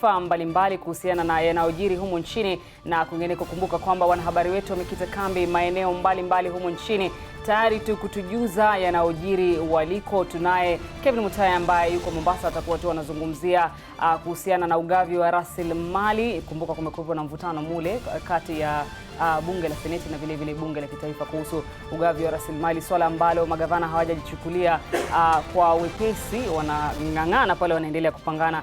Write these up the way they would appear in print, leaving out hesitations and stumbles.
taarifa mbalimbali kuhusiana na yanayojiri humu nchini na kwingineko. Kumbuka kwamba wanahabari wetu wamekita kambi maeneo mbalimbali humu nchini tayari tu kutujuza yanayojiri waliko. Tunaye Kevin Mutaya ambaye yuko Mombasa, atakuwa tu anazungumzia kuhusiana na ugavi wa rasilimali. Kumbuka kumekuwa na mvutano mule kati ya bunge la Seneti na vile vile bunge la kitaifa kuhusu ugavi wa rasilimali, swala ambalo magavana hawajajichukulia kwa wepesi, wanang'ang'ana pale, wanaendelea kupangana.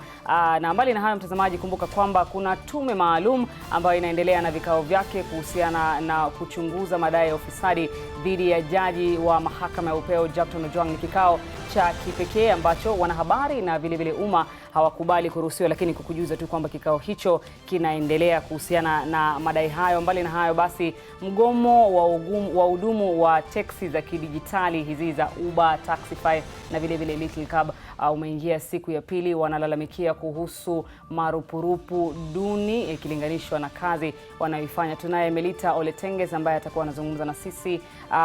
Na mbali na hayo, mtazamaji, kumbuka kwamba kuna tume maalum ambayo inaendelea na vikao vyake kuhusiana na kuchunguza madai ya ufisadi dhidi ya jaji wa mahakama ya upeo Jackton Ojwang. Ni kikao cha kipekee ambacho wanahabari na vile vile umma hawakubali kuruhusiwa, lakini kukujuza tu kwamba kikao hicho kinaendelea kuhusiana na madai hayo. Mbali na hayo basi, mgomo wa hudumu wa teksi za kidijitali hizi za Uber, Taxify na vile vile Little Cab umeingia siku ya pili. Wanalalamikia kuhusu marupurupu duni ikilinganishwa na kazi wanayoifanya. Tunaye Melita Oletenges ambaye atakuwa anazungumza na sisi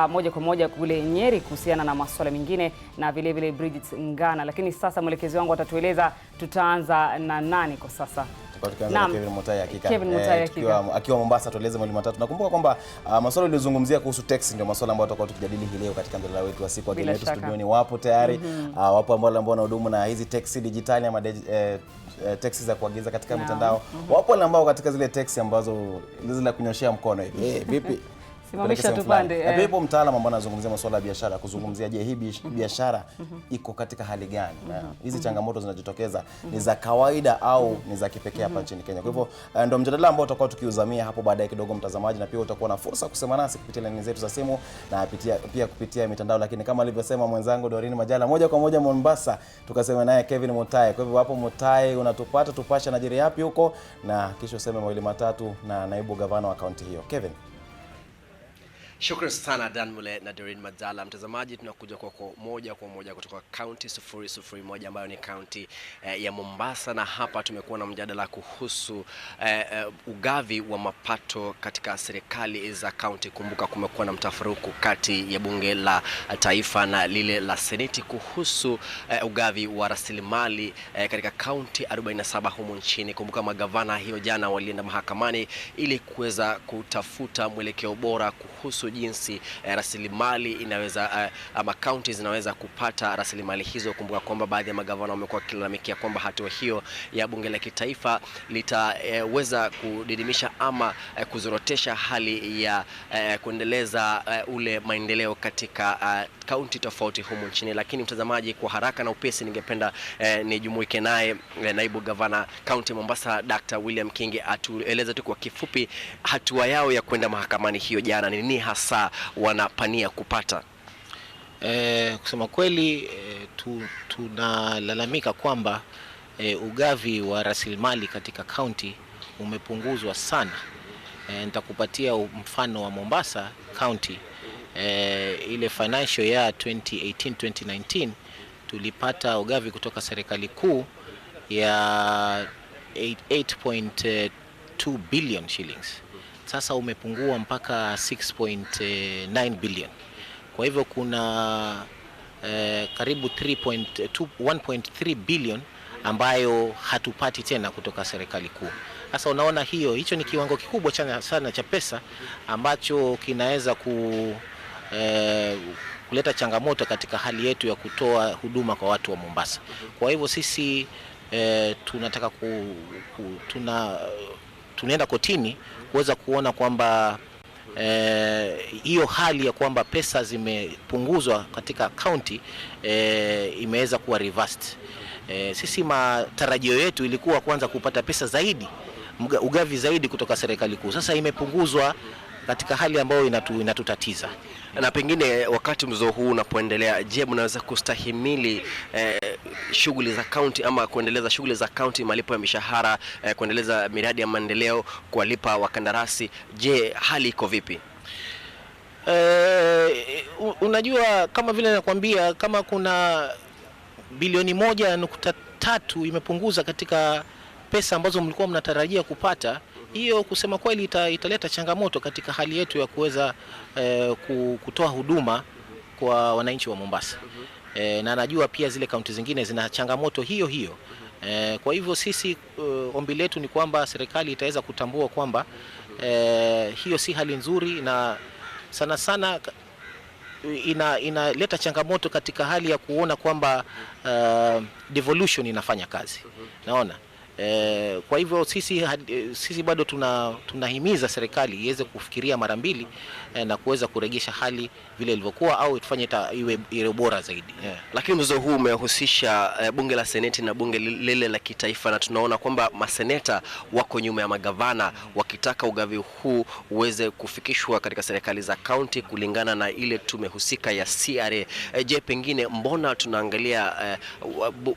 moja kwa moja kule Nyeri kuhusiana na masuala mengine, na vile vile Bridget Ngana. Lakini sasa mwelekezi wangu atatueleza tutaanza na nani kwa sasa. Kevin Mutaya akiwa Mombasa, tueleze mawili matatu. Nakumbuka kwamba masuala ulizungumzia kuhusu taxi ndio masuala ambayo tutakuwa tukijadili hii leo katika mjadala wetu wa siku. Wageni wetu studioni wapo tayari. Wapo ambao wanahudumu na hizi taxi digitali ama taxi za kuagiza katika mitandao. Wapo wale ambao katika zile taxi ambazo zile kunyoshia mkono hivi. Vipi? Simamisha tupande. Hapo mtaalamu ambaye anazungumzia masuala ya biashara, kuzungumzia je, hii biashara iko katika hali gani? Hizi changamoto zinajitokeza ni za kawaida au ni za kipekee hapa nchini Kenya? Kwa hivyo ndio mjadala ambao tutakuwa tukiuzamia hapo baadaye kidogo, mtazamaji, na pia utakuwa na fursa kusema nasi kupitia laini zetu za simu na pia kupitia mitandao. Lakini kama alivyosema mwenzangu Doreen Majala, moja kwa moja Mombasa tukasema naye Kevin Mutaya. Kwa hivyo hapo Mutaya, unatupata tupasha najiri yapi huko, na kisha useme mawili matatu na naibu gavana wa kaunti hiyo. Kevin. Shukrani sana Dan Mule na Doreen Majala. Mtazamaji, tunakuja kwa moja kwa moja kutoka county 001 ambayo ni county ya Mombasa, na hapa tumekuwa na mjadala kuhusu ugavi wa mapato katika serikali za county. Kumbuka kumekuwa na mtafaruku kati ya bunge la taifa na lile la Seneti kuhusu ugavi wa rasilimali katika county 47 humu nchini. Kumbuka magavana hiyo jana walienda mahakamani ili kuweza kutafuta mwelekeo bora kuhusu jinsi rasilimali inaweza ama counties zinaweza kupata rasilimali hizo. Kumbuka kwamba baadhi ya magavana wamekuwa wakilalamikia kwamba hatua hiyo ya bunge la kitaifa litaweza kudidimisha ama kuzorotesha hali ya kuendeleza ule maendeleo katika kaunti tofauti humu nchini. Lakini mtazamaji, kwa haraka na upesi, ningependa nijumuike naye naibu gavana kaunti Mombasa Dr. William Kingi atueleze tu kwa kifupi hatua yao ya kwenda mahakamani hiyo jana, ni nini hasa wanapania kupata. Kusema kweli, tunalalamika kwamba ugavi wa rasilimali katika county umepunguzwa sana. Nitakupatia mfano wa Mombasa county. Ile financial year 2018-2019 tulipata ugavi kutoka serikali kuu ya 8.2 billion shillings. Sasa umepungua mpaka 6.9 billion. Kwa hivyo kuna karibu 1.3 billion ambayo hatupati tena kutoka serikali kuu. Sasa unaona hicho ni kiwango kikubwa sana cha pesa ambacho kinaweza kuleta changamoto katika hali yetu ya kutoa huduma kwa watu wa Mombasa. Kwa hivyo sisi tunataka tunaenda kotini kuweza kuona kwamba hiyo hali ya kwamba pesa zimepunguzwa katika county imeweza kuwa reversed. Sisi matarajio yetu ilikuwa kwanza kupata pesa zaidi, ugavi zaidi kutoka serikali kuu. Sasa imepunguzwa katika hali ambayo inatutatiza. Na pengine wakati mzozo huu unapoendelea, je, mnaweza kustahimili shughuli za county ama kuendeleza shughuli za county, malipo ya mishahara, kuendeleza miradi ya maendeleo, kuwalipa wakandarasi? Je, hali iko vipi? Unajua, kama vile nakwambia, kama kuna bilioni 1.3 imepunguza katika pesa ambazo mlikuwa mnatarajia kupata, hiyo kusema kweli italeta changamoto katika hali yetu ya kuweza kutoa huduma kwa wananchi wa Mombasa. Na najua pia zile kaunti zingine zina changamoto hiyo. Kwa hivyo sisi ombi letu ni kwamba serikali itaweza kutambua kwamba hiyo si hali nzuri, na sana sana inaleta changamoto katika hali ya kuona kwamba devolution inafanya kazi. Naona kwa hivyo sisi bado tunahimiza serikali iweze kufikiria mara mbili na kuweza kurejesha hali vile ilivyokuwa, au tufanye iwe bora zaidi. Lakini mzozo huu umehusisha bunge la seneti na bunge lile la kitaifa, na tunaona kwamba maseneta wako nyuma ya magavana wakitaka ugavi huu uweze kufikishwa katika serikali za kaunti kulingana na ile tume husika ya CRA. Je, pengine mbona tunaangalia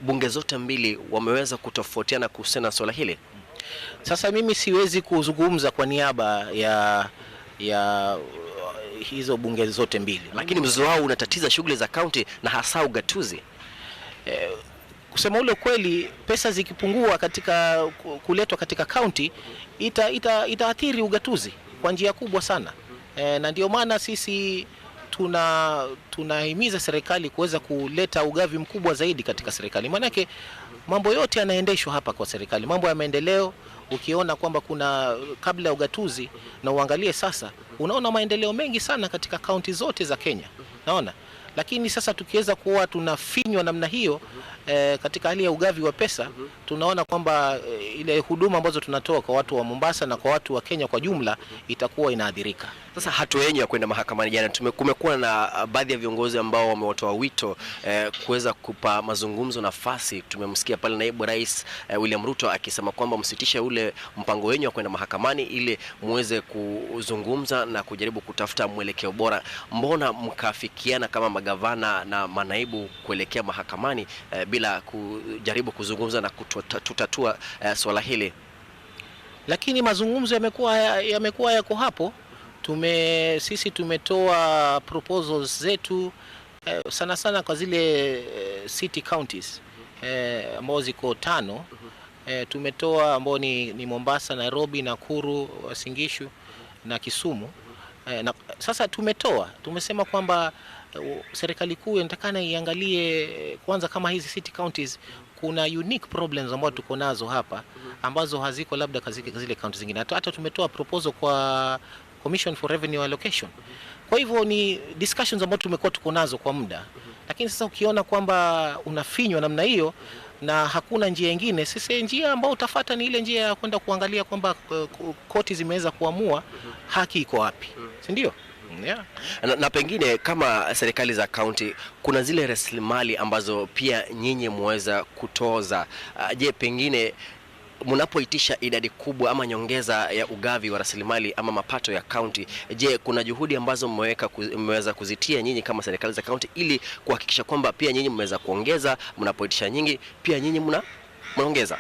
bunge zote mbili wameweza kutofautiana kuhusiana na swala hili? Sasa mimi siwezi kuzungumza kwa niaba ya hizo bunge zote mbili, lakini mzozo wao unatatiza shughuli za kaunti na hasa ugatuzi. Kusema ule kweli, pesa zikipungua katika kuletwa katika kaunti itaathiri ugatuzi kwa njia kubwa sana, na ndio maana sisi tunahimiza serikali kuweza kuleta ugavi mkubwa zaidi katika serikali. Maanake mambo yote yanaendeshwa hapa kwa serikali, mambo ya maendeleo. Ukiona kwamba kuna kabla ya ugatuzi na uangalie sasa, unaona maendeleo mengi sana katika kaunti zote za Kenya, naona. Lakini sasa tukiweza kuwa tunafinywa namna hiyo katika hali ya ugavi wa pesa, tunaona kwamba ile huduma ambazo tunatoa kwa watu wa Mombasa na kwa watu wa Kenya kwa jumla itakuwa inaadhirika. Sasa hatua yenyu ya kwenda mahakamani jana, kumekuwa na baadhi ya viongozi ambao wamewatoa wito kuweza kupa mazungumzo nafasi. Tumemsikia pale naibu rais William Ruto akisema kwamba msitishe ule mpango wenyu wa kwenda mahakamani ili muweze kuzungumza na kujaribu kutafuta mwelekeo bora. Mbona mkafikiana kama magavana na manaibu kuelekea mahakamani bila kujaribu kuzungumza na kutatua swala hili? Lakini mazungumzo yamekuwa yako hapo. Sisi tumetoa proposals zetu sana sana kwa zile city counties ambao ziko 5. Tumetoa ambao ni Mombasa, Nairobi, Nakuru, Uasin Gishu na Kisumu. Na sasa tumesema kwamba serikali kuu inatakana iangalie kwanza kama hizi city counties kuna unique problems ambazo tuko nazo hapa ambazo haziko labda zile counties zingine. Hata tumetoa proposal kwa Commission for Revenue Allocation. Kwa hivyo ni discussions ambazo tuko nazo kwa muda. Lakini sasa ukiona kwamba unafinywa namna hiyo na hakuna njia nyingine, sisi njia ambayo utafuata ni ile njia ya kwenda kuangalia kwamba koti zimeweza kuamua haki iko wapi. Si ndio? Yeah. Na pengine kama serikali za kaunti kuna zile rasilimali ambazo pia nyinyi mweza kutoza. Je, pengine mnapoitisha idadi kubwa ama nyongeza ya ugavi wa rasilimali ama mapato ya kaunti, je, kuna juhudi ambazo mmeweza kuzitia nyinyi kama serikali za kaunti ili kuhakikisha kwamba pia nyinyi mmeweza kuongeza, mnapoitisha nyingi pia nyinyi mnaongeza?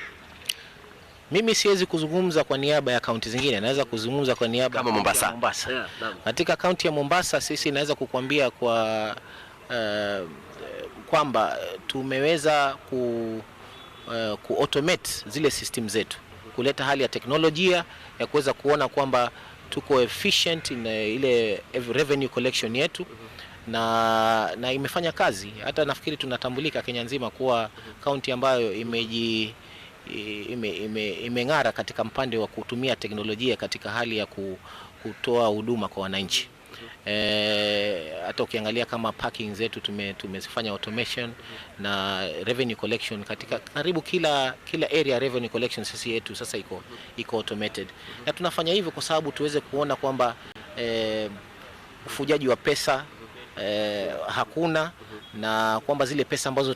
Mimi siwezi kuzungumza kwa niaba ya kaunti zingine, naweza kuzungumza kwa niaba kama Mombasa. Yeah, katika kaunti ya Mombasa sisi naweza kukuambia kwamba tumeweza automate zile system zetu, kuleta hali ya teknolojia ya kuweza kuona kwamba tuko efficient na ile revenue collection yetu, na imefanya kazi. Hata nafikiri tunatambulika Kenya nzima kuwa kaunti ambayo imeng'ara katika mpande wa kutumia teknolojia katika hali ya kutoa huduma kwa wananchi. Hata ukiangalia kama parking zetu tumefanya automation na revenue collection katika karibu kila area. Revenue collection sisi yetu sasa iko automated, na tunafanya hivyo kwa sababu tuweze kuona kwamba ufujaji wa pesa hakuna, na kwamba zile pesa ambazo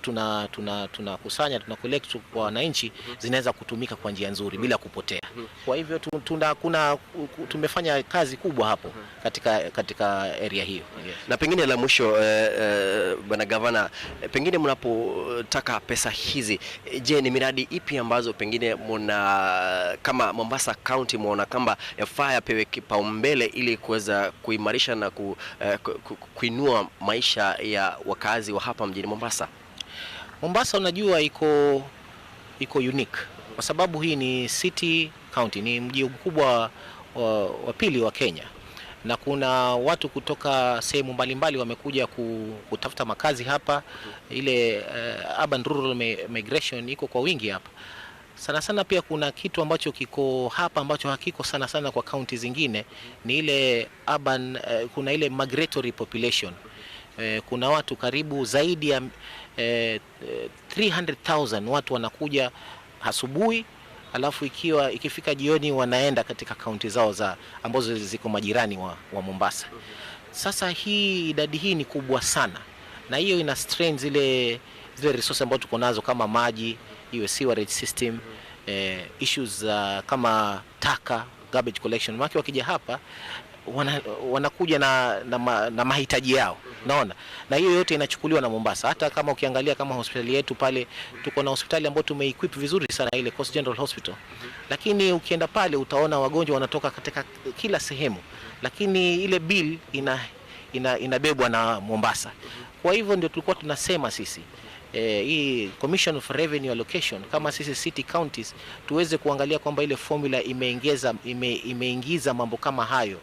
tunakusanya tuna collect kwa wananchi zinaweza kutumika kwa njia nzuri bila kupotea. Kwa hivyo tumefanya kazi kubwa hapo katika area hiyo. Na pengine la mwisho, bwana gavana, pengine mnapotaka pesa hizi, je, ni miradi ipi ambazo pengine kama Mombasa County muona kamba yafaa yapewe kipaumbele ili kuweza kuimarisha na kuinua maisha ya wakazi wa hapa mjini Mombasa? Mombasa unajua iko unique kwa sababu hii ni city county, ni mji mkubwa wa pili wa Kenya, na kuna watu kutoka sehemu mbalimbali wamekuja kutafuta makazi hapa. Ile urban rural migration iko kwa wingi hapa. Sana sana pia kuna kitu ambacho kiko hapa ambacho hakiko sana sana kwa county zingine, ni ile urban, kuna ile migratory population. Kuna watu karibu zaidi ya 300,000 watu wanakuja asubuhi, alafu ikifika jioni wanaenda katika kaunti zao ambazo ziko majirani wa Mombasa. Sasa hii idadi hii ni kubwa sana, na hiyo ina strain zile resources ambazo tuko nazo kama maji, iwe sewerage system, issues kama taka, garbage collection. Waki wakija hapa wanakuja na mahitaji yao, naona, na hiyo yote inachukuliwa na Mombasa. Hata kama ukiangalia kama hospitali yetu pale, tuko na hospitali ambayo tumeequip vizuri sana, ile Coast General Hospital, lakini ukienda pale utaona wagonjwa wanatoka katika kila sehemu, lakini ile bill inabebwa na Mombasa. Kwa hivyo ndio tulikuwa tunasema sisi hii Commission for Revenue Allocation, kama sisi city counties tuweze kuangalia kwamba ile formula imeingiza mambo kama hayo,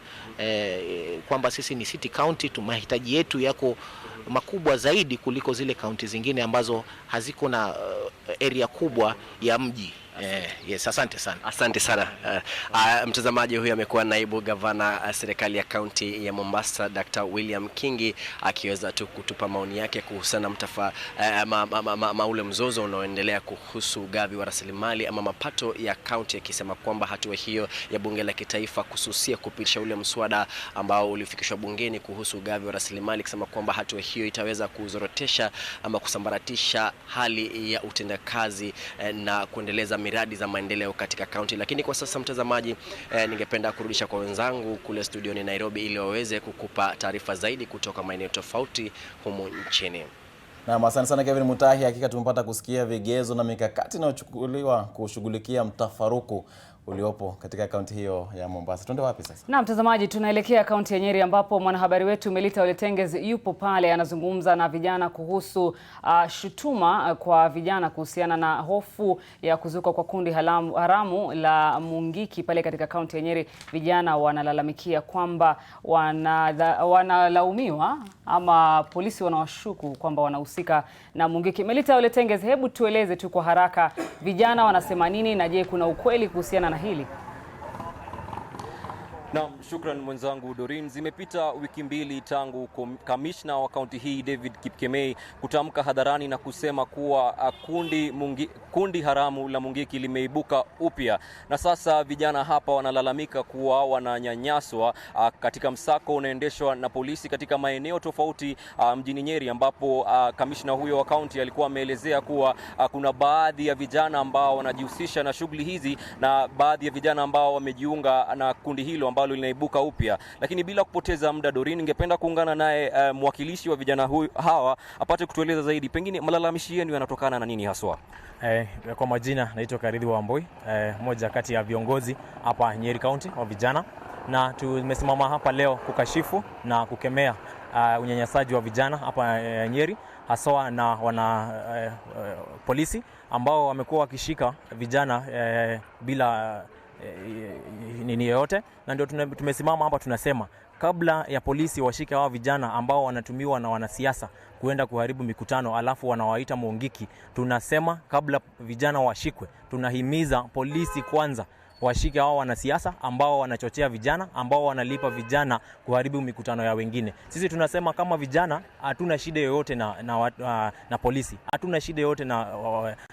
kwamba sisi ni city county, mahitaji yetu yako makubwa zaidi kuliko zile county zingine ambazo haziko na area kubwa ya mji. Yes, asante sana. Asante sana. Mtazamaji, huyu amekuwa naibu gavana serikali ya kaunti ya Mombasa, Dr. William Kingi, akiweza tu kutupa maoni yake kuhusiana na ule mzozo unaoendelea kuhusu ugavi wa rasilimali ama mapato ya kaunti, akisema kwamba hatua hiyo ya bunge la kitaifa kususia kupitisha ule mswada ambao ulifikishwa bungeni kuhusu ugavi wa rasilimali, akisema kwamba hatua hiyo itaweza kuzorotesha ama kusambaratisha hali ya utendakazi na kuendeleza miradi za maendeleo katika kaunti. Lakini kwa sasa mtazamaji, ningependa kurudisha kwa wenzangu kule studioni Nairobi ili waweze kukupa taarifa zaidi kutoka maeneo tofauti humu nchini. Na asante sana Kevin Mutahi, hakika tumepata kusikia vigezo na mikakati inayochukuliwa kushughulikia mtafaruku uliopo katika kaunti hiyo ya Mombasa. Tuende wapi sasa? Na mtazamaji, tunaelekea kaunti ya Nyeri ambapo mwanahabari wetu Melita Oletengez yupo pale, anazungumza na vijana kuhusu shutuma kwa vijana kuhusiana na hofu ya kuzuka kwa kundi haramu la Mungiki pale katika kaunti ya Nyeri. Vijana wanalalamikia kwamba wanalaumiwa ama polisi wanawashuku kwamba wanahusika na Mungiki. Melita Oletengez, hebu tueleze tu kwa haraka, vijana wanasema nini, na je, kuna ukweli kuhusiana na hili? Naam, shukran mwenzangu Dorin. Zimepita wiki mbili tangu kamishna wa kaunti hii David Kipkemei kutamka hadharani na kusema kuwa kundi haramu la Mungiki limeibuka upya, na sasa vijana hapa wanalalamika kuwa wananyanyaswa katika msako unaendeshwa na polisi katika maeneo tofauti mjini Nyeri, ambapo kamishna huyo wa kaunti alikuwa ameelezea kuwa kuna baadhi ya vijana ambao wanajihusisha na shughuli hizi na baadhi ya vijana ambao wamejiunga na kundi hilo ambalo linaibuka upya. Lakini bila kupoteza muda Dorin, ningependa kuungana naye mwakilishi wa vijana hawa apate kutueleza zaidi, pengine malalamishi yenu yanatokana na nini haswa? Kwa majina naitwa Karidhi Wamboi, mmoja kati ya viongozi hapa Nyeri County wa vijana, na tumesimama hapa leo kukashifu na kukemea unyanyasaji wa vijana hapa Nyeri, haswa na polisi ambao wamekuwa wakishika vijana bila nini yoyote. Na ndio tumesimama hapa tunasema, kabla ya polisi washike hao vijana ambao wanatumiwa na wanasiasa kuenda kuharibu mikutano alafu wanawaita Mungiki, tunasema kabla vijana washikwe, tunahimiza polisi kwanza washike hao wanasiasa ambao wanachochea vijana, ambao wanalipa vijana kuharibu mikutano ya wengine. Sisi tunasema kama vijana hatuna shida yoyote na polisi, hatuna shida yoyote na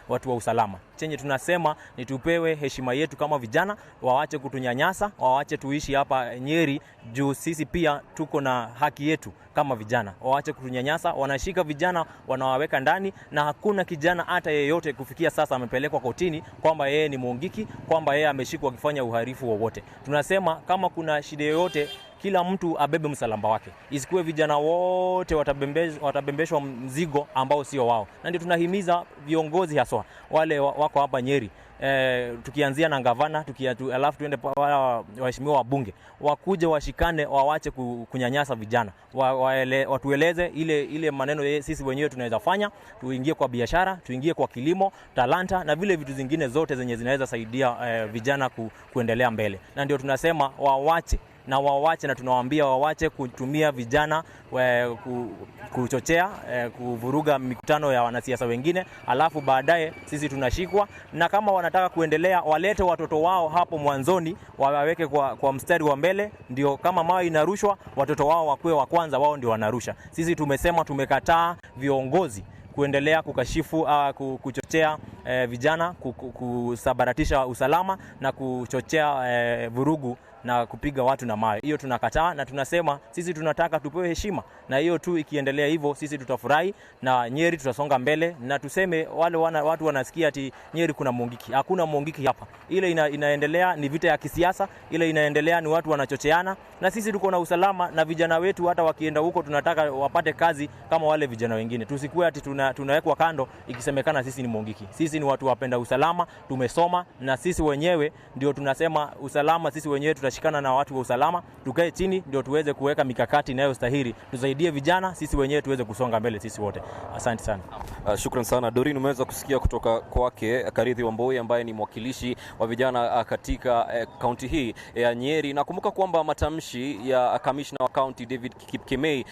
watu wa usalama. Chenye tunasema ni tupewe heshima yetu kama vijana, waache kutunyanyasa, waache tuishi hapa Nyeri juu sisi pia tuko na haki yetu kama vijana. Waache kutunyanyasa, wanashika vijana wanawaweka ndani, na hakuna kijana hata yeyote kufikia sasa amepelekwa kotini kwamba yeye ni Mungiki, kwamba yeye ameshikwa akifanya uhalifu wowote. Tunasema kama kuna shida yoyote, kila mtu abebe msalaba wake. Isikuwe vijana wote watabembeshwa mzigo ambao sio wao. Na ndio tunahimiza viongozi haswa wale wako hapa Nyeri, tukianzia na gavana, alafu tuende waheshimiwa wabunge, wakuje washikane, wawache kunyanyasa vijana, watueleze ile maneno sisi wenyewe tunaweza fanya, tuingie kwa biashara, tuingie kwa kilimo, talanta na vile vitu zingine zote zenye zinaweza saidia vijana kuendelea mbele. Na ndio tunasema wawache na wawache, na tunawaambia wawache kutumia vijana kuchochea kuvuruga mikutano ya wanasiasa wengine, alafu baadaye sisi tunashikwa. Na kama wanataka kuendelea, walete watoto wao hapo mwanzoni, waweke kwa mstari wa mbele, ndio kama mawe inarushwa watoto wao wakuwe wa kwanza, wao ndio wanarusha. Sisi tumesema tumekataa viongozi kuendelea kukashifu kuchochea vijana, kusabaratisha usalama na kuchochea vurugu na kupiga watu na mawe. Hiyo tunakataa, na tunasema sisi tunataka tupewe heshima, na hiyo tu ikiendelea hivyo sisi tutafurahi na Nyeri tutasonga mbele. Na tuseme wale watu wanasikia ati Nyeri kuna Mungiki. Hakuna Mungiki hapa. Ile inaendelea ni vita ya kisiasa, ile inaendelea ni watu wanachocheana, na sisi tuko na usalama, na vijana wetu hata wakienda huko tunataka wapate kazi kama wale vijana wengine. Tusikuwe ati tunawekwa kando ikisemekana sisi ni Mungiki. Sisi ni watu wapenda usalama, tumesoma, na sisi wenyewe ndio tunasema usalama, sisi wenyewe tutashikana na watu wa usalama, tukae chini ndio tuweze kuweka mikakati inayostahili, tusaidie vijana, sisi wenyewe tuweze kusonga mbele sisi wote. Asante sana. Shukran sana Doreen. Umeweza kusikia kutoka kwake Karidhi Wambui ambaye ni mwakilishi wa vijana katika kaunti hii ya Nyeri. Nakumbuka kwamba matamshi ya kamishna wa kaunti David Kipkemei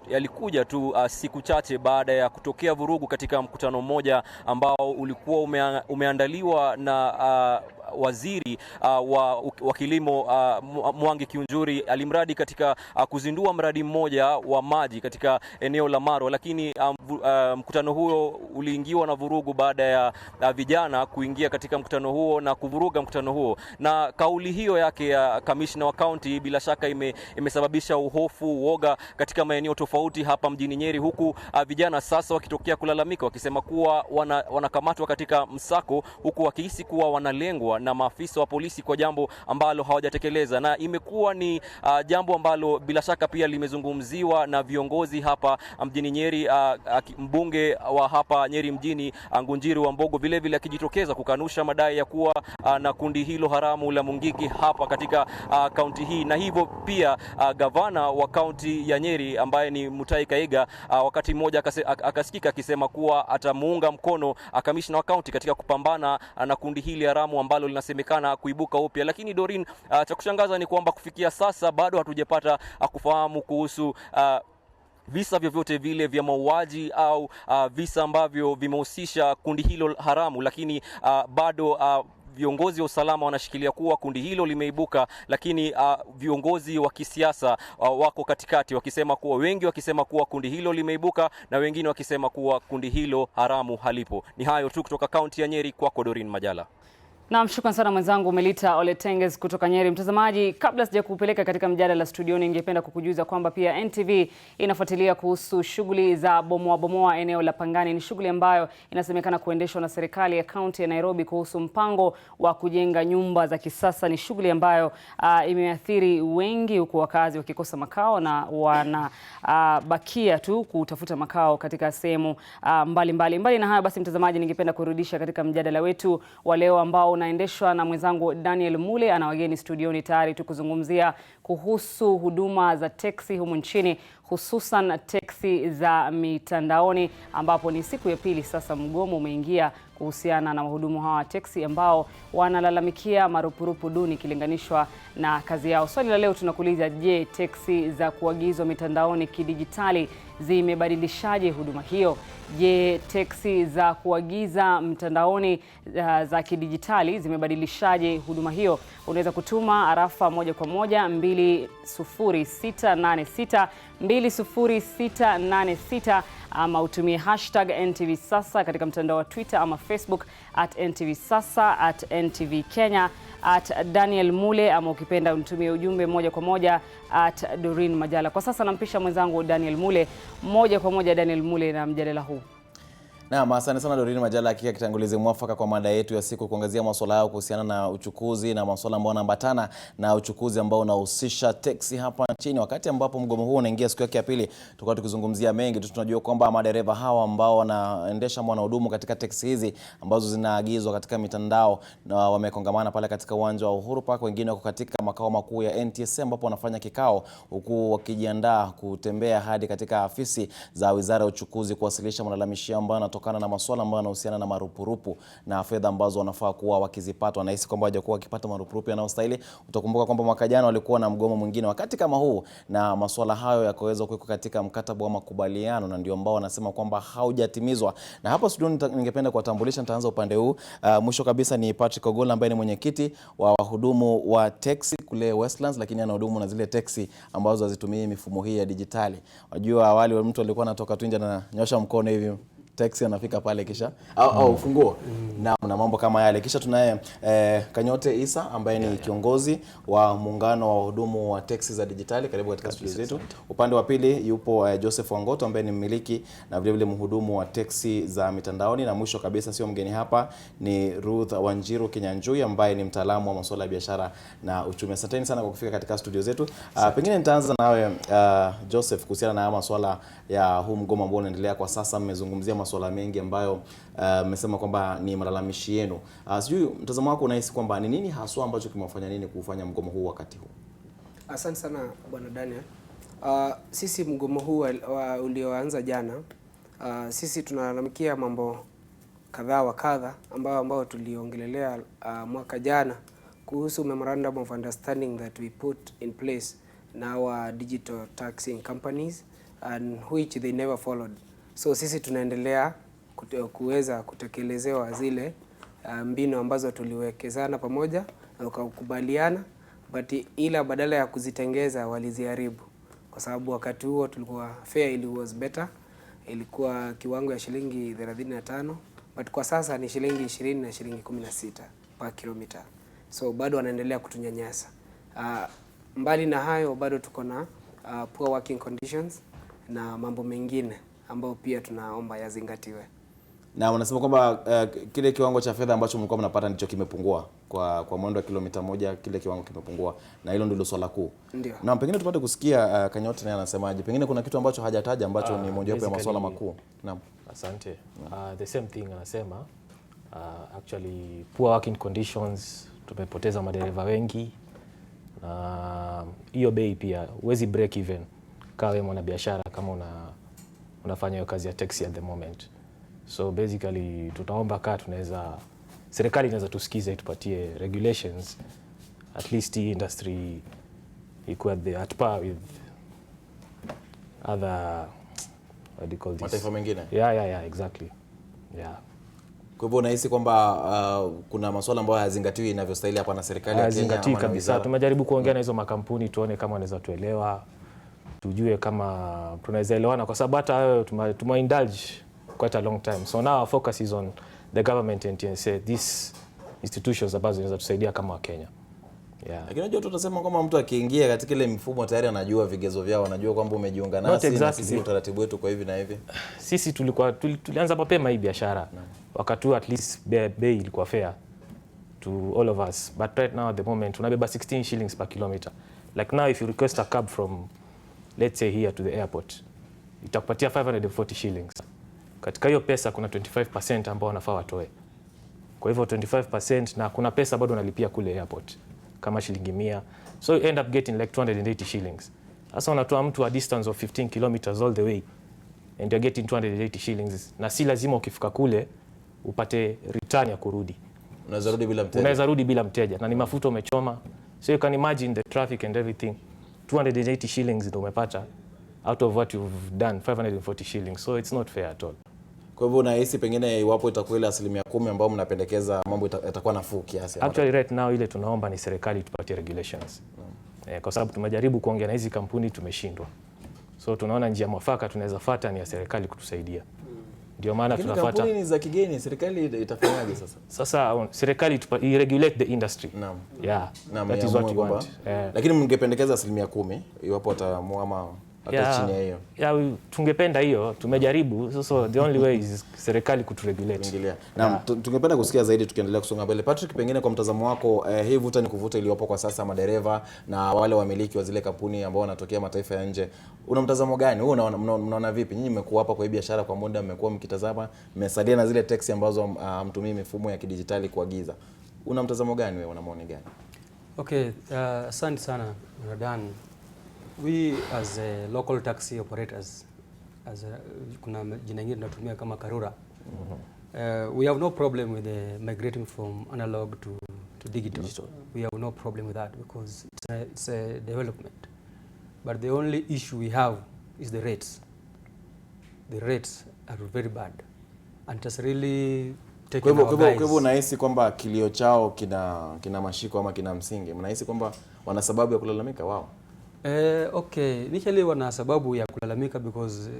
yalikuja tu siku chache baada ya kutokea vurugu katika mkutano mmoja ambao ulikuwa umeandaliwa na waziri wa kilimo Mwangi Kiunjuri, alimradi katika kuzindua mradi mmoja wa maji katika eneo la Maro, lakini mkutano huo uliingiwa na vurugu baada ya vijana kuingia katika mkutano huo na kuvuruga mkutano huo. Na kauli hiyo yake ya kamishna wa kaunti bila shaka imesababisha uoga katika maeneo tofauti hapa mjini Nyeri, huku vijana sasa wakitokea kulalamika wakisema kuwa wanakamatwa katika msako, huku wakihisi kuwa wanalengwa na maafisa wa polisi kwa jambo ambalo hawajatekeleza. Na imekuwa ni jambo ambalo bila shaka pia limezungumziwa na viongozi hapa mjini Nyeri. Mbunge wa hapa Nyeri mjini Ngunjiri wa Mbogo vile vile akijitokeza kukanusha madai ya kuwa na kundi hilo haramu la Mungiki hapa katika kaunti hii. Na hivyo pia gavana wa kaunti ya Nyeri ambaye ni Mutai Kaiga wakati mmoja akasikika akisema kuwa atamuunga mkono kamishna wa kaunti katika kupambana na kundi hili haramu ambalo linasemekana kuibuka upya. Lakini Doreen, cha kushangaza ni kwamba kufikia sasa bado hatujapata kufahamu kuhusu visa vyovyote vile vya mauaji au visa ambavyo vimehusisha kundi hilo haramu, lakini bado viongozi wa usalama wanashikilia kuwa kundi hilo limeibuka, lakini viongozi wa kisiasa wako katikati wakisema kuwa, wengi wakisema kuwa kundi hilo limeibuka na wengine wakisema kuwa kundi hilo haramu halipo. Ni hayo tu kutoka kaunti ya Nyeri, kwako Doreen Majala. Naam, shukrani sana mwenzangu Melita Oletenges kutoka Nyeri. Mtazamaji, kabla sija kupeleka katika mjadala studioni, ningependa kukujuza kwamba pia NTV inafuatilia kuhusu shughuli za bomoa eneo la Pangani. Ni shughuli ambayo inasemekana kuendeshwa na serikali ya kaunti ya Nairobi kuhusu mpango wa kujenga nyumba za kisasa. Ni shughuli ambayo imeathiri wengi, huku wakazi wakikosa makao na wanabakia tu kutafuta makao katika sehemu mbalimbali. Mbali na hayo basi, mtazamaji, ningependa kurudisha katika mjadala wetu wa leo ambao unaendeshwa na mwenzangu Daniel Mule. Ana wageni studioni tayari tukuzungumzia kuhusu huduma za teksi humu nchini, hususan teksi za mitandaoni, ambapo ni siku ya pili sasa mgomo umeingia kuhusiana na wahudumu hawa wa teksi ambao wanalalamikia marupurupu duni ikilinganishwa na kazi yao. Swali la leo tunakuuliza, je, teksi za kuagizwa mitandaoni kidijitali zimebadilishaje huduma hiyo? Je, teksi za kuagiza mtandaoni za kidijitali zimebadilishaje huduma hiyo? Unaweza kutuma arafa moja kwa moja 20686 20686 ama utumie hashtag NTV Sasa katika mtandao wa Twitter ama Facebook @NTV Sasa, @NTV Kenya, @Daniel Mule, ama ukipenda unitumie ujumbe moja kwa moja @Doreen Majala. Kwa sasa nampisha mwenzangu Daniel Mule. Moja kwa moja Daniel Mule na mjadala huu. Naam, asante sana Doreen Majala, hakika kitangulizi mwafaka kwa mada yetu ya siku, kuangazia masuala yao kuhusiana na uchukuzi na masuala ambayo yanaambatana na uchukuzi ambao unahusisha teksi hapa nchini. Wakati ambapo mgomo huu unaingia siku yake ya pili, tulikuwa tukizungumzia mengi. Tunajua kwamba madereva hawa ambao wanaendesha wanahudumu katika teksi hizi ambazo zinaagizwa katika mitandao na wamekongamana pale katika uwanja wa Uhuru Park, wengine wako katika makao makuu ya NTSA ambapo wanafanya kikao, huku wakijiandaa kutembea hadi katika afisi za Wizara ya Uchukuzi kuwasilisha malalamishi ambayo yanatoka kutokana na masuala ambayo yanahusiana na marupurupu na fedha ambazo wanafaa kuwa wakizipata. Wanahisi kwamba hawajakuwa wakipata marupurupu yanayostahili. Utakumbuka kwamba mwaka jana walikuwa na mgomo mwingine wakati kama huu, na masuala hayo yakaweza kuwekwa katika mkataba wa makubaliano, na ndio ambao wanasema kwamba haujatimizwa. Na hapa studio ningependa kuwatambulisha, nitaanza upande huu. Mwisho kabisa ni Patrick Ogola ambaye ni mwenyekiti wa wahudumu wa taxi kule Westlands, lakini anahudumu na zile taxi ambazo hazitumii mifumo hii ya dijitali. Wajua awali mtu alikuwa anatoka tu nje na nyosha mkono hivi, taxi anafika pale kisha au ufunguo na mambo kama yale. Kisha tunaye Kanyote Isa ambaye ni kiongozi wa muungano wa wahudumu wa taxi za dijitali. Karibu katika studio zetu. Upande wa pili yupo Joseph Wangoto ambaye ni mmiliki na vile vile mhudumu wa taxi za mitandaoni, na mwisho kabisa sio mgeni hapa ni Ruth Wanjiru Kinyanjui ambaye ni mtaalamu wa masuala ya biashara na uchumi. Asanteni sana kwa kufika katika studio zetu. Pengine nitaanza nawe Joseph, kuhusiana na masuala ya huu mgomo ambao unaendelea kwa sasa. Mmezungumzia masuala mengi ambayo mmesema kwamba ni malalamishi yenu. Sijui mtazamo wako, unahisi kwamba ni nini haswa ambacho kimewafanya nini kufanya mgomo huu wakati huu? Asante sana Bwana Daniel. Sisi mgomo huu ulioanza jana, sisi tunalalamikia mambo kadhaa wa kadha ambao tuliongelelea mwaka jana kuhusu memorandum of understanding that we put in place na our digital taxing companies and which they never followed. So sisi tunaendelea kuweza kutekelezewa zile mbinu ambazo tuliwekezana pamoja na kukubaliana, but ila badala ya kuzitengeza waliziharibu, kwa sababu wakati huo tulikuwa fare was better, ilikuwa kiwango ya shilingi 35, but kwa sasa ni shilingi 20 na shilingi 16 per kilomita. So bado wanaendelea kutunyanyasa. Mbali na hayo bado tuko na poor working conditions na mambo mengine ambao pia tunaomba yazingatiwe. Na wanasema kwamba kile kiwango cha fedha ambacho mlikuwa mnapata ndicho kimepungua kwa mwendo wa kilomita moja, kile kiwango kimepungua, na hilo ndilo swala kuu. Ndio. Na pengine tupate kusikia Kanyote naye anasemaje. Pengine kuna kitu ambacho hajataja ambacho ni mojawapo ya masuala makuu. Naam. Asante. The same thing anasema, actually poor working conditions, tumepoteza madereva wengi, na hiyo bei pia huwezi break even kama mwanabiashara kama unafanya hiyo kazi ya taxi at the moment. So basically tutaomba serikali inaweza tusikize, itupatie regulations, at least the industry ikuwa at par with other, what do you call this? Mataifa mengine. Yeah, exactly. Yeah. Kwa hivyo unahisi kwamba kuna masuala ambayo hayazingatiwi inavyostahili hapa na serikali ya Kenya? Hazingatiwi kabisa. Tumejaribu kuongea na hizo makampuni tuone kama wanaweza tuelewa, tujue kama tunaweza elewana, kwa sababu hata tumeindulge quite a long time. So now our focus is on the government and NTV, these institutions ambazo zinaweza tusaidia kama Wakenya. Yeah. Lakini unajua tutasema kwamba mtu akiingia katika ile mifumo tayari anajua vigezo vyao, anajua kwamba umejiunga nasi, exactly. Na sisi utaratibu wetu kwa hivi na hivi. Sisi tulianza mapema hii biashara. Wakati at least bei ilikuwa fair to all of us. But right now at the moment tunabeba 16 shillings per kilometer. Like now if you request a cab from, let's say, here to the airport, itakupatia 540 shillings. Katika hiyo pesa kuna 25% ambao wanafaa watoe. Kwa hivyo 25%, na kuna pesa bado unalipia kule airport kama shilingi 100. So you end up getting like 280 shillings. Sasa unatoa mtu a distance of 15 kilometers all the way and you're getting 280 shillings. Na si lazima ukifika kule upate return ya kurudi. Unaweza rudi bila mteja. Unaweza rudi bila mteja, na ni mafuta umechoma. So you can imagine the traffic and everything. 280 shillings ndio umepata out of what you've done 540 shillings. So it's not fair at all. Kwa hivyo unahisi pengine iwapo itakuwa ile 10% ambao mnapendekeza mambo itakuwa nafuu kiasi? Actually right now ile tunaomba ni serikali tupatie regulations. Kwa sababu tumejaribu kuongea na hizi kampuni tumeshindwa. So tunaona njia mwafaka tunaweza fuata ni ya serikali kutusaidia. Ndio maana tunafuata. Kampuni ni za kigeni, serikali itafanyaje sasa? Sasa serikali regulate the industry. Naam. Yeah. That is what we want. Lakini mngependekeza 10% iwapo wataamua ama hata chini ya hiyo? Yeah, tungependa hiyo, tumejaribu. So the only way is serikali kuturegulate. Naam, tungependa kusikia zaidi tukiendelea kusonga mbele. Patrick, pengine kwa mtazamo wako, hii vuta ni kuvuta iliyopo kwa sasa madereva na wale wamiliki wa zile kampuni ambao wanatokea mataifa ya nje, una mtazamo gani? Wewe unaona vipi? Nyinyi mmekuwa hapa kwa hii biashara kwa muda, mmekuwa mkitazama, mmesalia na zile taxi ambazo mtumii mifumo ya kidijitali kuagiza. Una mtazamo gani wewe, una maoni gani? Okay, asante sana Radan. We as a local taxi operators, kuna jina lingine tunatumia kama Karura, We have no problem with migrating from analog to digital. We have no problem with that because it's a development. But the only issue we have is the rates. The rates are very bad. And just really taking our guys. Kwa hivyo unahisi kwamba kilio chao kina mashiko ama kina msingi? Mnahisi kwamba wana sababu ya kulalamika wao? Okay, initially wana sababu ya kulalamika because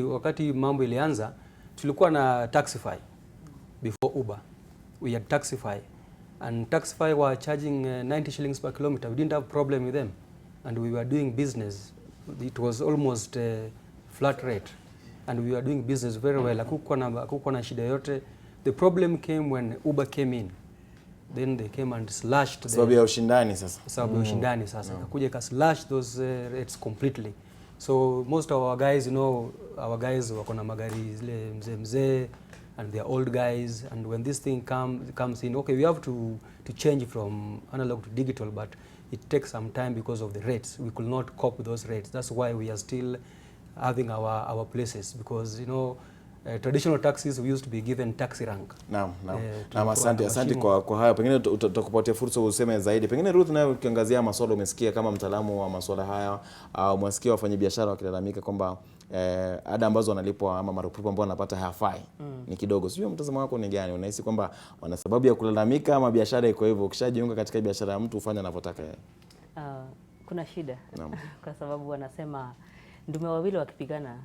wakati mambo ilianza tulikuwa na Taxify before Uber. We had Taxify and Taxify were charging 90 shillings per kilometer. We didn't have problem with them and we were doing business. It was almost flat rate and we were doing business very well. Hakukuwa na shida yote. The problem came when Uber came in. Then they came and slashed sababu ya ushindani sasa. Sababu ya ushindani sasa. Kakuja ka slash those rates completely. So most of our guys, you know, our guys wako na magari zile mzee and they are old guys, and when this thing comes in, okay, we have to change from analog to digital, but it takes some time because of the rates. We could not cope with those rates. That's why we are still having our places, because, you know, traditional taxis we used to be given taxi rank. Naam. Asante kwa hayo. Pengine tutakupatia fursa useme zaidi. Pengine Ruth, nayo ukiangazia masuala, umesikia kama mtaalamu wa masuala haya, umesikia wafanyabiashara wakilalamika kwamba ada ambazo wanalipwa ama marupurupu ambao wanapata hayafai ni kidogo. Sio, mtazamo wako ni gani? Unahisi kwamba wana sababu ya kulalamika ama biashara iko hivyo, ukishajiunga katika biashara ya mtu ufanye anavyotaka yeye? Kuna shida. Kwa sababu wanasema ndume wawili wakipigana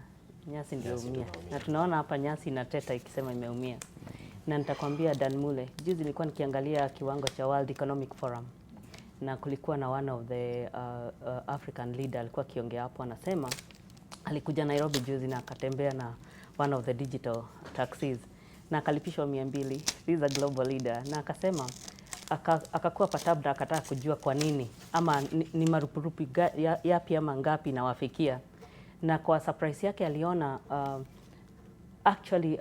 nyasi ndio umia. Na tunaona hapa nyasi inateta ikisema imeumia. Na nitakwambia Dan Mule, juzi nilikuwa nikiangalia kiwango cha World Economic Forum. Na kulikuwa na one of the African leader alikuwa kiongea hapo, anasema alikuja Nairobi juzi na akatembea na one of the digital taxis na akalipishwa 200. He is a global leader. Na akasema akakuwa patabda, akataka kujua kwa nini ama ni marupurupu yapi ama ngapi na wafikia. Na kwa surprise yake aliona actually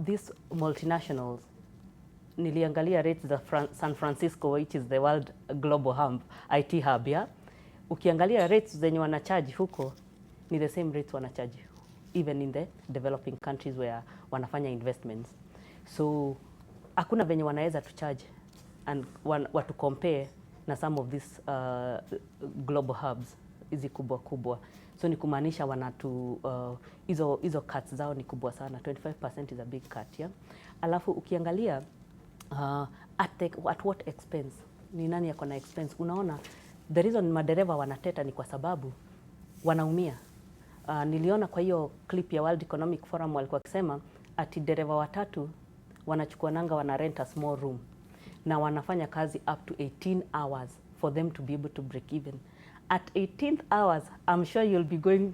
these multinationals, niliangalia rates za San Francisco, which is the world global hub, IT hub ya. Ukiangalia rates zenye wanacharge huko ni the same rates wanacharge even in the developing countries where wanafanya investments. So hakuna venye wanaweza to charge and watu compare na some of these global hubs hizi kubwa. So ni kumaanisha wanatu hizo cuts zao ni kubwa sana. 25% is a big cut, yeah. Alafu ukiangalia at what expense, ni nani yako na expense? Unaona the reason madereva wanateta ni kwa sababu wanaumia. Niliona kwa hiyo clip ya World Economic Forum walikuwa wakisema ati dereva watatu wanachukua nanga, wana rent a small room na wanafanya kazi up to 18 hours for them to be able to break even. At 18th hours, I'm sure you'll be going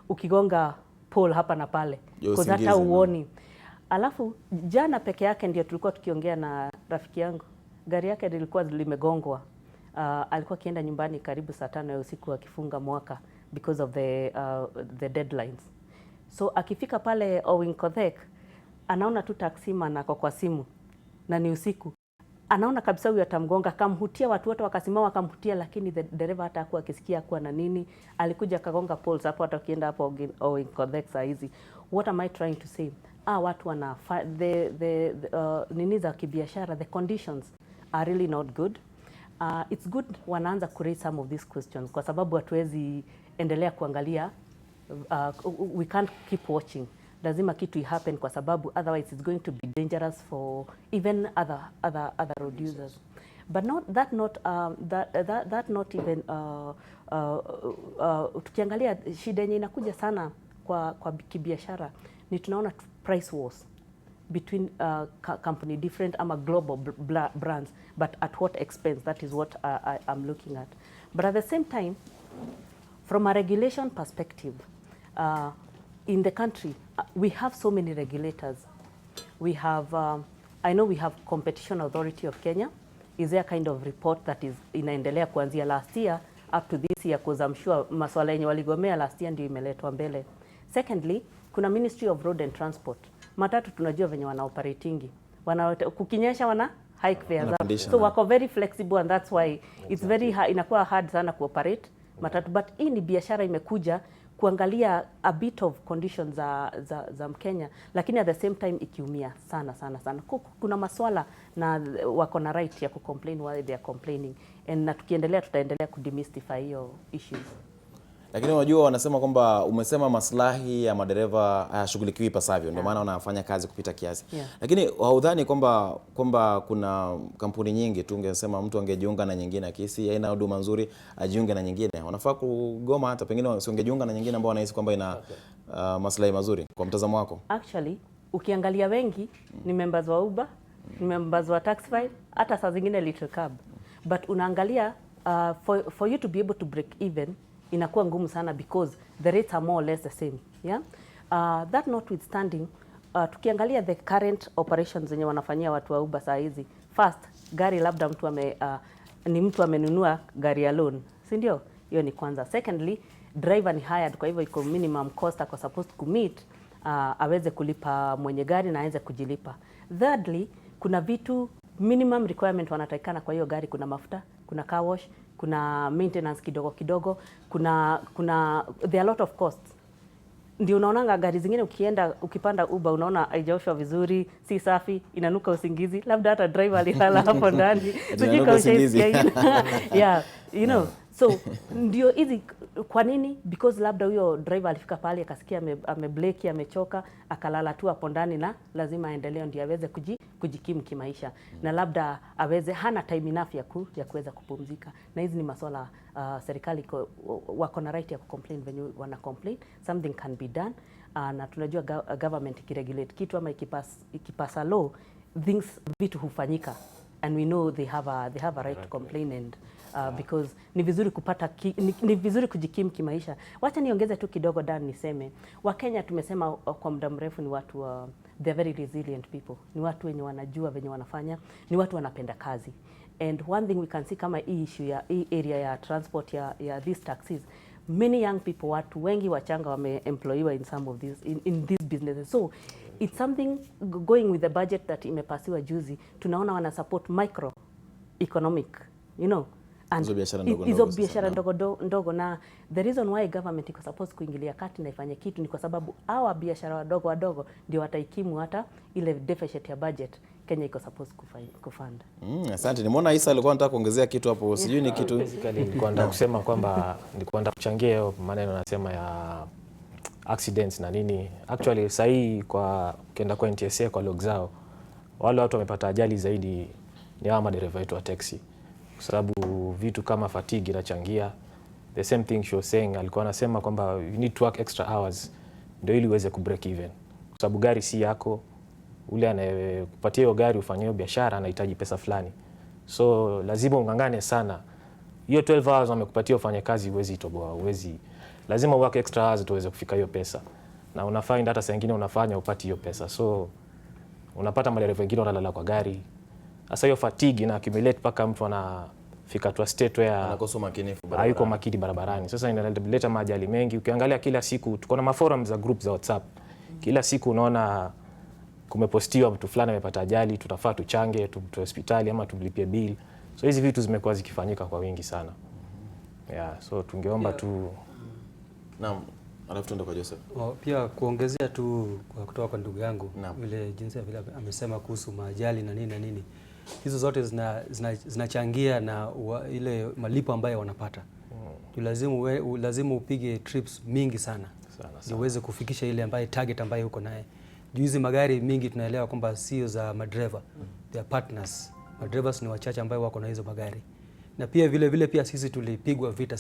ukigonga pole hapa na pale because hata uoni. Alafu jana peke yake ndio tulikuwa tukiongea na rafiki yangu, gari yake lilikuwa limegongwa. Alikuwa kienda nyumbani karibu saa 5 ya usiku akifunga mwaka because of the deadlines. So akifika pale Owinkothek anaona tu taxi man ako kwa simu na ni usiku. Anaona kabisa huyu atamgonga, akamhutia, watu wote wakasimama akamhutia, lakini the driver hata hakuwa akisikia kwa na nini. Alikuja kagonga poles hapo, hata ukienda hapo Owinkothek saa hizi. What am I trying to say? Watu wana nini za kibiashara, the conditions are really not good. It's good wanaanza ku raise some of these questions kwa sababu hatuwezi endelea kuangalia, we can't keep watching. Lazima kitu happen kwa sababu otherwise it's going to be dangerous for even other road users. But not even tukiangalia shida yenye inakuja sana kwa kibiashara ni tunaona price wars between company different ama global brands, but at what expense? That is what I'm looking at. But at the same time, from a regulation perspective, in the country, we have so many regulators. We have, I know we have Competition Authority of Kenya. Is there a kind of report that is inaendelea kuanzia last year up to this year, because I'm sure maswala yenye waligomea last year ndio imeletwa mbele. Secondly, kuna Ministry of Road and Transport. Matatu tunajua venye wana operatingi. Kukinyesha wana hike fares. So wako very flexible and that's why it's very hard, inakuwa hard sana kuoperate matatu. But hii ni biashara imekuja kuangalia a bit of conditions za Mkenya, lakini at the same time ikiumia sana. Kuna maswala na wako na right ya kucomplain while they are complaining, and na tukiendelea tutaendelea kudemystify hiyo issues. Lakini unajua wanasema kwamba umesema maslahi ya madereva hayashughulikiwi ipasavyo, ndio maana wanafanya kazi kupita kiasi. Lakini haudhani kwamba kuna kampuni nyingi tu, ungesema mtu angejiunga na nyingine akisi haina huduma nzuri ajiunge na nyingine? Wanafaa kugoma, hata pengine wasiongejiunga na nyingine ambao wanahisi kwamba ina maslahi mazuri kwa mtazamo wako? Actually, ukiangalia wengi ni members wa Uber, ni members wa Taxify, hata saa zingine Little Cab. But unaangalia for you to be able to break even inakuwa ngumu sana because the rates are more or less the same. That notwithstanding, tukiangalia the current operations zenye wanafanyia watu wa Uber saa hizi, first, gari labda ni mtu amenunua gari ya loan, si ndio? Hiyo ni kwanza. Secondly, driver ni hired, kwa hivyo iko minimum cost ako supposed to meet, aweze kulipa mwenye gari na aweze kujilipa. Thirdly, kuna vitu minimum requirement wanatakikana kwa hiyo gari. Kuna mafuta, kuna car wash, kuna maintenance kidogo, kuna there are a lot of costs. Ndio unaonanga gari zingine ukipanda Uber unaona haijaoshwa vizuri, si safi, inanuka usingizi, labda hata driver alilala hapo ndani. Inanuka usingizi. Yeah, you know. So ndio hizi, kwa nini? Because labda huyo driver alifika pale akasikia amebleki, amechoka, akalala tu hapo ndani, na lazima aendelee ndio aweze kujikimu kimaisha, na labda hana time enough ya kuweza kupumzika. Na hizi ni masuala serikali wako na right ya kucomplain when you wana complain, something can be done. Na tunajua government ikiregulate kitu ama ikipasa law, vitu hufanyika, and we know they have a right to complain, and because ni vizuri kujikimu kimaisha. Wacha niongeze tu kidogo Dan, niseme Wakenya tumesema kwa muda mrefu ni watu they're very resilient people. Ni watu wenye wanajua venye wanafanya, ni watu wanapenda kazi. And one thing we can see kama hii issue ya hii area ya transport ya these taxis, many young people, watu wengi wachanga wameemployiwa in some of in these businesses. So it's something going with the budget that imepasiwa juzi, tunaona wana support micro economic, you know, and hizo biashara ndogo, na the reason why government iko supposed kuingilia kati na ifanye kitu ni kwa sababu hawa biashara wadogo ndio wataikimu hata ile deficit ya budget Kenya iko supposed kufund. Asante. Nimeona Isa alikuwa anataka kuongezea kitu hapo. Sijui ni kitu. Basically nilikuwa nataka kusema kwamba nilikuwa nataka kuchangia maneno nasema ya accidents na nini. Actually sahi ukienda kwa NTSA kwa log zao, wale watu wamepata ajali zaidi ni hawa madereva wetu wa taxi. Kwa sababu vitu kama fatigue inachangia. The same thing she was saying, alikuwa anasema kwamba you need to work extra hours ndio ili uweze kubreak even. Kwa sababu gari si yako, ule anayekupatia hiyo gari ufanye hiyo biashara anahitaji pesa fulani. So lazima ungangane sana. Hiyo 12 hours wamekupatia ufanye kazi, huwezi itoboa, lazima work extra hours tuweze kufika hiyo pesa. Na unafind hata saa nyingine unafanya upati hiyo pesa. So unapata madereva wengine wanalala kwa gari. Sasa hiyo fatigue na accumulate paka mtu anafika to a state where anakosa makinifu barabarani. Hayuko makini barabarani. Sasa inaleta majali mengi. Ukiangalia kila siku tuko na maforums za group za WhatsApp. Kila siku unaona kumepostiwa mtu fulani amepata ajali, tutafaa tuchange, tu hospitali ama tumlipie bill. So hizi vitu zimekuwa zikifanyika kwa wingi sana. So tungeomba tu. Naam, alafu tuende kwa Joseph. Pia kuongezea tu kutoka kwa ndugu yangu vile jinsi vile amesema kuhusu majali na nini. Hizo zote zinachangia na ile malipo ambayo wanapata. Lazima upige trips mingi sana. Ndio uweze kufikisha ile ambaye target ambayo uko naye. Juzi magari mingi tunaelewa kwamba sio za madriver, they are partners. Madrivers ni wachache ambao wako na hizo magari. Na pia vile pia sisi tulipigwa vita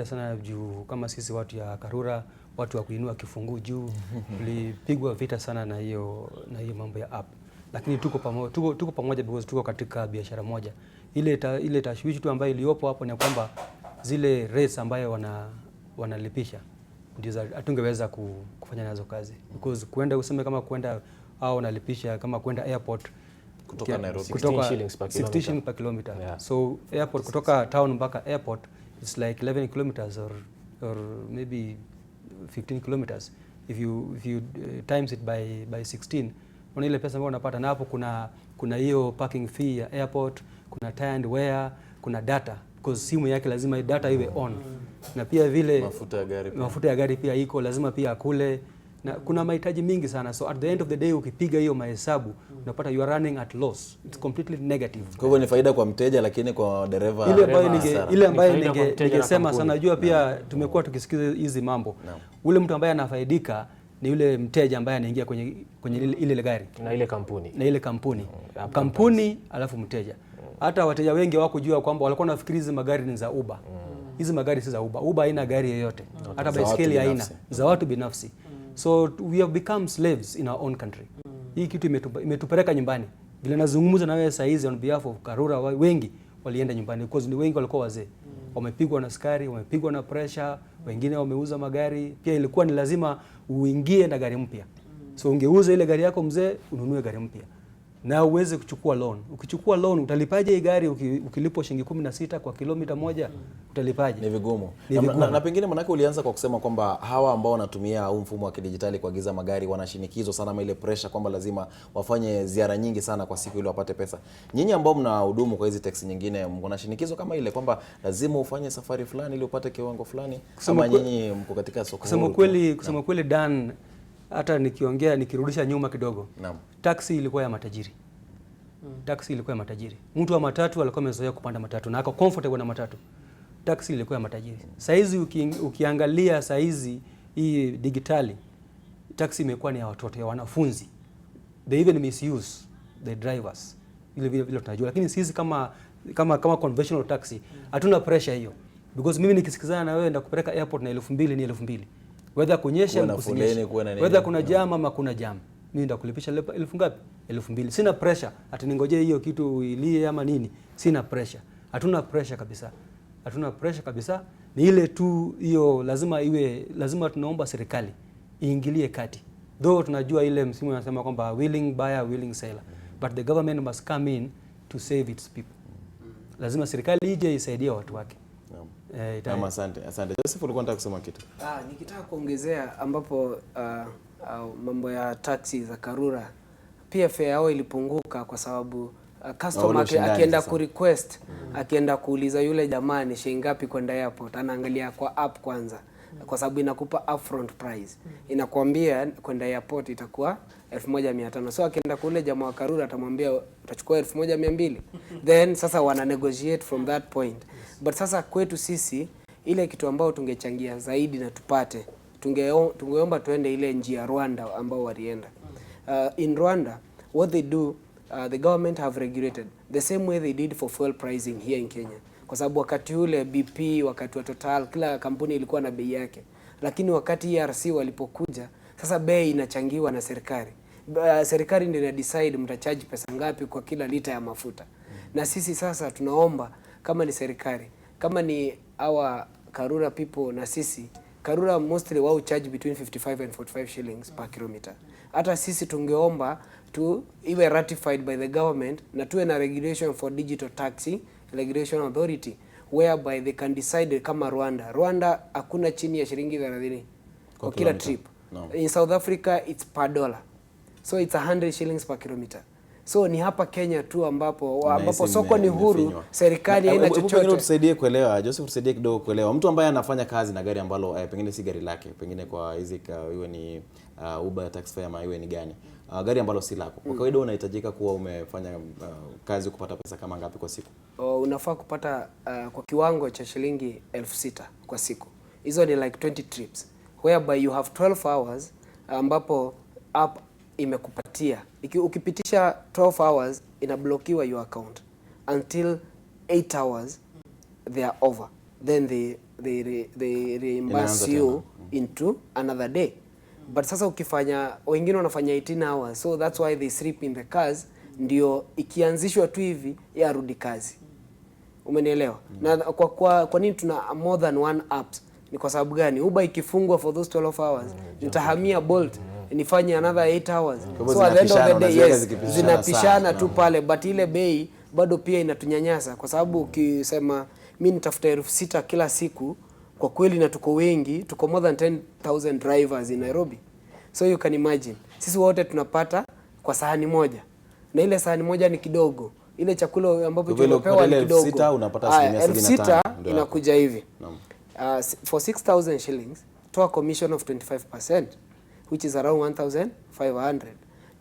sana juu kama sisi watu ya Karura, watu wa kuinua kifunguu juu, tulipigwa vita sana na hiyo mambo ya app. Lakini tuko pamoja because tuko katika biashara moja. Ile tashwishi tu ambayo iliyopo hapo ni kwamba zile rates ambayo wanalipisha ndio hatungeweza kufanya nazo kazi, because kwenda useme kama kwenda au nalipisha kama kwenda airport kutoka Nairobi 16 shillings per kilometer. So airport kutoka town mpaka airport it's like 11 kilometers or maybe 15 kilometers if you times it by 16, una ile pesa ambayo unapata. Na hapo kuna hiyo parking fee ya airport, kuna tie and wear, kuna data because simu yake lazima data iwe on, na pia vile mafuta ya gari pia iko lazima pia akule, na kuna mahitaji mingi sana. So at the end of the day ukipiga hiyo mahesabu unapata you are running at loss. It's completely negative. Kwa hivyo ni faida kwa mteja, lakini kwa dereva ile ambayo ningesema sana, najua pia tumekuwa tukisikiza hizi mambo. Ule mtu ambaye anafaidika ni yule mteja ambaye anaingia kwenye ile gari na ile kampuni alafu mteja. Hata wateja wengi hawakujua kwamba walikuwa nafikiri hizi magari ni za Uber. Hizi magari si za Uber. Uber haina gari yoyote. Hata baiskeli haina, za watu binafsi. So we have become slaves in our own country. Hii kitu imetupeleka nyumbani. Vile nazungumza na wewe saa hizi on behalf of Karura, wengi walienda nyumbani because ni wengi walikuwa wazee. Wamepigwa na sukari, wamepigwa na pressure, wengine wameuza magari. Pia ilikuwa ni lazima uingie na gari mpya. So ungeuza ile gari yako mzee, ununue gari mpya. Na uweze kuchukua loan. Ukichukua loan utalipaje hii gari ukilipwa shilingi 16 kwa kilomita moja? Utalipaje? Ni vigumu. Na pengine manake ulianza kwa kusema kwamba hawa ambao wanatumia huu mfumo wa kidijitali kuagiza magari wanashinikizo sana, ama ile pressure kwamba lazima wafanye ziara nyingi sana kwa siku ili wapate pesa. Nyinyi ambao mnahudumu kwa hizi taxi nyingine, mna shinikizo kama ile kwamba lazima ufanye safari fulani ili upate kiwango fulani, ama nyinyi mko katika soko? Kusema kweli Dan, hata nikirudisha nyuma kidogo. Taxi ilikuwa ya matajiri. Mtu wa matatu alikuwa amezoea kupanda matatu na ako comfortable na matatu. Taxi ilikuwa ya matajiri. Saizi ukiangalia saizi hii digitali, taxi imekuwa ni ya watoto, ya wanafunzi. They even misuse the drivers. Vile tunajua, lakini sisi kama conventional taxi hatuna pressure hiyo. Because mimi nikisikizana na wewe ndakupeleka airport na 2000 ni 2000. Whether kunyesha au kusinyesha, whether kuna jam ama kuna jam, mimi ndakulipisha 1000 ngapi? 2000. Sina pressure ati ningoje hiyo kitu ilie ama nini. Sina pressure. Hatuna pressure kabisa. Ni ile tu hiyo lazima tunaomba serikali iingilie kati. Though tunajua ile msimu unasema kwamba willing buyer willing seller, but the government must come in to save its people. Lazima serikali ije isaidie watu wake. Asante. Joseph, ulikuwa unataka kusema kitu? Nikitaka kuongezea ambapo mambo ya taxi za Karura, pia fare yao ilipunguka kwa sababu customer akienda ku request, akienda kuuliza yule jamaa ni shilingi ngapi kwenda airport, anaangalia kwa app kwanza, kwa sababu inakupa upfront price. Inakwambia kwenda airport itakuwa 1500. So akienda kule jamaa wa Karura atamwambia utachukua 1200. Then sasa wana negotiate from that point. But sasa kwetu sisi ile kitu ambao tungechangia zaidi na tupate, tungeomba tuende ile njia Rwanda ambao walienda. In Rwanda, what they do, the government have regulated the same way they did for fuel pricing here in Kenya. Kwa sababu wakati ule BP, wakati wa Total, kila kampuni ilikuwa na bei yake. Lakini wakati ERC walipokuja, sasa bei inachangiwa na serikali. Serikali ndio ina decide mtacharge pesa ngapi kwa kila lita ya mafuta. Na sisi sasa tunaomba kama ni serikali, kama ni our Karura people, na sisi Karura mostly wao charge between 55 and 45 shillings per kilometer. Hata sisi tungeomba iwe ratified by the government na tuwe na regulation for digital taxi regulation authority whereby they can decide kama Rwanda hakuna chini ya shilingi 30 kwa kila trip. In South Africa it's per dollar, so it's 100 shillings per kilometer. So ni hapa Kenya tu ambapo soko ni huru, serikali haina chochote. Pengine tusaidie kuelewa, Joseph, tusaidie kidogo kuelewa. Mtu ambaye anafanya kazi na gari ambalo pengine si gari lake, pengine kwa hizi iwe ni Uber Taxify ama iwe ni gani, gari ambalo si lako. Kwa kawaida unahitajika kuwa umefanya kazi kupata pesa kama ngapi kwa siku? Unafaa kupata kwa kiwango cha shilingi 6000 kwa siku. Hizo ni like 20 trips whereby you have 12 hours ambapo app imekupatia. Ukipitisha 12 hours inablokiwa your account until 8 hours they are over, then they reimburse you into another day. But sasa wengine wanafanya 18 hours, so that's why they sleep in the cars, ndio ikianzishwa tu hivi yarudi kazi. Umenielewa? Na kwa nini tuna more than one apps? Ni kwa sababu gani? Uber ikifungwa for those 12 hours, nitahamia Bolt nifanye another 8 hours. So at the end of the day, yes, zinapishana tu pale, but ile bei bado pia inatunyanyasa, kwa sababu ukisema mimi nitafuta 6000 kila siku, kwa kweli na tuko wengi, tuko more than 10,000 drivers in Nairobi. So you can imagine, sisi wote tunapata kwa sahani moja, na ile sahani moja ni kidogo. ile chakula ambapo Kwa vile tumepewa ni kidogo. 6,000 unapata asilimia 75 6,000 inakuja hivi. For 6,000 shillings, toa commission of 25%, which is around 1,500.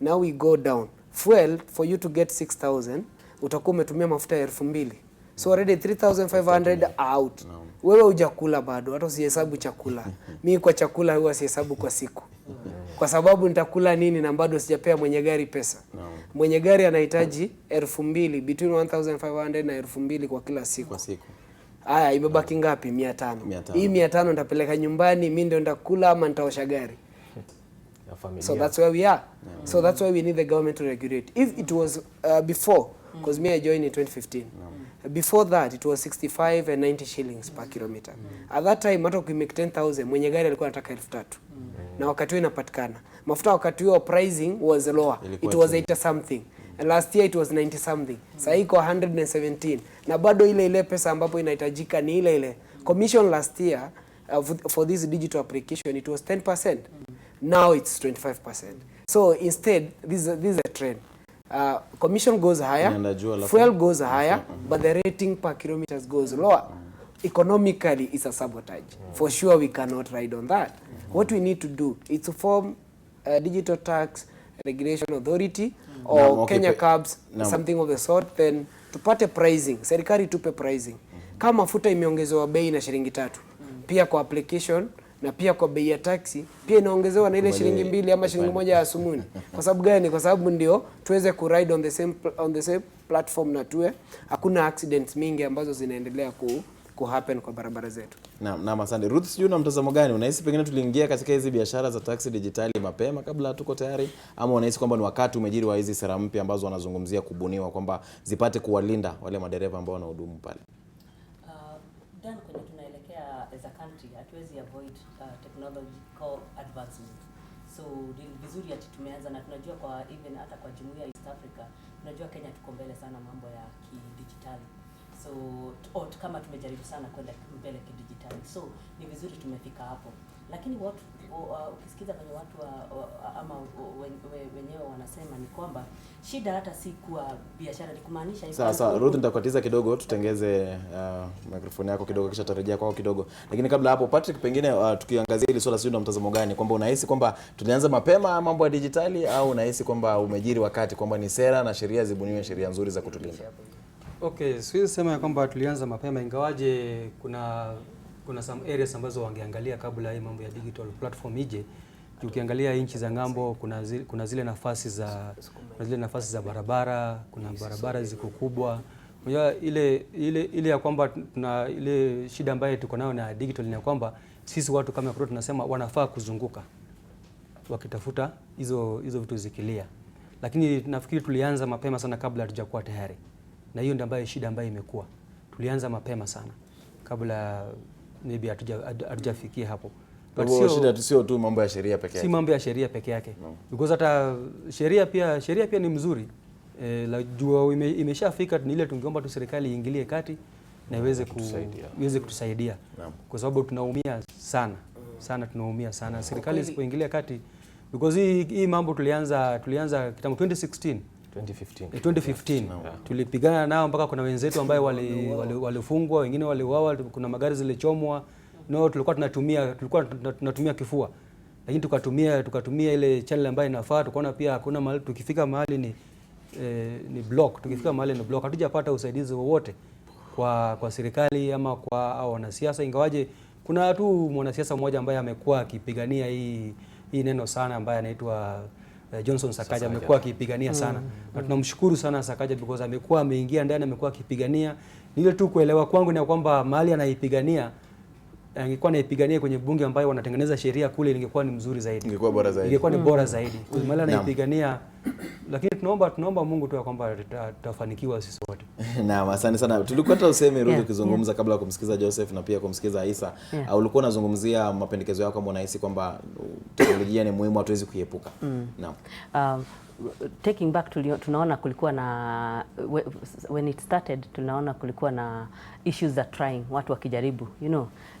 Now we go down. Fuel, for you to get 6,000, utakuwa umetumia mafuta 2,000. So already 3,500 out. Wewe hujakula bado, hata usihesabu chakula. Mimi kwa chakula huwa sihesabu kwa siku. Kwa sababu nitakula nini na bado sijapea mwenye gari pesa. Mwenye gari anahitaji 2,000, between 1,500 na 2,000 kwa kila siku. Kwa siku. Haya, imebaki ngapi? 500. Hii 500 nitapeleka nyumbani, mimi ndio nitakula ama nitaosha gari. So that's where we are. So that's why we need the government to regulate. If it was before, because me I joined in 2015. Before that it was 65 and 90 shillings per kilometer. At that time hata ukimake 10,000 mwenye gari alikuwa anataka 3,000. Na wakati huo inapatikana. Mafuta wakati huo pricing was lower. It was 80 something. And last year it was 90 something. Sasa iko 117. Na bado ile pesa ambapo inahitajika ni ile. Commission last year for this digital application it was 10%. Now it's 25%. So instead this is a trend. Commission goes higher, fuel goes higher, but the rating per kilometers goes lower. Economically, it's a sabotage. For sure, we cannot ride on that. What we need to do is to form a digital tax regulation authority or Kenya Cabs, something of the sort, then tupate pricing. Serikali tupe pricing. Kama mafuta imeongezewa bei na shilingi 3, pia kwa application na pia kwa bei ya taxi pia inaongezewa na ile shilingi 2 ama shilingi 1 ya sumuni. Kwa sababu gani? Kwa sababu ndio tuweze ku ride on the same platform na tuwe hakuna accidents mingi ambazo zinaendelea ku happen kwa barabara zetu. Naam, asante. Ruth, sijui na mtazamo gani? Unahisi pengine tuliingia katika hizi biashara za taxi digitali mapema kabla hatuko tayari, ama unahisi kwamba ni wakati umejiri wa hizi sera mpya ambazo wanazungumzia kubuniwa kwamba zipate kuwalinda wale madereva ambao wanahudumu pale? Dan, kwenye tunaelekea as a country hatuwezi avoid technological advancement. So ni vizuri ati tumeanza, na tunajua kwa even hata kwa jumuiya ya East Africa tunajua Kenya tuko mbele sana mambo ya kidijitali. So kama tumejaribu sana kwenda mbele kidijitali. So ni vizuri tumefika hapo. Lakini watu ukisikiza kwenye watu ama wenyewe wanasema ni kwamba shida hata si kwa biashara, ni kumaanisha hivyo. Sasa Ruth, nitakukatiza kidogo, tutengeze microphone yako kidogo kisha tarejea kwako kidogo. Lakini kabla hapo Patrick, pengine tukiangazia hili swala, sio na mtazamo gani, kwamba unahisi kwamba tulianza mapema mambo ya digitali, au unahisi kwamba umejiri wakati kwamba ni sera na sheria zibuniwe, sheria nzuri za kutulinda? Okay, siwezi sema kwamba tulianza mapema, ingawaje kuna some areas ambazo wangeangalia kabla hii mambo ya digital platform ije. Ukiangalia nchi za ngambo kuna zile nafasi za barabara, kuna barabara ziko kubwa. Unajua ile ya kwamba tuna ile shida ambayo tuko nayo na digital ni kwamba sisi watu kama kwa tunasema wanafaa kuzunguka wakitafuta hizo vitu zikilia. Lakini nafikiri tulianza mapema sana kabla hatujakuwa tayari. Na hiyo ndio ambayo shida ambayo imekuwa. Tulianza mapema sana kabla maybe hatujafikia hapo. But shida sio tu mambo ya sheria peke yake. Si mambo ya sheria peke yake. Because hata sheria pia ni mzuri. La jua imeshafika ni ile tungeomba tu serikali iingilie kati na iweze kutusaidia. Kwa sababu tunaumia sana tunaumia sana. Serikali isipoingilia kati, because hii mambo tulianza kitambo 2015. Tulipigana nao mpaka kuna wenzetu ambao walifungwa, wengine waliuawa, kuna magari zilichomwa. Tulikuwa tunatumia kifua. Lakini tukatumia ile channel ambayo inafaa, tukaona pia hakuna mahali tukifika mahali ni block. Tukifika mahali ni block. Hatujapata usaidizi wowote kwa serikali ama kwa wanasiasa, ingawaje kuna tu mwanasiasa mmoja ambaye amekuwa akipigania hii neno sana, ambaye anaitwa Johnson Sakaja, amekuwa akipigania sana. Na tunamshukuru sana Sakaja because amekuwa ameingia ndani, amekuwa akipigania. Ile tu kuelewa kwangu ni kwamba mahali anaipigania, angekuwa anaipigania kwenye bunge ambayo wanatengeneza sheria kule, ingekuwa ni mzuri zaidi. Ingekuwa ni bora zaidi. Kwa mahali anaipigania. Lakini tunaomba Mungu tu kwamba tutafanikiwa sisi wote. Naam, asante sana. Tulikuwa hata useme Ruth ukizungumza kabla ya kumsikiza Joseph na pia kumsikiza Isa. Ulikuwa unazungumzia mapendekezo yako kwamba unahisi kwamba teknolojia ni muhimu, hatuwezi kuiepuka. Naam. Taking back tunaona kulikuwa na when it started tunaona kulikuwa na issues za trying, watu wakijaribu,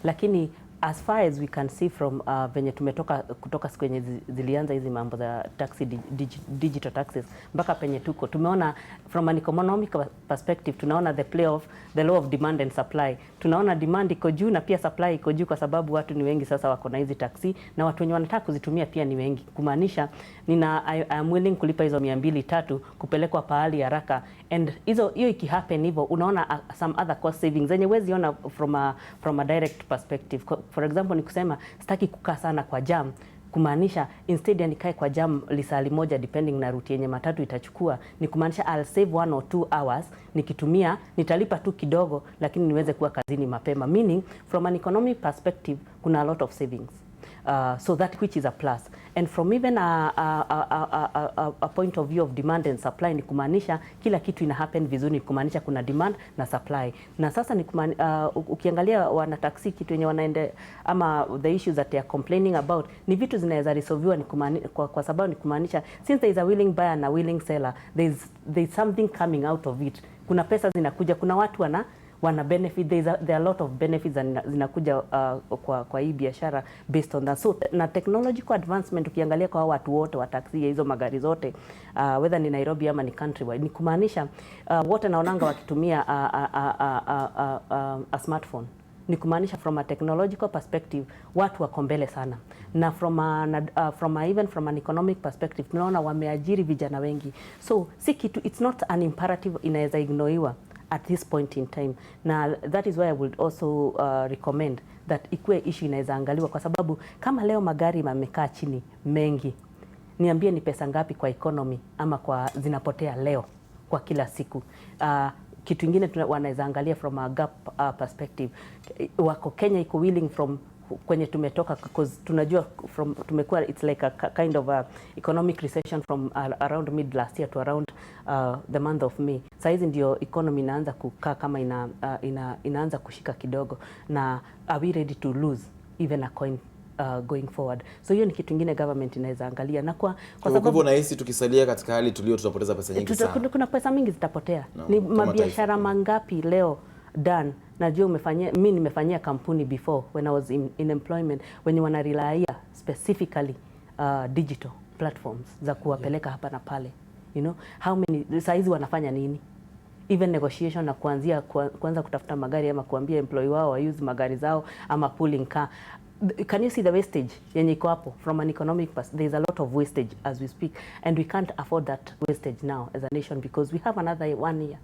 lakini as far as we can see from venye tumetoka kutoka siku yenye zilianza hizi mambo za taxi digital taxes mpaka penye tuko, tumeona from an economic perspective, tunaona the law of demand and supply. Tunaona demand iko juu na pia supply iko juu, kwa sababu watu ni wengi sasa wako na hizi taxi, na watu wenye wanataka kuzitumia pia ni wengi, kumaanisha I am willing kulipa hizo 200-300 kupelekwa pahali haraka, and hiyo ikihappen hivyo, unaona some other cost savings zenye wezi ona from a direct perspective. For example, ni kusema sitaki kukaa sana kwa jam, kumaanisha instead ya nikae kwa jam lisali moja depending na route yenye matatu itachukua, ni kumaanisha I'll save 1 or 2 hours nikitumia, nitalipa tu kidogo lakini niweze kuwa kazini mapema, meaning from an economic perspective kuna a lot of savings. So that which is a plus, and from even a point of view of demand and supply, ni kumaanisha kila kitu ina happen vizuri, ni kumaanisha kuna demand na supply. Na sasa ni ukiangalia wana taxi kitu yenye wanaende ama the issues that they are complaining about ni vitu zinaweza resolviwa, ni kwa sababu ni kumaanisha since there is a willing buyer and a willing seller, there is something coming out of it. Kuna pesa zinakuja, kuna watu wana benefit, there are a lot of benefits zinakuja kwa hii biashara based on that. So na technological advancement ukiangalia kwa watu wote wa taxi hizo magari zote, whether ni Nairobi ama ni countrywide, ni kumaanisha wote naonanga wakitumia a smartphone, ni kumaanisha from a technological perspective watu wako mbele sana, na even from an economic perspective tunaona wameajiri vijana wengi, so si kitu, it's not an imperative inaweza ignoiwa at this point in time. Na that is why I would also recommend that ikuwe issue inaweza angaliwa, kwa sababu kama leo magari yamekaa chini mengi, niambie ni pesa ngapi kwa economy ama kwa zinapotea leo kwa kila siku. Kitu kingine wanaweza angalia from a gap perspective, wako Kenya iko willing from kwenye tumetoka, because tunajua tumekuwa it's like a kind of a economic recession from around mid last year to around the month of May. Sasa hizi ndio economy inaanza kukaa kama inaanza kushika kidogo, na are we ready to lose even a coin going forward? So hiyo ni kitu kingine government inaweza angalia, na kwa sababu nahisi tukisalia katika hali tulio tutapoteza pesa nyingi sana. Kuna pesa mingi zitapotea. Ni mabiashara mangapi leo done. Najua mimi nimefanyia kampuni before when I was in employment, when wana rely specifically digital platforms za kuwapeleka hapa na pale, you know how many saizi wanafanya nini, even negotiation na kuanza kutafuta magari ama kuambia employee wao wa use magari zao ama pooling car. Can you see the wastage yenye iko hapo? From an economic perspective, there is a lot of wastage as we speak, and we can't afford that wastage now as a nation, because we have another 1 year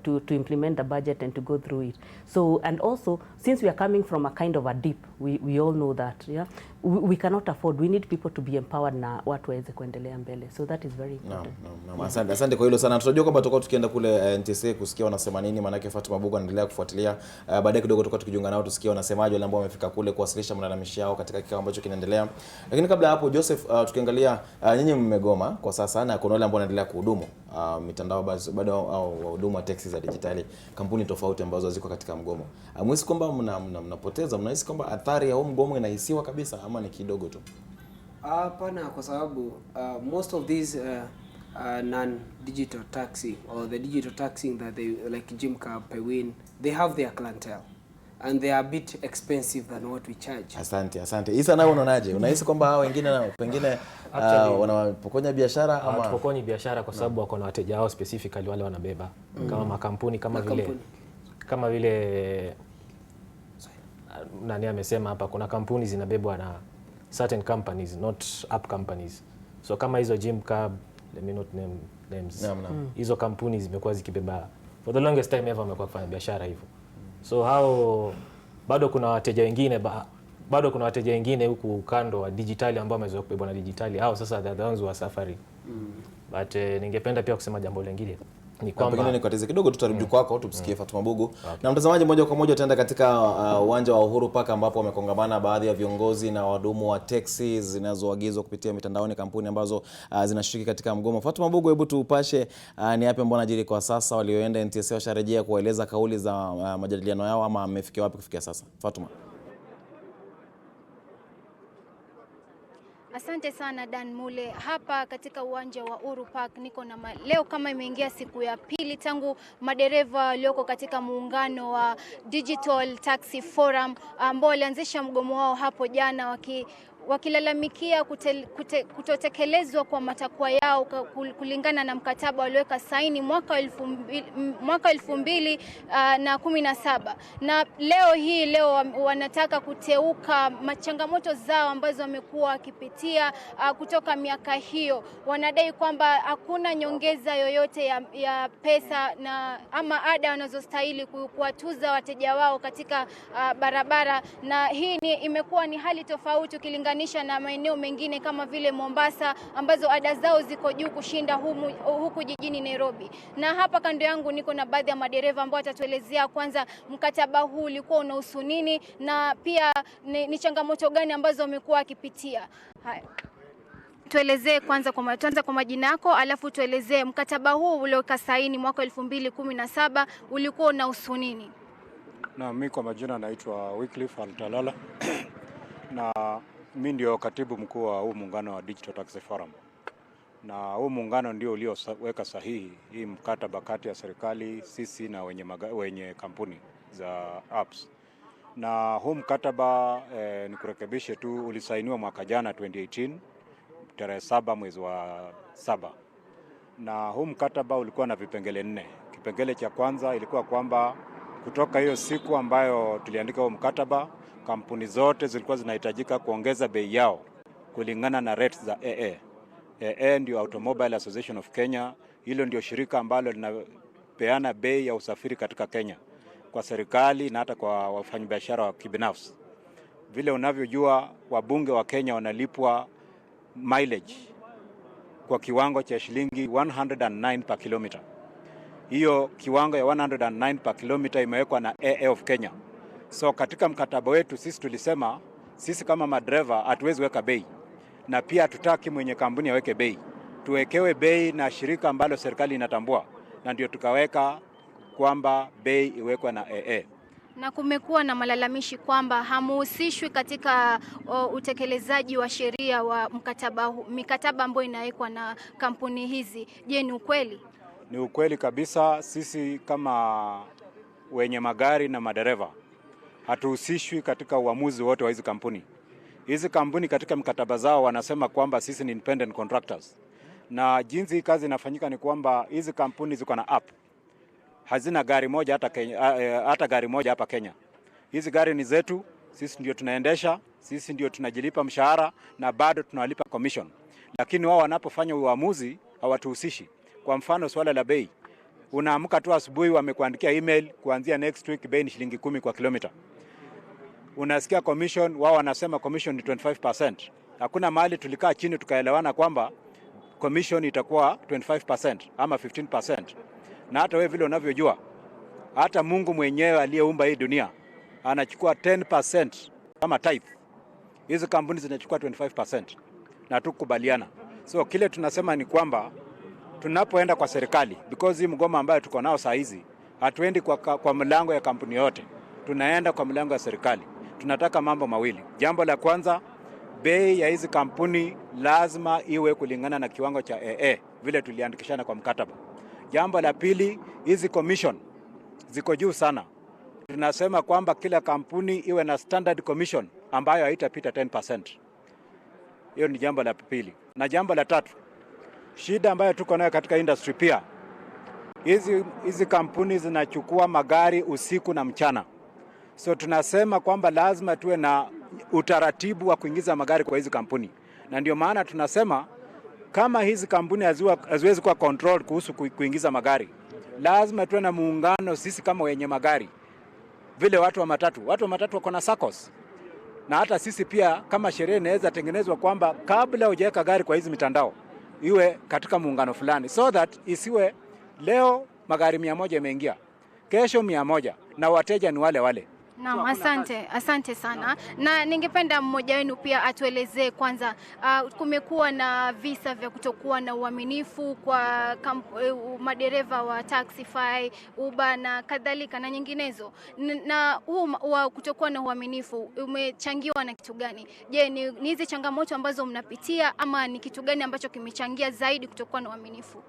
to implement the budget and to go through it. So, and also since we are coming from a kind of a dip, we all know that, yeah, we cannot afford, we need people to be empowered na watu waweze kuendelea mbele, so that is very important. Asante kwa hilo sana. Tunajua kwamba tutakuwa tukienda kule NTV kusikia wanasema nini, maana yake Fatuma Bugu anaendelea kufuatilia. Baadaye kidogo tutakuwa tukijiunga nao tusikie wanasemaje wale ambao wamefika kule kuwasilisha malalamishi yao katika kikao ambacho kinaendelea. Lakini kabla hapo Joseph, tukiangalia nyinyi mmegoma kwa sasa na kuna wale ambao wanaendelea kuhudumu mitandao bado au wahudumu wa taxi za digitali, kampuni tofauti ambazo ziko katika mgomo. Mwezi kwamba mnapoteza, mnahisi kwamba athari ya mgomo inahisiwa kabisa ama ni kidogo tu? Hapana, kwa sababu most of these non-digital taxi or the digital taxing that they like Jimcar, Pewin, they have their clientele and they are a bit expensive than what we charge. Asante. Isa, nao unaonaje? Unahisi kwamba hao wengine nao pengine wanapokonya biashara ama tupokonyi biashara kwa sababu wako na wateja wao specifically wale wanabeba kama makampuni kama vile nani amesema hapa, kuna kampuni zinabebwa na certain companies, not app companies. So kama hizo Jimcar, let me not name names. Hizo kampuni zimekuwa zikibeba for the longest time ever, wamekuwa kufanya biashara hivyo. So hao bado kuna wateja wengine huku kando wa digitali ambao wamezoea kubebwa na digitali. Hao sasa the ones wa safari. But ningependa pia kusema jambo lingine. Ni kwamba pengine nikatize kidogo tutarudi kwako tumsikie Fatuma Bugu. Okay. Na mtazamaji, moja kwa moja tutaenda katika uwanja wa Uhuru Park ambapo wamekongamana baadhi ya viongozi na wahudumu wa taxi zinazoagizwa kupitia mitandaoni, kampuni ambazo zinashiriki katika mgomo. Fatuma Bugu, hebu tupashe ni yapi ambao yanajiri kwa sasa, walioenda NTSA washarejea kueleza kauli za majadiliano yao ama amefikia wapi kufikia sasa? Fatuma. Asante sana Dan Mule. Hapa katika uwanja wa Uhuru Park niko na leo kama imeingia siku ya pili tangu madereva walioko katika muungano wa Digital Taxi Forum ambao walianzisha mgomo wao hapo jana wakilalamikia kutotekelezwa kwa matakwa yao kulingana na mkataba walioweka saini mwaka 2017. Na leo wanataka kuteuka changamoto zao ambazo wamekuwa wakipitia kutoka miaka hiyo. Wanadai kwamba hakuna nyongeza yoyote ya pesa ama ada wanazostahili kuwatuza wateja wao katika barabara, na hii imekuwa ni hali tofauti ukilinganisha na maeneo mengine kama vile Mombasa ambazo ada zao ziko juu kushinda huku jijini Nairobi. Na hapa kando yangu niko na baadhi ya madereva ambao watatuelezea kwanza mkataba huu ulikuwa unahusu nini na pia ni changamoto gani ambazo wamekuwa wakipitia. Tuelezee kwanza kwa majina yako, alafu tuelezee mkataba huu ulioweka saini mwaka 2017 ulikuwa unahusu nini? Na mimi kwa majina naitwa Wycliffe Altalala na mimi ndio katibu mkuu wa huu muungano wa Digital Taxi Forum. Na huu muungano ndio ulioweka sahihi hii mkataba kati ya serikali, sisi na wenye kampuni za apps. Na huu mkataba nikurekebishe tu, ulisainiwa mwaka jana 2018 tarehe 7 mwezi wa 7. Na huu mkataba ulikuwa na vipengele 4. Kipengele cha kwanza ilikuwa kwamba kutoka hiyo siku ambayo tuliandika huu mkataba, kampuni zote zilikuwa zinahitajika kuongeza bei yao kulingana na rates za AA. AA ndio Automobile Association of Kenya. Hilo ndio shirika ambalo linapeana bei ya usafiri katika Kenya kwa serikali na hata kwa wafanyabiashara wa kibinafsi. Vile unavyojua, wabunge wa Kenya wanalipwa mileage kwa kiwango cha shilingi 109 per kilometer. Hiyo kiwango ya 109 per kilometer imewekwa na AA of Kenya. So katika mkataba wetu sisi tulisema sisi kama madereva hatuwezi weka bei, na pia hatutaki mwenye kampuni aweke bei. Tuwekewe bei na shirika ambalo serikali inatambua, na ndio tukaweka kwamba bei iwekwe na AA. Na kumekuwa na malalamishi kwamba hamuhusishwi katika utekelezaji wa sheria wa mikataba ambayo inawekwa na kampuni hizi. Je, ni ukweli? Ni ukweli kabisa. Sisi kama wenye magari na madereva hatuhusishwi katika uamuzi wote wa hizi kampuni. Hizi kampuni katika mkataba zao wanasema kwamba sisi ni independent contractors. Na jinsi hii kazi inafanyika ni kwamba hizi kampuni ziko na app. Hazina gari moja hata gari moja hapa Kenya. Hizi gari ni zetu, sisi ndio tunaendesha, sisi ndio tunajilipa mshahara na bado tunawalipa commission. Lakini wao wanapofanya uamuzi hawatuhusishi. Kwa mfano swala la bei. Unaamka tu asubuhi wamekuandikia email kuanzia next week bei ni shilingi 10 kwa kilomita. Unasikia commission, wao wanasema commission ni 25%. Hakuna mahali tulikaa chini tukaelewana kwamba commission itakuwa 25% ama 15%. Na hata wewe vile unavyojua, hata Mungu mwenyewe aliyeumba hii dunia anachukua 10% kama tithe. Hizi kampuni zinachukua 25% na tukubaliana. So kile tunasema ni kwamba tunapoenda kwa serikali, because hii mgomo ambayo tuko nao saa hizi, hatuendi kwa mlango ya kampuni yote. Tunaenda kwa mlango ya serikali. Tunataka mambo mawili. Jambo la kwanza, bei ya hizi kampuni lazima iwe kulingana na kiwango cha AA vile tuliandikishana kwa mkataba. Jambo la pili, hizi commission ziko juu sana. Tunasema kwamba kila kampuni iwe na standard commission ambayo haitapita 10%. Hiyo ni jambo la pili. Na jambo la tatu, shida ambayo tuko nayo katika industry pia, hizi kampuni zinachukua magari usiku na mchana. So tunasema kwamba lazima tuwe na utaratibu wa kuingiza magari kwa hizi kampuni. Na ndio maana tunasema kama hizi kampuni haziwezi kuwa control kuhusu kuingiza magari, lazima tuwe na muungano sisi kama wenye magari. Vile watu wa matatu wako na SACCOS. Na hata sisi pia kama sheria inaweza tengenezwa kwamba kabla hujaweka gari kwa hizi mitandao iwe katika muungano fulani, so that isiwe leo magari 100 yameingia, kesho 100 na wateja ni wale wale. Naam, asante sana, na ningependa mmoja wenu pia atuelezee kwanza, kumekuwa na visa vya kutokuwa na uaminifu kwa madereva wa Taxify, Uber na kadhalika na nyinginezo, na huu wa kutokuwa na uaminifu umechangiwa na kitu gani? Je, ni hizi changamoto ambazo mnapitia ama ni kitu gani ambacho kimechangia zaidi kutokuwa na uaminifu?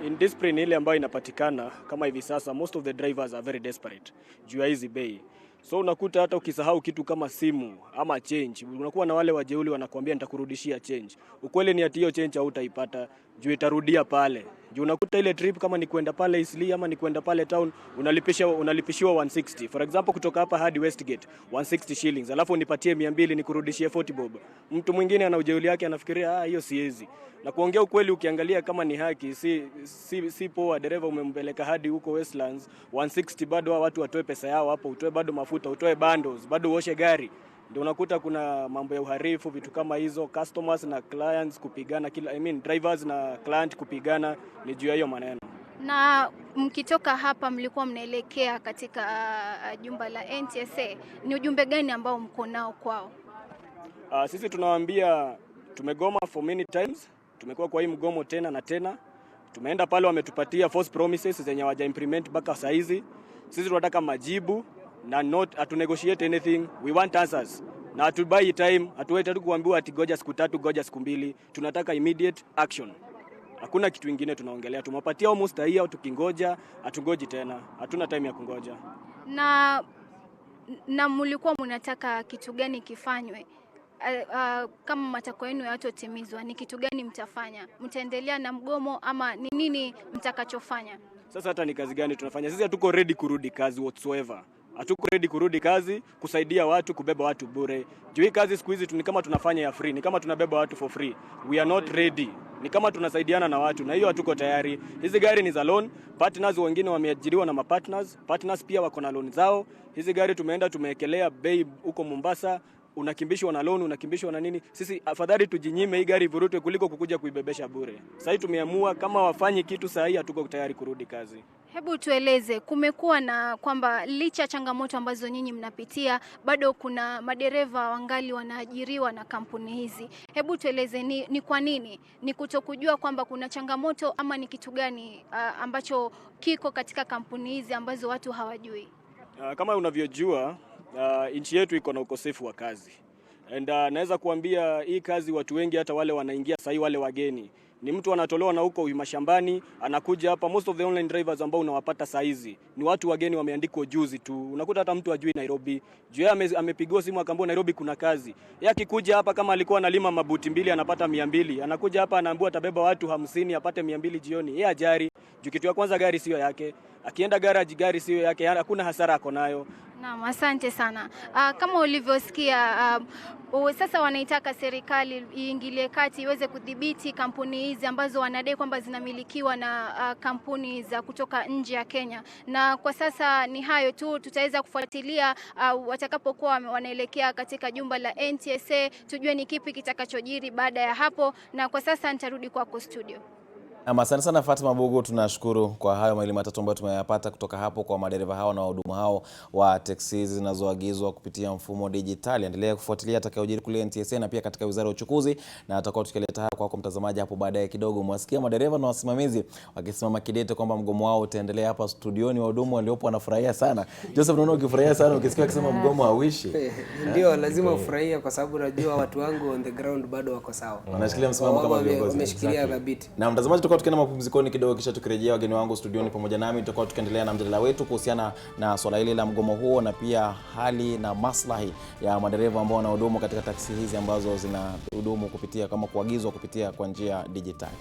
Indiscipline ile ambayo inapatikana kama hivi sasa, most of the drivers are very desperate juu ya hizi bei. So unakuta hata ukisahau kitu kama simu ama change, unakuwa na wale wajeuli wanakuambia nitakurudishia change. Ukweli ni ati hiyo change hautaipata juu itarudia pale. Juu unakuta ile trip kama ni kwenda pale Eastleigh ama ni kwenda pale town, unalipishiwa 160. For example, kutoka hapa hadi Westgate 160 shillings. Alafu unipatie 200 nikurudishie 40 bob. Mtu mwingine ana ujeuli yake anafikiria hiyo siwezi. Na kuongea ukweli, ukiangalia kama ni haki, si poa. Dereva umempeleka hadi huko Westlands 160, bado watu watoe pesa yao hapo, utoe bado mafuta, utoe bundles, bado uoshe gari. Ndio unakuta kuna mambo ya uharifu, vitu kama hizo, customers na clients kupigana, drivers na client kupigana, ni juu ya hiyo maneno. Na mkitoka hapa mlikuwa mnaelekea katika jumba la NTSA, ni ujumbe gani ambao mko nao kwao? Sisi tunawaambia tumegoma for many times. Tumekuwa kwa hii mgomo tena na tena. Tumeenda pale wametupatia false promises zenye hawaja implement mpaka saa hizi. Sisi tunataka majibu na not to negotiate anything. We want answers. Na to buy time, hatuwezi kuambiwa ati goja siku 3, goja siku 2. Tunataka immediate action. Hakuna kitu kingine tunaongelea. Tumepatia almost a year tukingoja, hatugoji tena. Hatuna time ya kungoja. Na mlikuwa mnataka kitu gani kifanywe? Kama matakwa yenu hayatotimizwa, ni kitu gani mtafanya? Mtaendelea na mgomo ama ni nini mtakachofanya? Sasa hata ni kazi gani tunafanya? Sisi hatuko ready kurudi kazi whatsoever. Hatuko ready kurudi kazi, kusaidia watu, kubeba watu bure. Juu hii kazi siku hizi ni kama tunafanya ya free, ni kama tunabeba watu for free. We are not ready. Ni kama tunasaidiana na watu, na hiyo hatuko tayari. Hizi gari ni za loan, partners wengine wameajiriwa na partners pia wako na loan zao. Hizi gari tumeenda tumewekelea bei huko Mombasa, unakimbishwa na loan, unakimbishwa na nini. Sisi afadhali tujinyime hii gari vurutwe kuliko kukuja kuibebesha bure. Sasa tumeamua kama wafanyi kitu sahihi, hatuko tayari kurudi kazi. Hebu tueleze, kumekuwa na kwamba licha changamoto ambazo nyinyi mnapitia, bado kuna madereva wangali wanaajiriwa na kampuni hizi. Hebu tueleze ni kwa nini? Ni kutokujua kwamba kuna changamoto ama ni kitu gani ambacho kiko katika kampuni hizi ambazo watu hawajui? Kama unavyojua, nchi yetu iko na ukosefu wa kazi. And naweza kuambia hii kazi watu wengi hata wale wanaingia sahi, wale wageni, ni mtu anatolewa na huko mashambani anakuja hapa. Most of the online drivers ambao unawapata saa hizi ni watu wageni wameandikwa juzi tu. Unakuta hata mtu ajui Nairobi. Juu amepigiwa simu akaambiwa Nairobi kuna kazi. Yeye akikuja hapa kama alikuwa analima mabuti 2 anapata 200. Anakuja hapa anaambiwa atabeba watu 50 apate 200 jioni. Yeye ajari. Juu kitu ya kwanza gari sio yake. Akienda garage gari sio yake. Hakuna hasara ako nayo. Naam, asante sana. Kama ulivyosikia, sasa wanaitaka serikali iingilie kati iweze kudhibiti kampuni hizi ambazo wanadai kwamba zinamilikiwa na kampuni za kutoka nje ya Kenya. Na kwa sasa ni hayo tu, tutaweza kufuatilia watakapokuwa wanaelekea katika jumba la NTSA, tujue ni kipi kitakachojiri baada ya hapo, na kwa sasa nitarudi kwako studio. Asante sana Fatima Bugu, tunashukuru kwa hayo mawili matatu ambayo tumeyapata kutoka hapo kwa madereva hao na wahudumu hao wa taxi zinazoagizwa kupitia mfumo dijitali. Endelea kufuatilia atakayojiri kule NTSA na pia katika Wizara ya Uchukuzi, na tutakuwa tukileta haya kwako mtazamaji hapo baadaye kidogo. Mwasikia madereva na wasimamizi wakisimama kidete kwamba mgomo wao utaendelea hapa studioni. Wahudumu waliopo wanafurahia sana. Joseph, naona ukifurahia sana ukisikia akisema mgomo hauishi. Ndio, lazima ufurahie kwa sababu unajua watu wangu on the ground bado wako sawa. Wanashikilia msimamo kama viongozi. Wameshikilia dhabiti. Na mtazamaji, tukienda mapumzikoni kidogo, kisha tukirejea wageni wangu studioni pamoja nami tutakuwa tukiendelea na mjadala wetu kuhusiana na swala hili la mgomo huo na pia hali na maslahi ya madereva ambao wanahudumu katika taksi hizi ambazo zinahudumu kupitia kama kuagizwa kupitia kwa njia dijitali.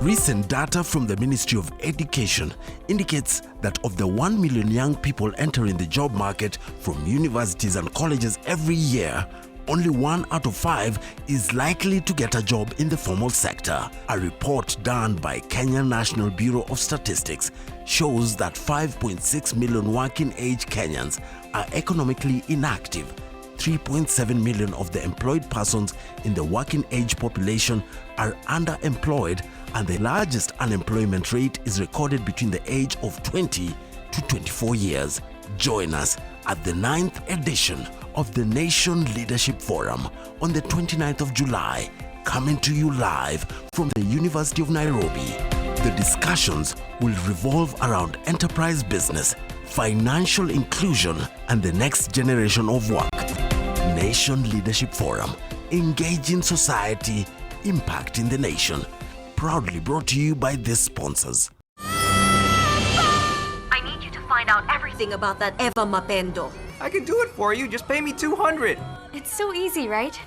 Recent data from the Ministry of Education indicates that of the 1 million young people entering the job market from universities and colleges every year, only 1 out of 5 is likely to get a job in the formal sector. A report done by Kenya National Bureau of Statistics shows that 5.6 million working-age Kenyans are economically inactive. 3.7 million of the employed persons in the working-age population are underemployed, and the largest unemployment rate is recorded between the age of 20 to 24 years. Join us at the 9th edition of the Nation Leadership Forum on the 29th of July, coming to you live from the University of Nairobi. The discussions will revolve around enterprise business, financial inclusion, and the next generation of work. Nation Leadership Forum, engaging society, impacting the nation. Proudly brought to you by these sponsors. I need you to find out everything about that Eva Mapendo. I can do it for you, just pay me 200. It's so easy, right?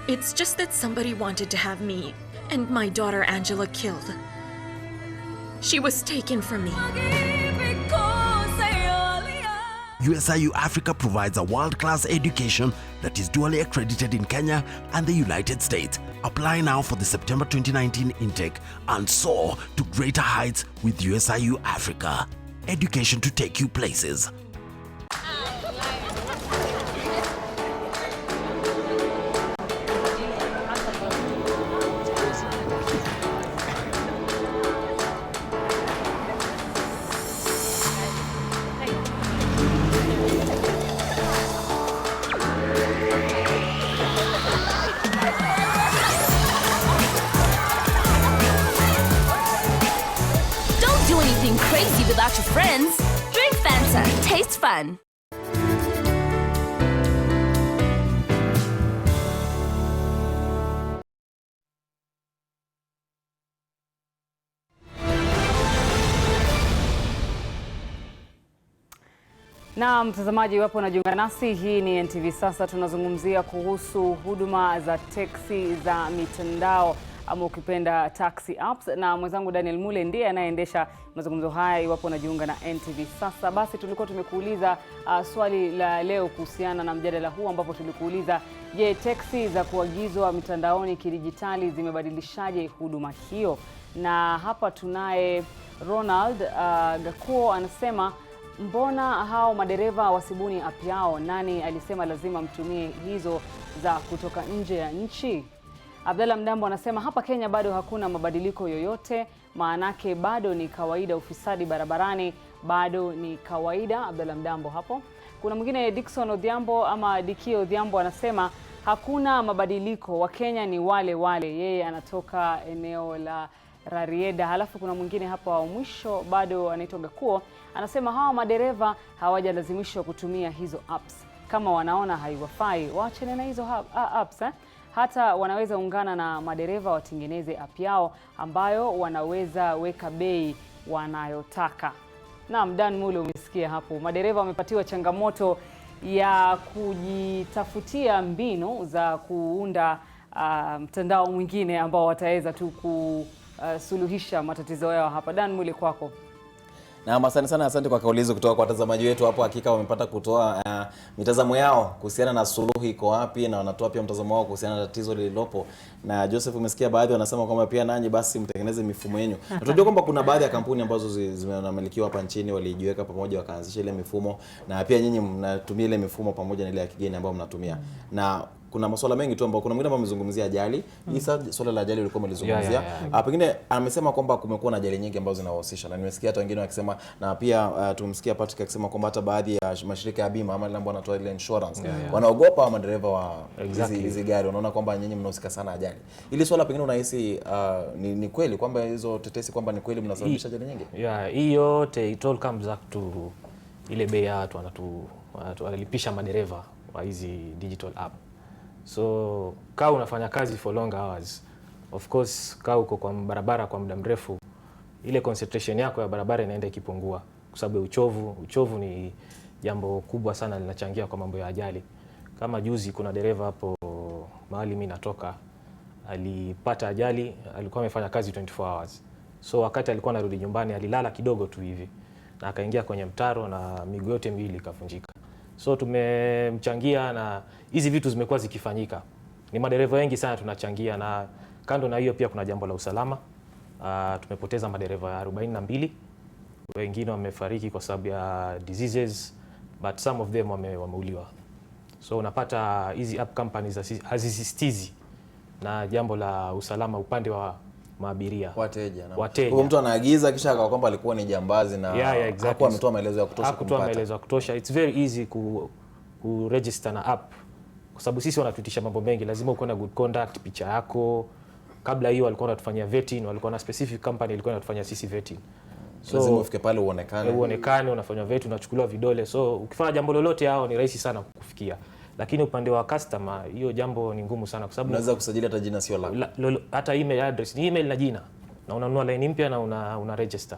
It's just that somebody wanted to have me and my daughter Angela killed. She was taken from me. USIU Africa provides a world-class education that is dually accredited in Kenya and the United States. Apply now for the September 2019 intake and soar to greater heights with USIU Africa. Education to take you places. Crazy without your friends. Drink Fanta. Tastes fun. Na mtazamaji, wapo unajiunga nasi, hii ni NTV. Sasa tunazungumzia kuhusu huduma za teksi za mitandao ama ukipenda taxi apps, na mwenzangu Daniel Mule ndiye anayeendesha mazungumzo haya. Iwapo unajiunga na NTV sasa, basi tulikuwa tumekuuliza swali la leo kuhusiana na mjadala huu, ambapo tulikuuliza, je, teksi za kuagizwa mitandaoni kidijitali zimebadilishaje huduma hiyo? Na hapa tunaye Ronald Gakuo anasema, mbona hao madereva wasibuni app yao? Nani alisema lazima mtumie hizo za kutoka nje ya nchi? Abdalla Mdambo anasema, hapa Kenya bado hakuna mabadiliko yoyote, maanake bado ni kawaida, ufisadi barabarani bado ni kawaida. Abdalla Mdambo hapo. Kuna mwingine Dickson Odhiambo ama Dikio Odhiambo anasema, hakuna mabadiliko, Wakenya ni wale wale. Yeye anatoka eneo la Rarieda. Halafu kuna mwingine hapa wa mwisho bado anaitwa Gakuo, anasema hawa madereva hawajalazimishwa kutumia hizo apps. Kama wanaona haiwafai, waachane na hizo apps. Hata wanaweza ungana na madereva watengeneze app yao ambayo wanaweza weka bei wanayotaka. Naam, Dan Mule, umesikia hapo. Madereva wamepatiwa changamoto ya kujitafutia mbinu za kuunda mtandao mwingine ambao wataweza tu kusuluhisha matatizo yao hapa. Dan Mule, kwako. Na asante sana, asante kwa kauli hizo kutoka kwa watazamaji wetu hapo. Hakika wamepata kutoa mitazamo yao kuhusiana na suluhu iko wapi, na wanatoa pia mtazamo wao kuhusiana na tatizo lililopo. Na Joseph, umesikia baadhi wanasema kwamba pia nanyi basi mtengeneze mifumo yenu. Na tunajua kwamba kuna baadhi ya kampuni ambazo zinamilikiwa hapa nchini walijiweka pamoja wakaanzisha ile mifumo, na pia nyinyi mnatumia ile mifumo pamoja na ile ya kigeni ambayo mnatumia. Na kuna masuala mengi tu ambao kuna mwingine amezungumzia ajali. Hii swala la ajali ulikuwa umelizungumzia. Pengine amesema kwamba kumekuwa na ajali nyingi ambazo zinawahusisha, na nimesikia hata wengine wakisema, na pia tumsikia Patrick akisema kwamba hata baadhi ya mashirika ya bima ama ambao wanatoa ile insurance wanaogopa wa madereva wa hizi gari, wanaona kwamba nyinyi mnahusika sana ajali. Ili swala pengine unahisi ni kweli kwamba hizo tetesi kwamba ni kweli mnasababisha ajali nyingi? Hii yote it all comes back to ile bei ya watu wanalipisha madereva wa hizi digital app. So kama unafanya kazi for long hours, of course kama uko kwa barabara kwa muda mrefu, ile concentration yako ya barabara inaenda ikipungua kwa sababu uchovu ni jambo kubwa sana linachangia kwa mambo ya ajali. Kama juzi kuna dereva hapo mahali mimi natoka alipata ajali, alikuwa amefanya kazi 24 hours. So wakati alikuwa anarudi nyumbani alilala kidogo tu hivi na akaingia kwenye mtaro na miguu yote miwili ikavunjika. So tumemchangia na hizi vitu zimekuwa zikifanyika. Ni madereva wengi sana tunachangia, na kando na hiyo pia kuna jambo la usalama. Tumepoteza madereva 42. Wengine wamefariki kwa sababu ya diseases, but some of them wameuliwa. So unapata hizi app companies hazisisitizi na jambo la usalama upande wa maabiria, wateja. Wateja. Mtu anaagiza kisha akawa kwamba alikuwa ni jambazi na exactly. hakuwa ametoa maelezo ya kutosha kumpata. Hakutoa maelezo ya kutosha. It's very easy ku register na app, kwa sababu sisi wanatutisha mambo mengi. Lazima uko na good conduct, picha yako. Kabla hiyo walikuwa wanatufanyia vetting, walikuwa na specific company ilikuwa inatufanyia sisi vetting. So lazima ufike pale uonekane, unafanywa vetting, unachukuliwa vidole. So ukifanya jambo lolote hao ni rahisi sana kukufikia. Lakini upande wa customer hiyo jambo ni ngumu sana, kwa sababu unaweza kusajili hata jina sio lako. Hata email address, ni email na jina. Na unanunua line mpya na una register.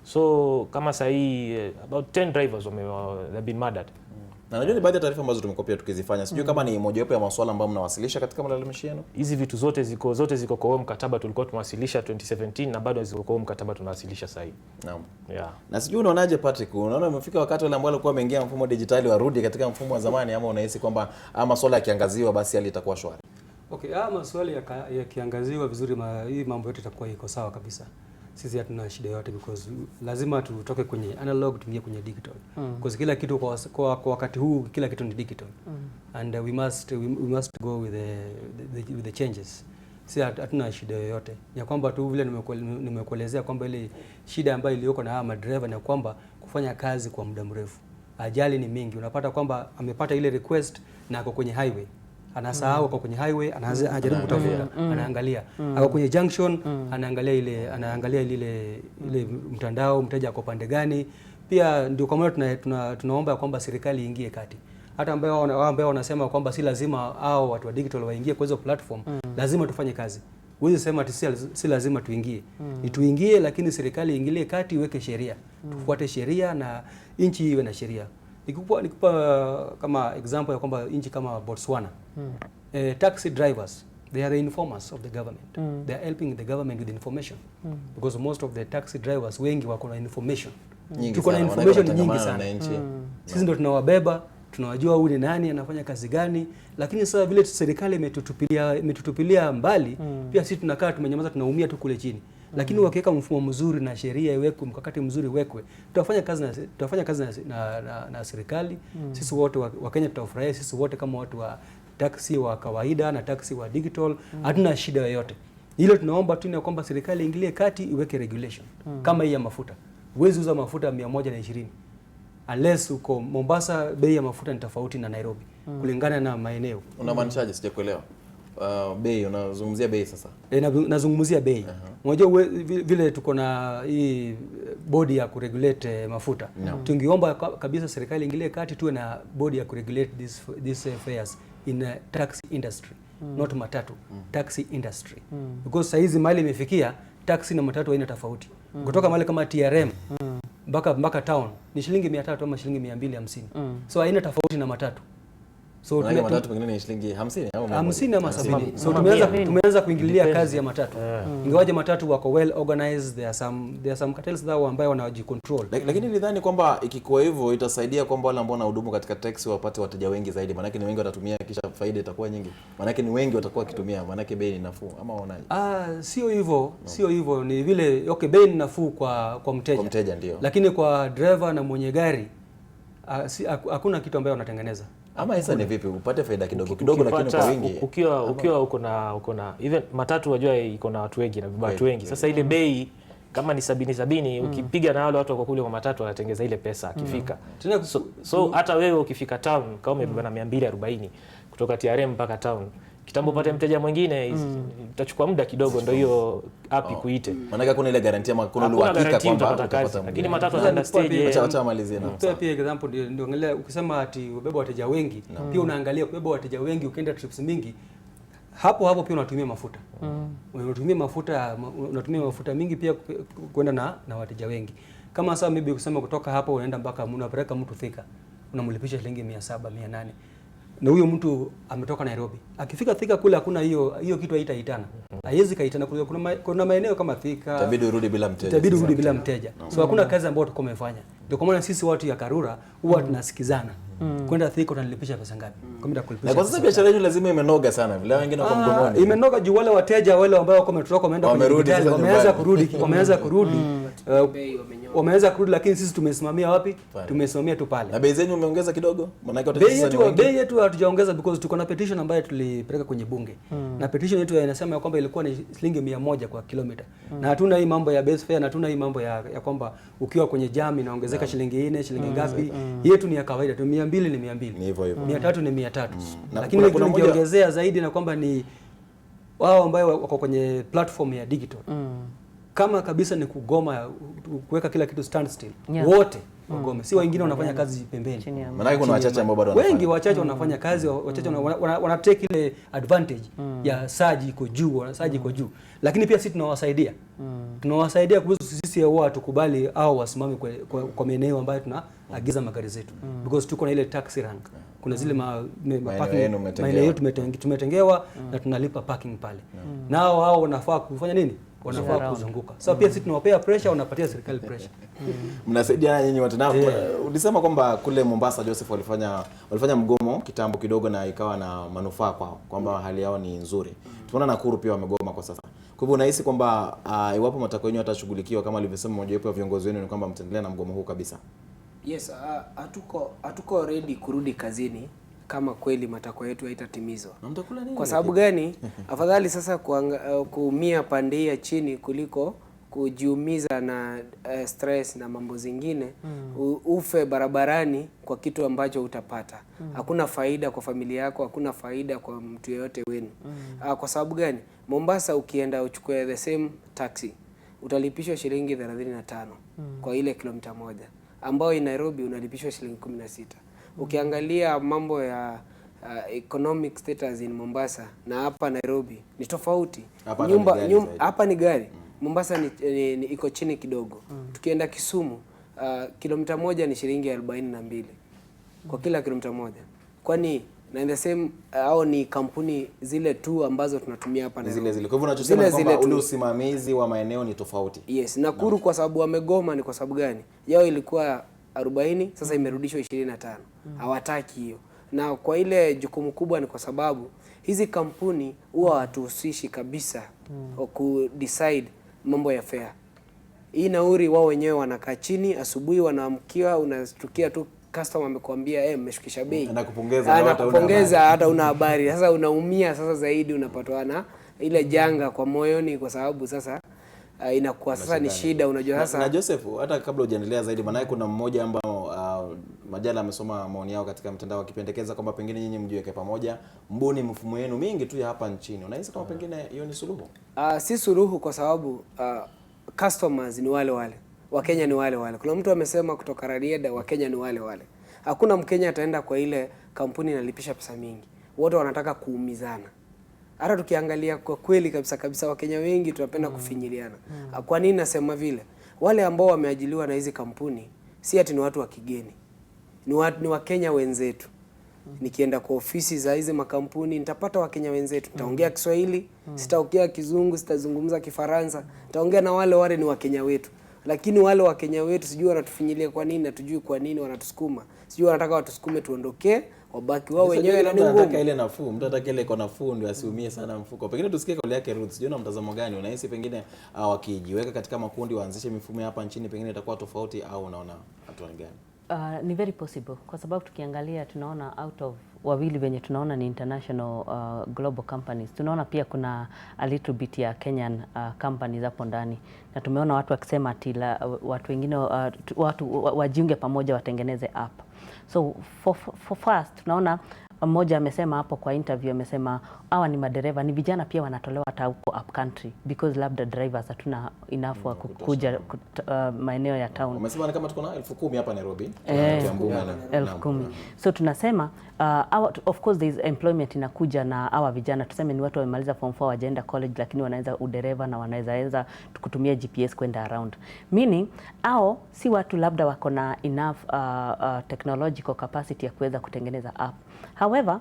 So kama sasa hii about 10 drivers they've been murdered. Na najua ni baadhi ya taarifa ambazo tumekuwa pia tukizifanya. Sijui kama ni mojawapo ya masuala ambayo mnawasilisha katika malalamishi yenu. Hizi vitu zote ziko kwa huo mkataba tulikuwa tumewasilisha 2017 na bado ziko kwa huo mkataba tunawasilisha sasa hivi. Naam. Yeah. Na sijui unaonaje Patrick? Unaona umefika wakati wale ambao walikuwa wameingia mfumo digitali warudi katika mfumo wa zamani, ama unahisi kwamba masuala yakiangaziwa basi hali itakuwa shwari? Okay, maswali yakiangaziwa vizuri hii mambo yote itakuwa iko sawa kabisa. Sisi hatuna shida yote because lazima tutoke kwenye analog tuingie kwenye digital. Because kila kitu kwa wakati huu kila kitu ni digital. And we must go with the changes. Sisi hatuna shida yoyote. Ya kwamba tu vile nimekuelezea kwamba ile shida ambayo iliyoko na madereva ni kwamba kufanya kazi kwa muda mrefu. Ajali ni mingi. Unapata kwamba amepata ile request na ako kwenye highway. Anasahau ako kwenye highway, anajaribu kutafuta, anaangalia. Ako kwenye junction, anaangalia ile mtandao, mteja ako pande gani. Pia ndio kwa maana tunaomba kwamba serikali iingie kati. Hata ambao wanasema kwamba si lazima hao watu wa digital waingie kwa hizo platform, lazima tufanye kazi. Huwezi sema ati si lazima tuingie. Ni tuingie, lakini serikali iingilie kati, iweke sheria. Tufuate sheria na nchi iwe na sheria. Nikupa kama example ya kwamba nchi kama Botswana, taxi drivers, they are the informers of the government. They are helping the government with information. Because most of the taxi drivers wengi wako na information. Tuko na information nyingi sana. Sisi ndio tunawabeba, tunawajua huyu ni nani, anafanya kazi gani, lakini sasa vile serikali imetutupilia mbali, pia sisi tunakaa tumenyamaza, tunaumia tu kule chini. Lakini wakiweka mfumo mzuri na sheria iwekwe, mkakati mzuri uwekwe, tutafanya kazi na serikali. Sisi wote wa Kenya tutafurahia, sisi wote kama watu wa taxi wa kawaida na taxi wa digital, hatuna shida yoyote. Hilo tunaomba tu ni kwamba serikali iingilie kati, iweke regulation. Kama hii ya mafuta. Huwezi uza mafuta 120. Unless uko Mombasa bei ya mafuta ni tofauti na Nairobi kulingana na maeneo. Unamaanishaje? Sijakuelewa. Bei, unazungumzia bei sasa? Nazungumzia bei. Unajua vile tuko na hii body ya kuregulate mafuta. Tungeomba kabisa serikali ingilie kati, tuwe na body ya kuregulate these fares in taxi industry, not matatu, taxi industry. Because saizi mali imefikia taxi na matatu haina tofauti. Kutoka mali kama TRM mpaka town ni shilingi 300 ama shilingi 250. So haina tofauti na matatu. So matatu pengine ni shilingi 50 au 50 ama 70. So tumeanza kuingilia kazi ya matatu. Ingawaje matatu wako well organized, there are some cartels that ambao wanajicontrol. Lakini nilidhani kwamba ikikuwa hivyo itasaidia kwamba wale ambao wanahudumu katika taxi wapate wateja wengi zaidi. Maana ni wengi watatumia kisha faida itakuwa nyingi. Maana ni wengi watakuwa kitumia, maana bei ni nafuu ama unaonaje? Sio hivyo, sio hivyo. Ni vile bei ni nafuu kwa mteja. Kwa mteja ndio. Lakini kwa driver na mwenye gari hakuna kitu ambayo wanatengeneza. Ama hisa ni vipi upate faida kidogo kidogo lakini kwa wingi. Ukiwa uko na even matatu wajua iko na watu wengi na watu wengi. Sasa ile bei kama ni 70 ukipiga na wale watu wako kule kwa matatu wanatengeza ile pesa akifika. So hata wewe ukifika town kama umebeba na 240 kutoka TRM mpaka town, kitambo pate mteja mwingine itachukua muda kidogo ndio hiyo app kuite. Maana kuna ile guarantee ama kuna uhakika kwamba utapata. Lakini matatu anaenda stage. Acha malizie na. Pia example ndio angalia ukisema ati ubeba wateja wengi, pia unaangalia kubeba wateja wengi ukienda trips mingi. Hapo pia unatumia mafuta. Unatumia mafuta mingi pia kwenda na wateja wengi. Kama sasa maybe ukisema kutoka hapo unaenda mpaka unapeleka mtu Thika, unamlipisha shilingi 700, 800. na huyo mtu ametoka Nairobi. Akifika Thika kule hakuna hiyo kitu haitaitana. Haiwezi kaitana kule, kuna maeneo kama Thika. Itabidi urudi bila mteja. Itabidi urudi bila mteja. So hakuna kazi ambayo tuko umefanya. Ndio kwa maana sisi watu ya Karura huwa tunasikizana. Kwenda Thika utanilipisha pesa ngapi? Kwa mimi nakulipisha. Na kwa sasa biashara yenu lazima imenoga sana. Vile wengine wako mgomoni. Imenoga juu wale wateja wale ambao wako umetoka wameenda kwenye hospitali wameanza kurudi, lakini sisi tumesimamia wapi? Tumesimamia tu pale. Na bei zenu umeongeza kidogo? Maana yake wateja bei yetu hatujaongeza because tuko na petition ambayo tulipeleka kwenye bunge. Na petition yetu inasema kwamba ilikuwa ni shilingi 100 kwa kilomita. Na hatuna hii mambo ya base fare, na hatuna hii mambo ya kwamba ukiwa kwenye jam inaongezeka shilingi 4, shilingi ngapi. Yetu ni ya kawaida tu, 200 ni 200. Ni hivyo hivyo. 300 ni 300. Lakini tunaongezea zaidi na kwamba ni wao ambao wako kwenye platform ya digital. Kama kabisa ni kugoma kuweka kila kitu standstill. Wote wagome. Si wengine wanafanya kazi pembeni. Maana kuna wachache ambao bado wanafanya. Wengi wachache wanafanya kazi, wachache wana take ile advantage ya saji iko juu, saji iko juu. Lakini pia sisi tunawasaidia. Tunawasaidia kuhusu sisi huwa tukubali au wasimame kwa maeneo ambayo tunaagiza magari zetu. Because tuko na ile taxi rank. Kuna zile maeneo yetu tumetengewa na tunalipa parking pale. Nao hao wanafaa kufanya nini? Wanafaa kuzunguka. Sasa pia sisi tunawapea pressure, wanapatia serikali pressure. Mnasaidiana nyinyi wote. Na ulisema kwamba kule Mombasa Joseph walifanya mgomo kitambo kidogo na ikawa na manufaa kwao, kwamba hali yao ni nzuri. Tunaona Nakuru pia wamegoma kwa sasa. Kwa hivyo unahisi kwamba iwapo matakwa yenu yatashughulikiwa kama alivyosema mmoja wapo wa viongozi wenu, ni kwamba mtaendelea na mgomo huu kabisa? Yes, hatuko ready kurudi kazini kama kweli matakwa yetu haitatimizwa. Kwa sababu gani? Afadhali sasa kuumia pande ya chini kuliko kujiumiza na stress na mambo zingine, ufe barabarani kwa kitu ambacho utapata. Hakuna faida kwa familia yako, hakuna faida kwa mtu yeyote wenu. Kwa sababu gani? Mombasa ukienda uchukue the same taxi utalipishwa shilingi 35 kwa ile kilomita moja, ambao in Nairobi unalipishwa shilingi 16. Ukiangalia mambo ya economic status in Mombasa na hapa Nairobi ni tofauti. Hapa ni gari. Mombasa ni iko chini kidogo. Tukienda Kisumu kilomita moja ni shilingi 42 kwa kila kilomita moja. Kwani na the same au ni kampuni zile tu ambazo tunatumia hapa Nairobi. Zile. Kwa hivyo unachosema kwamba ule usimamizi wa maeneo ni tofauti. Yes, Nakuru kwa sababu wamegoma ni kwa sababu gani? Yao ilikuwa 40, sasa imerudishwa 25. Hawataki hiyo. Na kwa ile jukumu kubwa ni kwa sababu hizi kampuni huwa hatuhusishi kabisa ku decide mambo ya fare. Hii nauri wao wenyewe wanakaa chini, asubuhi wanaamkia, unastukia tu customer amekwambia mmeshukisha bei. Anakupongeza hata una habari. Sasa unaumia sasa zaidi, unapatwa na ile janga kwa moyoni kwa sababu sasa inakuwa sasa ni shida, unajua sasa. Na Joseph, hata kabla hujaendelea zaidi, maana kuna mmoja ambao Majala amesoma maoni yao katika mtandao akipendekeza kwamba pengine nyinyi mjiweke pamoja, mbuni mfumo yenu mingi tu ya hapa nchini. Unahisi kama pengine hiyo ni suluhu? Si suluhu kwa sababu customers ni wale wale. Wakenya ni wale wale. Kuna mtu amesema kutoka Rarieda Wakenya ni wale wale. Hakuna Mkenya ataenda kwa ile kampuni inalipisha pesa mingi. Wote wanataka kuumizana. Hata tukiangalia kwa kweli kabisa Wakenya wengi tunapenda kufinyiliana. Kwa nini nasema vile? Wale ambao wameajiliwa na hizi kampuni si ati ni watu wa kigeni. Ni Wakenya wenzetu. Nikienda kwa ofisi za hizi makampuni nitapata Wakenya wenzetu. Nitaongea Kiswahili, sitaongea Kizungu, sitazungumza Kifaransa. Nitaongea na wale ni Wakenya wetu. Lakini wale Wakenya wetu sijui wanatufinyilia kwa nini, na tujui kwa nini wanatusukuma. Sijui wanataka watusukume tuondoke, wabaki wao wenyewe na ngumu. Anataka ile nafuu, mtu anataka ile iko nafuu ndio asiumie sana mfuko. Pengine tusikie kauli yake Ruth. Sijui na mtazamo gani unahisi pengine wakijiweka katika makundi waanzishe mifumo hapa nchini pengine itakuwa tofauti, au unaona hatua gani? Ni very possible kwa sababu tukiangalia tunaona out of wawili wenye tunaona ni international global companies, tunaona pia kuna a little bit ya Kenyan companies hapo ndani, na tumeona watu wakisema ati watu wengine watu wajiunge pamoja watengeneze app. So for first tunaona mmoja amesema hapo kwa interview, amesema hawa ni madereva, ni vijana pia wanatolewa hata huko up country because labda drivers hatuna enough kukuja maeneo ya town. Umesema kama tuko na 10,000 hapa Nairobi, 10,000. So tunasema of course there is employment inakuja na hawa vijana, tuseme ni watu wamemaliza form 4 wajaenda college lakini wanaweza udereva na wanaweza kutumia GPS kwenda around. Meaning si watu labda wako na enough technological capacity ya kuweza kutengeneza app. However,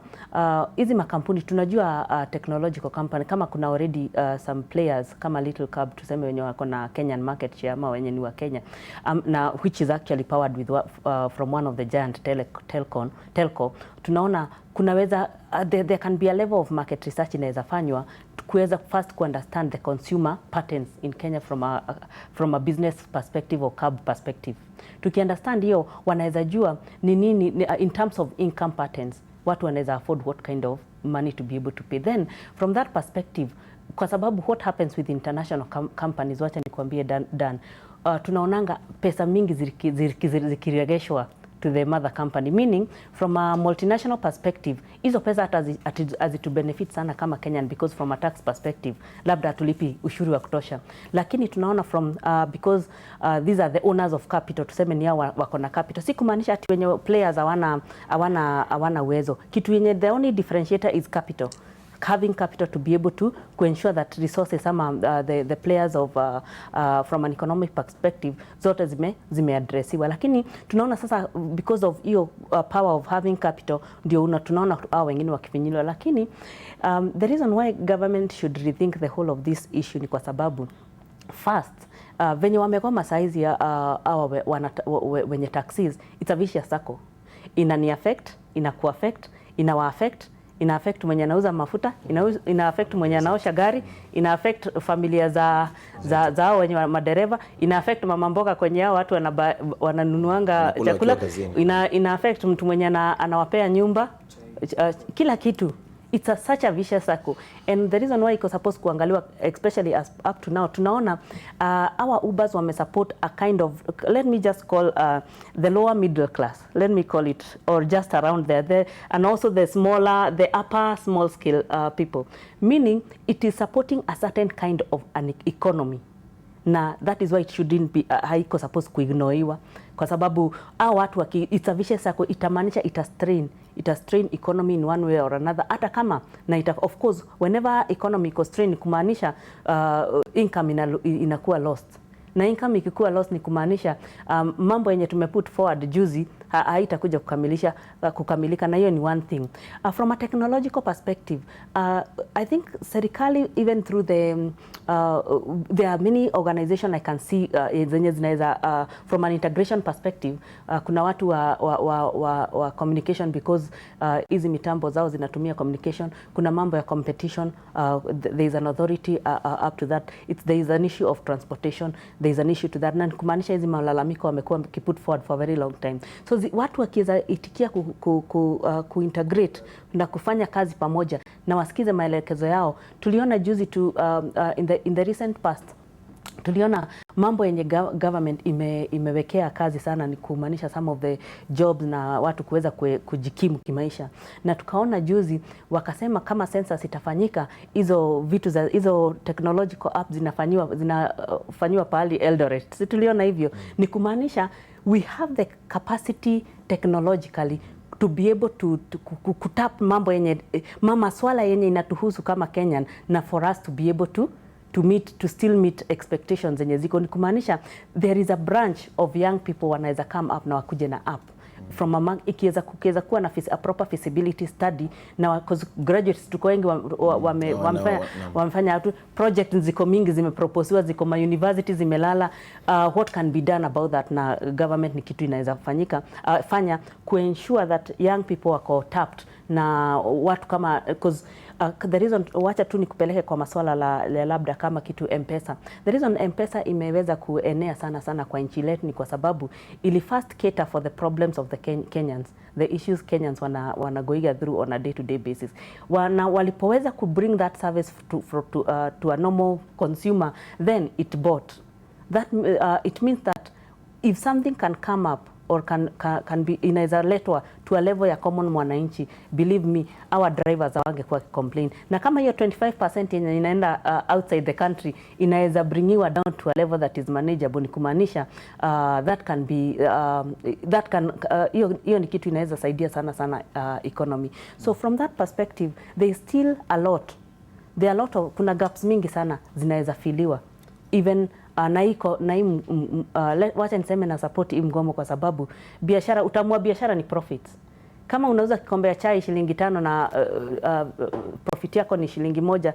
hizi makampuni tunajua technological company kama kuna already some players kama Little Cab tuseme wenye wako na Kenyan market share ama wenye ni wa Kenya na which is actually powered with from one of the giant telco. Tunaona kunaweza there can be a level of market research inaweza fanywa kuweza first to understand the consumer patterns in Kenya from a business perspective or cab perspective. Tukiunderstand hiyo wanaweza jua ni nini in terms of income patterns watu wanaweza afford what kind of money to be able to pay. Then from that perspective, kwa sababu what happens with international companies, wacha nikwambie Dan, tunaonanga pesa mingi zikiregeshwa to the mother company, meaning from a multinational perspective hizo pesa hata azitu benefit sana kama Kenyan because from a tax perspective labda tulipi ushuru wa kutosha, lakini tunaona from because these are the owners of capital, tuseme ni hao wako na capital, si kumaanisha ati wenye players hawana uwezo. Kitu yenye the only differentiator is capital, having capital to be able to ensure that resources the players of from an economic perspective zote zimeadresiwa, lakini tunaona sasa because of hiyo power of having capital ndio tunaona hao wengine wakifinyiliwa, lakini the reason why government should rethink the whole of this issue ni kwa sababu first venye wamekoma saizi wenye taxis, it's a vicious circle. Ina affect mwenye anauza mafuta, ina affect mwenye anaosha gari, ina affect familia za hao wenye madereva, ina affect mama mboga kwenye hao watu wananunuanga chakula, ina affect mtu mwenye anawapea nyumba, kila kitu. It's such a vicious circle, and the reason why iko supposed kuangaliwa especially as up to now tunaona our Ubers wame support a kind of, let me just call the lower middle class, let me call it, or just around there, and also the upper small scale people, meaning it is supporting a certain kind of an economy, na that is why it shouldn't be haiko supposed kuignoiwa, kwa sababu hao watu it's a vicious circle, itamaanisha ita strain economy in one way or another, hata kama na of course whenever economy iko strain kumaanisha income inakuwa lost, na income ikikuwa lost ni kumaanisha mambo yenye tumeput forward juzi haitakuja kukamilika, na hiyo ni one thing. From a technological perspective, I think serikali even through there are many organizations I can see zenye zinaweza from an integration perspective, kuna watu wa communication because hizi mitambo zao zinatumia communication, kuna mambo ya competition, there is an authority up to that, there is an issue of transportation, there is an issue to that, na kumaanisha hizi malalamiko wamekuwa put forward for a very long time. So watu wakiweza itikia kuintegrate na kufanya kazi pamoja na wasikize maelekezo yao, tuliona juzi in the recent past tuliona mambo yenye government imewekea kazi sana, ni kumaanisha some of the jobs na watu kuweza kujikimu kimaisha, na tukaona juzi wakasema kama census itafanyika, hizo technological apps zinafanywa pahali Eldoret. Si tuliona hivyo, ni kumaanisha we have the capacity technologically to be able to kutap mambo yenye maswala yenye inatuhusu kama Kenyan, na for us to be able to still meet expectations zenye ziko, ni kumaanisha there is a branch of young people wanaweza come up na wakuje na app from among, ikiweza kuwa na a proper feasibility study, na graduates tuko wengi wamefanya project ziko mingi zimeproposiwa, ziko ma university zimelala, what can be done about that, na government ni kitu inaweza fanya ensure that young people wako tapped na watu kama, because the reason, wacha tu nikupeleke kwa masuala la labda kama kitu M-Pesa. The reason M-Pesa imeweza kuenea sana kwa nchi letu ni kwa sababu ili first cater for the problems of the Kenyans, the issues Kenyans wana going through on a day-to-day basis. Walipoweza ku bring that service to a normal consumer, then it bought. That it means that if something can come up or can be inaweza letwa to a level ya common mwananchi, believe me, our drivers hawangekuwa complain, na kama hiyo 25% yenye inaenda outside the country inaweza bringiwa down to a level that is manageable, ni kumaanisha that can be hiyo ni kitu inaweza saidia sana economy. So from that perspective there is still a lot of kuna gaps mingi sana zinaweza filiwa, even wacha niseme na support hii mgomo, kwa sababu biashara, utamua biashara ni profits. Kama unauza kikombe ya chai shilingi 5 na profit yako ni shilingi 1,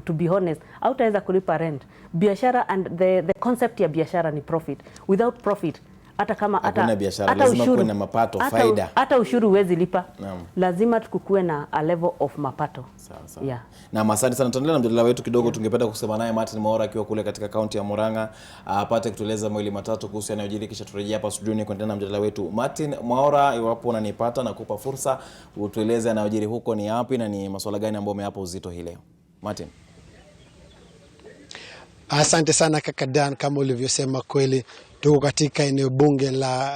to be honest, hautaweza kulipa rent. Biashara and the concept ya biashara ni profit. Without profit, hata kama hata ushuru na mapato, faida. Hata ushuru huwezi lipa. Lazima tukukue na a level of mapato. Sawa. Yeah. Na asante sana, tuendelee na mjadala wetu kidogo. Tungependa kusema naye Martin Mwaura akiwa kule katika kaunti ya Murang'a, apate kutueleza mawili matatu kuhusu yanayojiri, kisha turejea hapa studioni kuendelea na mjadala wetu. Martin Mwaura, iwapo unanipata na kupa fursa, utueleze yanayojiri huko ni yapi na ni masuala gani ambayo umeyapa uzito hii leo. Martin. Asante sana kaka Dan, kama ulivyosema kweli tuko katika eneo bunge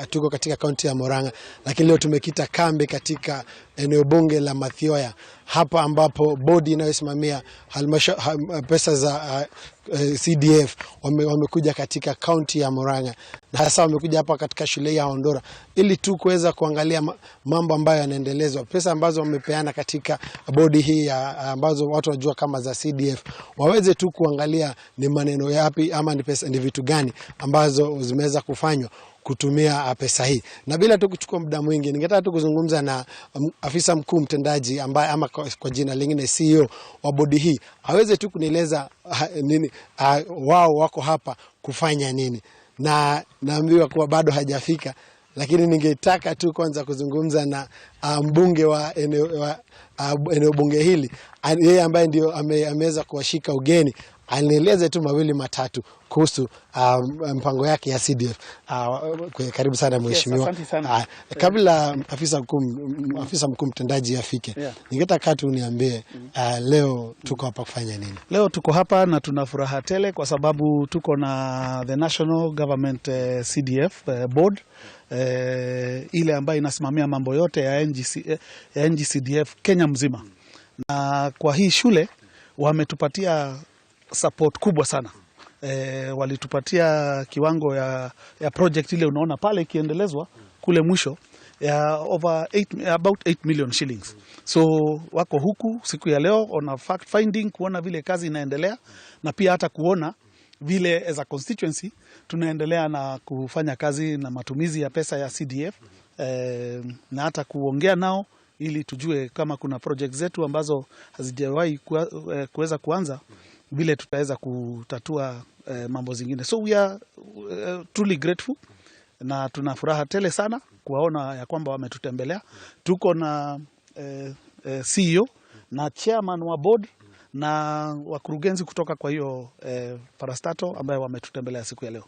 tuko katika kaunti ya Murang'a, lakini leo tumekita kambi katika eneo bunge la Mathioya, hapa ambapo bodi inayosimamia pesa za CDF wamekuja katika kaunti ya Murang'a, na hasa wamekuja hapa katika shule ya Ondora ili tu kuweza kuangalia mambo ambayo yanaendelezwa. Pesa ambazo wamepeana katika bodi hii ambazo watu wajua kama za CDF, waweze tu kuangalia ni maneno yapi ama ni vitu gani ambazo zimeweza kufanywa kutumia pesa hii. Na bila tu kuchukua muda mwingi, ningetaka tu kuzungumza na afisa mkuu mtendaji ambaye ama kwa jina lingine CEO wa bodi hii, aweze tu kunieleza nini wao wako hapa kufanya nini. Na naambiwa kuwa bado hajafika, lakini ningetaka tu kwanza kuzungumza na mbunge wa eneo bunge hili, yeye ambaye ndio ameweza kuwashika ugeni, anieleze tu mawili matatu kuhusu mpango yake ya CDF. Karibu sana mheshimiwa. Yes, sana. Kabla afisa mkuu mtendaji afike, ningetaka tu niambie leo tuko hapa kufanya nini? Leo tuko hapa na tuna furaha tele kwa sababu tuko na the National Government CDF board, ile ambayo inasimamia mambo yote ya NGCDF Kenya mzima. Na kwa hii shule wametupatia support kubwa sana. Walitupatia kiwango ya project ile unaona pale ikiendelezwa kule mwisho ya about 8 million shillings. So wako huku siku ya leo on fact finding, kuona vile kazi inaendelea, na pia hata kuona vile as a constituency tunaendelea na kufanya kazi na matumizi ya pesa ya CDF, na hata kuongea nao ili tujue kama kuna project zetu ambazo hazijawahi kuweza kuanza, vile tutaweza kutatua mambo zingine. So we are truly grateful na tuna furaha tele sana kuwaona ya kwamba wametutembelea. Tuko na CEO na chairman wa board na wakurugenzi kutoka kwa hiyo parastato ambayo wametutembelea siku ya leo.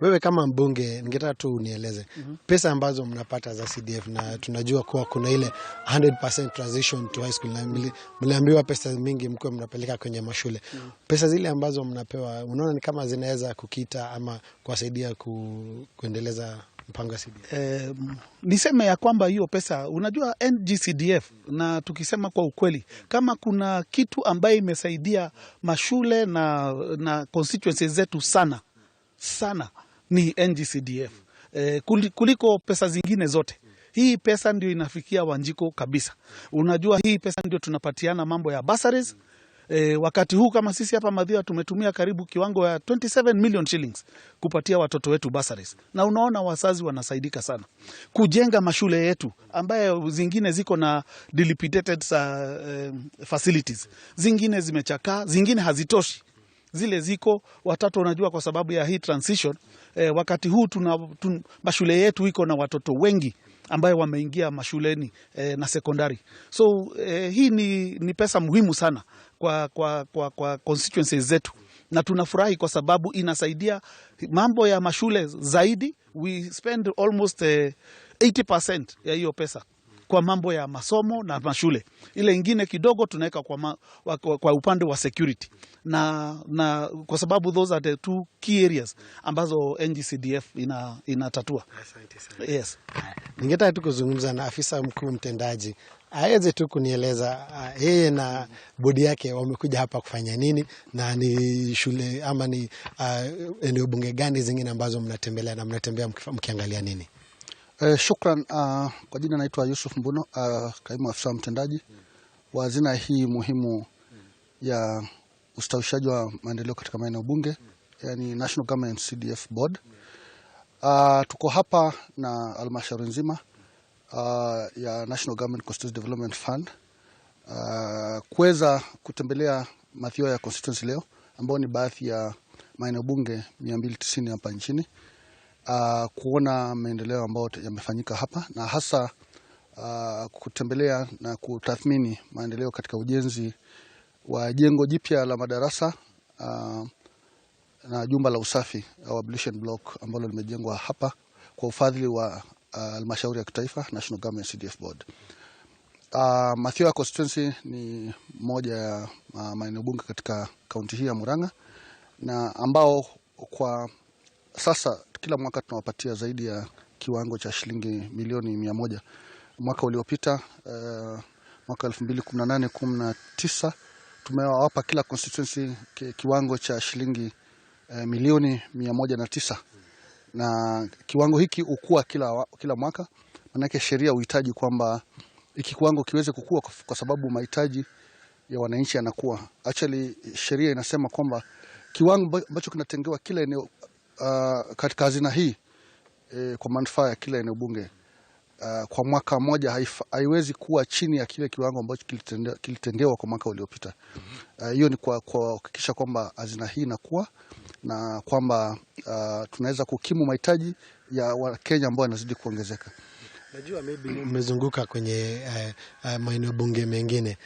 Wewe kama mbunge, ningetaka tu unieleze pesa ambazo mnapata za CDF, na tunajua kuwa kuna ile 100% transition to high school, na mliambiwa pesa mingi mko mnapeleka kwenye mashule. Pesa zile ambazo mnapewa, unaona ni kama zinaweza kukita ama kuwasaidia kuendeleza mpango wa CDF? Niseme ya kwamba hiyo pesa, unajua NGCDF, na tukisema kwa ukweli, kama kuna kitu ambaye imesaidia mashule na constituencies zetu sana ni NGCDF, kuliko pesa zingine zote. Hii pesa ndio inafikia Wanjiko kabisa. Unajua hii pesa ndio tunapatiana mambo ya bursaries. Wakati huu kama sisi hapa Mathioya tumetumia karibu kiwango ya 27 million shillings kupatia watoto wetu bursaries. Na unaona wazazi wanasaidika sana kujenga mashule yetu ambaye zingine ziko na dilapidated facilities, zingine zimechakaa, zingine hazitoshi. Zile ziko watoto, unajua kwa sababu ya hii transition, wakati huu mashule yetu iko na watoto wengi ambaye wameingia mashuleni na sekondari. So hii ni pesa muhimu sana kwa constituencies zetu, na tunafurahi kwa sababu inasaidia mambo ya mashule zaidi. We spend almost 80% ya hiyo pesa kwa mambo ya masomo na mashule. Ile ingine kidogo tunaweka kwa upande wa security, na kwa sababu those are the two key areas ambazo NGCDF inatatua. Yes. Ningetaka tu kuzungumza na afisa mkuu mtendaji, aweze tu kunieleza yeye na bodi yake wamekuja hapa kufanya nini, na ni shule ama ni eneo bunge gani zingine ambazo mnatembelea, na mnatembea mkiangalia nini? Shukran. Kwa jina naitwa Yusuf Mbuno, kaimu afisa mtendaji wa hazina hii muhimu ya ustawishaji wa maendeleo katika maeneo bunge, yani National Government CDF Board. Tuko hapa na halmashauri nzima ya National Government Constituency Development Fund kuweza kutembelea Mathioya constituency leo, ambao ni baadhi ya maeneo bunge 290 hapa nchini, kuona maendeleo ambayo yamefanyika hapa, na hasa kutembelea na kutathmini maendeleo katika ujenzi wa jengo jipya la madarasa na jumba la usafi au ablution block ambalo limejengwa hapa kwa ufadhili wa halmashauri ya kitaifa National Government CDF Board. Mathioya constituency ni moja ya maeneo bunge katika kaunti hii ya Murang'a, na ambao kwa sasa kila mwaka tunawapatia zaidi ya kiwango cha shilingi milioni 100. Mwaka uliopita mwaka 2018-19 tumewapa kila constituency kiwango cha shilingi milioni 109, na kiwango hiki ukua kila mwaka. Manake sheria uhitaji kwamba hiki kiwango kiweze kukua kwa sababu mahitaji ya wananchi yanakuwa. Actually sheria inasema kwamba kiwango ambacho kinatengewa kila eneo katika hazina hii kwa manufaa ya kila eneo bunge kwa mwaka mmoja haiwezi kuwa chini ya kile kiwango ambacho kilitengewa kwa mwaka uliopita. Hiyo ni kwa kuhakikisha kwamba hazina hii inakuwa na kwamba tunaweza kukimu mahitaji ya Wakenya ambao yanazidi kuongezeka. Najua maybe umezunguka kwenye maeneo bunge mengine.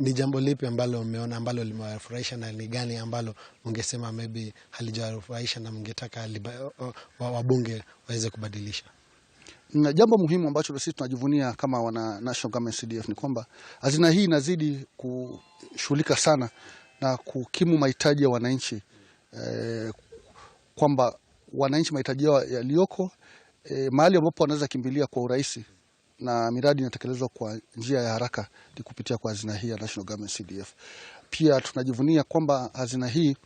Ni jambo lipi ambalo umeona ambalo limewafurahisha, na ni gani ambalo ungesema maybe halijawafurahisha na mngetaka wabunge waweze kubadilisha? Na jambo muhimu ambacho sisi tunajivunia kama wana National Government CDF ni kwamba hazina hii inazidi kushughulika sana na kukimu mahitaji ya wananchi, kwamba wananchi mahitaji yao yaliyoko mahali ambapo wanaweza kimbilia kwa urahisi, na miradi inatekelezwa kwa njia ya haraka ni kupitia kwa hazina hii ya National Government CDF. Pia tunajivunia kwamba hazina hii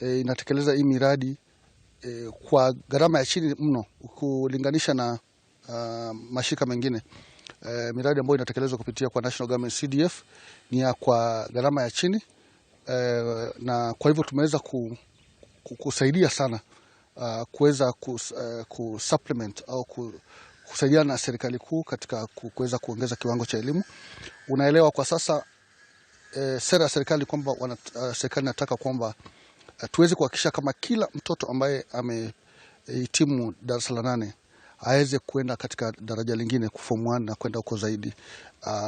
inatekeleza hii miradi kwa gharama ya chini mno kulinganisha na mashirika mengine. Miradi ambayo inatekelezwa kupitia kwa National Government CDF ni ya kwa gharama ya chini, na kwa hivyo tumeweza kusaidia sana kuweza kusupplement au kusaidia na serikali kuu katika kuweza kuongeza kiwango cha elimu. Unaelewa kwa sasa sera ya serikali kwamba serikali inataka kwamba tuweze kuhakikisha kama kila mtoto ambaye amehitimu darasa la 8 aweze kuenda katika daraja lingine form 1 na kwenda huko zaidi.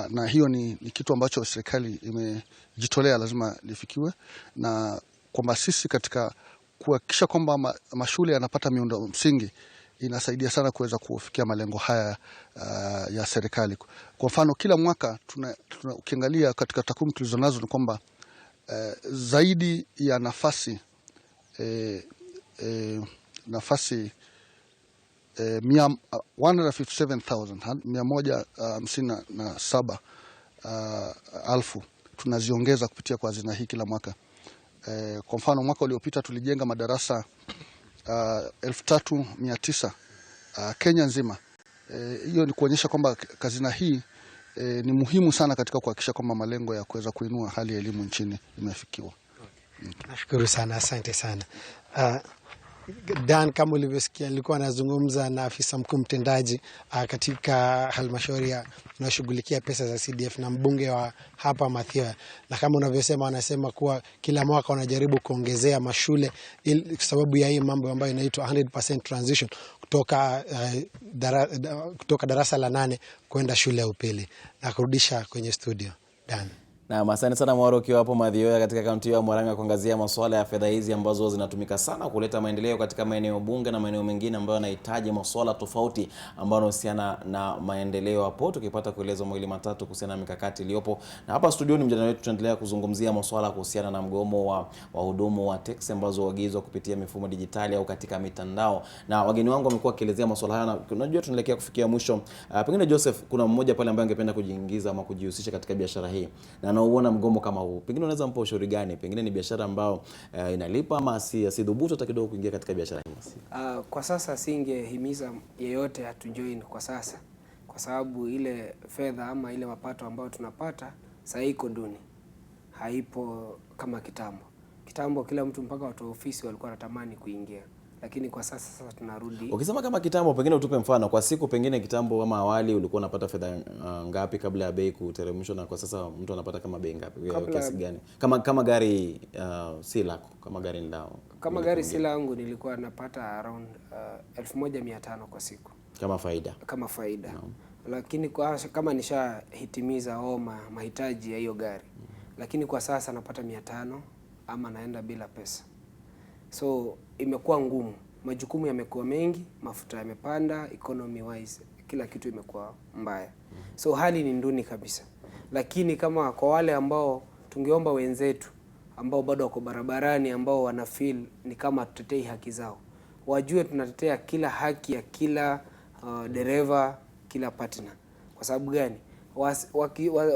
Na hiyo ni kitu ambacho serikali imejitolea lazima lifikiwe, na kwamba sisi katika kuhakikisha kwamba mashule yanapata miundo msingi inasaidia sana kuweza kufikia malengo haya ya serikali. Kwa mfano kila mwaka ukiangalia katika takwimu tulizonazo ni kwamba zaidi ya nafasi 157,157 tunaziongeza kupitia kwa hazina hii kila mwaka. Kwa mfano mwaka uliopita tulijenga madarasa 3,900 Kenya nzima. Hiyo ni kuonyesha kwamba hazina hii ni muhimu sana katika kuhakikisha kwamba malengo ya kuweza kuinua hali ya elimu nchini imefikiwa. Nashukuru sana, asante sana. Dan, kama ulivyosikia, nilikuwa nazungumza na afisa mkuu mtendaji katika halmashauri inayoshughulikia pesa za CDF na mbunge wa hapa Mathioya, na kama unavyosema wanasema kuwa kila mwaka wanajaribu kuongezea mashule kwa sababu ya hii mambo ambayo inaitwa 100% transition kutoka darasa la 8 kwenda shule ya upili, na kurudisha kwenye studio Dan. Na asante sana Mwaro ukiwa hapo Mathioya katika kaunti ya Murang'a kuangazia masuala ya fedha hizi ambazo zinatumika sana kuleta maendeleo katika maeneo bunge na maeneo mengine ambayo yanahitaji masuala tofauti ambayo yanahusiana na maendeleo. Hapo tukipata kueleza mawili matatu kuhusiana na mikakati iliyopo. Na hapa studioni mjadala wetu tunaendelea kuzungumzia masuala kuhusiana na mgomo wa wahudumu wa teksi ambazo waagizwa kupitia mifumo dijitali au katika mitandao. Na wageni wangu wamekuwa wakielezea masuala haya, na unajua tunaelekea kufikia mwisho. Pengine Joseph, kuna mmoja pale ambaye angependa kujiingiza ama kujihusisha katika biashara hii na uona mgomo kama huu, pengine unaweza mpa ushauri gani? Pengine ni biashara ambayo inalipa ama si dhubutu hata kidogo kuingia katika biashara hii? Kwa sasa singehimiza yeyote atujoin kwa sasa, kwa sababu ile fedha ama ile mapato ambayo tunapata sasa iko duni, haipo kama kitambo. Kitambo kila mtu mpaka watu wa ofisi walikuwa wanatamani kuingia, lakini kwa sasa tunarudi. Ukisema kama kitambo, pengine utupe mfano kwa siku, pengine kitambo ama awali ulikuwa unapata fedha ngapi kabla ya bei kuteremshwa, na kwa sasa mtu anapata kama bei ngapi, kiasi gani? Kama gari si lako, kama gari ni lao. Kama gari si langu nilikuwa napata around 1500 kwa siku. Kama faida. Kama faida. No. Lakini kama nishahitimiza mahitaji ya hiyo gari. Lakini kwa sasa napata 500 ama naenda bila pesa. So imekuwa ngumu. Majukumu yamekuwa mengi, mafuta yamepanda, economy wise kila kitu imekuwa mbaya. So hali ni nduni kabisa. Lakini kama kwa wale ambao tungeomba wenzetu ambao bado wako barabarani, ambao wana feel ni kama tutetei haki zao, wajue tunatetea kila haki ya kila dereva, kila partner. Kwa sababu gani?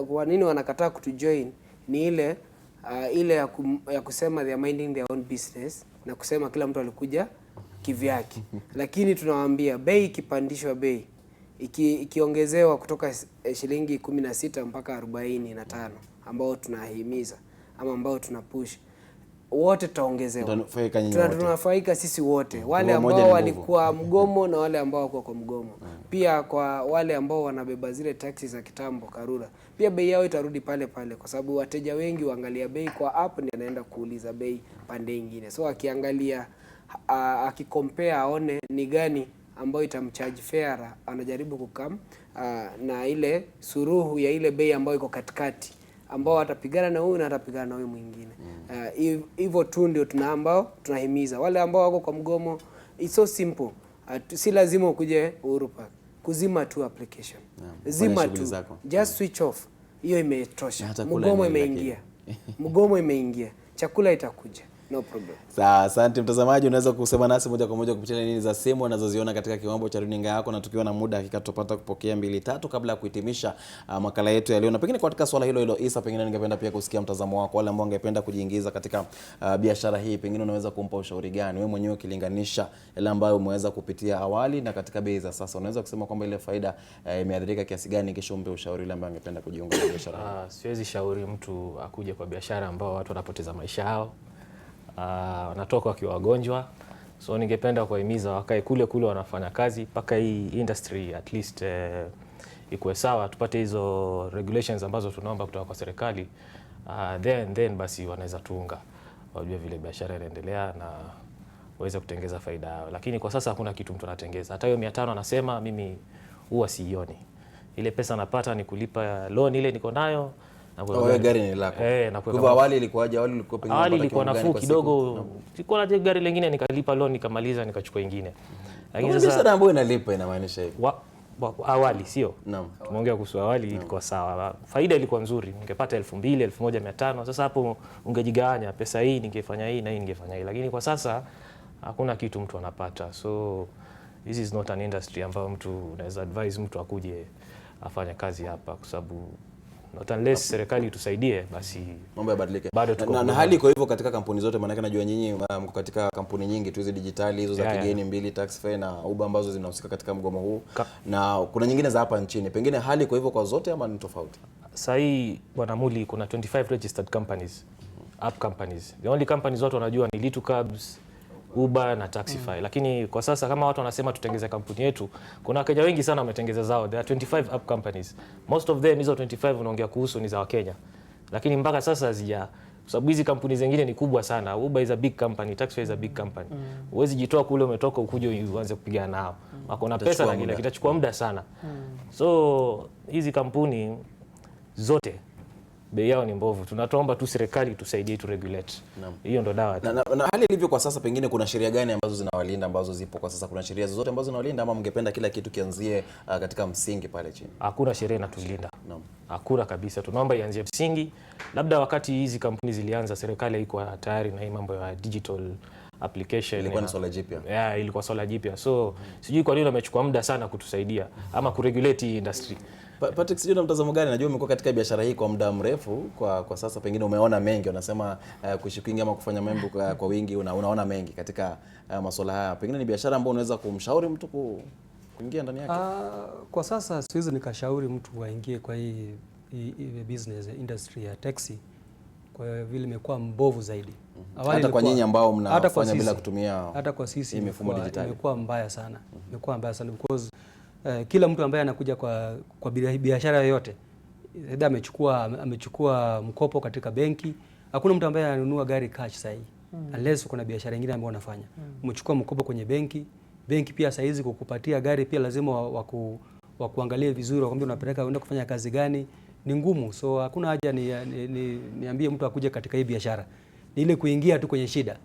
Kwa nini wanakataa kutujoin? Ni ile ya kusema they are minding their own business na kusema kila mtu alikuja kivyake. Lakini tunawaambia bei ikipandishwa, bei ikiongezewa kutoka shilingi 16 mpaka 45 ambao tunahimiza ama ambao tunapush, wote tutaongezewa. Tunafaika sisi wote, wale ambao walikuwa mgomo na wale ambao wako kwa mgomo. Pia kwa wale ambao wanabeba zile taxi za kitambo Karura, pia bei yao itarudi pale pale, kwa sababu wateja wengi waangalia bei kwa app ni anaenda kuuliza bei pande nyingine. So akiangalia akicompare aone ni gani ambayo itamcharge fare, anajaribu kukam na ile suruhu ya ile bei ambayo iko katikati, ambao atapigana na huyu na atapigana na huyu mwingine. Hivyo tu ndio ambao tunahimiza wale ambao wako kwa mgomo. It's so simple. Si lazima ukuje Uhuru Park. Kuzima tu application. Zima tu. Just switch off. Hiyo imetosha. Mgomo imeingia. Mgomo imeingia. Chakula itakuja. No problem. Sawa, asante mtazamaji, unaweza kusema nasi moja kwa moja kupitia nini za simu unazoziona katika kiwambo cha runinga yako, na tukiwa na muda hakika tutapata kupokea 2-3 kabla ya kuhitimisha makala yetu ya leo. Na pengine katika swala hilo Isa, pengine ningependa pia kusikia mtazamo wako, wale ambao wangependa kujiingiza katika biashara hii, pengine unaweza kumpa ushauri gani wewe mwenyewe ukilinganisha ile ambayo umeweza kupitia awali na katika bei za sasa? Unaweza kusema kwamba ile faida imeathirika kiasi gani, kisha umpe ushauri ile ambaye angependa kujiunga na biashara hii? Siwezi shauri mtu akuje kwa biashara ambao watu wanapoteza maisha yao, wanatoka wakiwa wagonjwa. So ningependa kuwahimiza wakae kule wanafanya kazi mpaka hii industry at least ikuwe sawa, tupate hizo regulations ambazo tunaomba kutoka kwa serikali. Then basi wanaweza tuunga, wajue vile biashara inaendelea na waweze kutengeza faida yao. Lakini kwa sasa hakuna kitu mtu anatengeza. Hata hiyo 500 anasema mimi huwa siioni. Ile pesa napata ni kulipa loan ile niko nayo. Wewe gari ni lako. Kwa awali ilikuwaje? Awali ulikuwa pengine unapata ilikuwa nafuu kidogo. Nilikuwa na gari lingine nikalipa loan nikamaliza nikachukua nyingine. Lakini sasa biashara ambayo inalipa inamaanisha hivi. Awali sio? Naam. Tumeongea kuhusu awali ilikuwa sawa. Faida ilikuwa nzuri. Ningepata 2000, 1500. Sasa hapo ungejigawanya, pesa hii ningefanya hii na hii ningefanya hii. Lakini kwa sasa hakuna kitu mtu anapata. So this is not an industry ambayo mtu unaweza advise mtu akuje afanye kazi hapa, kwa sababu not unless serikali tusaidie basi mambo yabadilike. Na hali iko hivyo katika kampuni zote, maana najua nyinyi mko katika kampuni nyingi tu hizo digitali hizo za kigeni, mbili Taxify na Uber ambazo zinahusika katika mgomo huu na kuna nyingine za hapa nchini. Pengine hali iko hivyo kwa zote ama ni tofauti? Sasa hii Bwana Muli, kuna 25 registered companies, app companies. The only companies watu wanajua ni Little Cabs, Uber na Taxify. Lakini kwa sasa kama watu wanasema tutengeze kampuni yetu, kuna Wakenya wengi sana wametengeza zao. There are 25 app companies. Most of them hizo 25 unaongea kuhusu ni za Wakenya. Lakini mpaka sasa hazija, kwa sababu hizi kampuni zingine ni kubwa sana. Uber is a big company, Taxify is a big company. Huwezi jitoa kule umetoka ukuje uanze kupigana nao. Wako na pesa na kile kitachukua muda sana. So hizi kampuni zote bei yao ni mbovu. Tunatoomba tu serikali tusaidie tu regulate. Hiyo ndo dawa. Na hali ilivyo kwa sasa, pengine kuna sheria gani ambazo zinawalinda ambazo zipo kwa sasa? Kuna sheria zote ambazo zinawalinda ama mngependa kila kitu kianzie katika msingi pale chini? Hakuna sheria inatulinda. Hakuna kabisa. Tunaomba ianzie msingi. Labda wakati hizi kampuni zilianza serikali haikuwa tayari na hii mambo ya digital application. Ilikuwa ni swala jipya. Ilikuwa swala jipya. So sijui kwa nini wamechukua muda sana kutusaidia ama kuregulate hii industry. Patrick, sijui na mtazamo gani? Najua umekuwa katika biashara hii kwa muda mrefu, kwa sasa pengine umeona mengi, unasema kushiriki ama kufanya mambo kwa wingi, unaona mengi katika masuala haya. Pengine ni biashara ambayo unaweza kumshauri mtu kuingia ndani yake? Kwa sasa siwezi nikashauri mtu aingie kwa hii business industry ya taxi, kwa vile imekuwa mbovu zaidi. Hata kwa nyinyi ambao mnafanya bila kutumia hata kwa sisi mifumo dijitali imekuwa mbaya sana. Imekuwa mbaya sana because kila mtu ambaye anakuja kwa biashara yoyote, labda amechukua mkopo katika benki. Hakuna mtu ambaye ananunua gari cash sasa unless kuna biashara nyingine ambayo unafanya. Umechukua mkopo kwenye benki pia sasa hizi kukupatia gari pia lazima wakuangalie vizuri, wakwambia unapeleka uenda kufanya kazi gani, ni ngumu. So hakuna haja niambie mtu akuje katika hii biashara. Ni ile kuingia tu kwenye shida.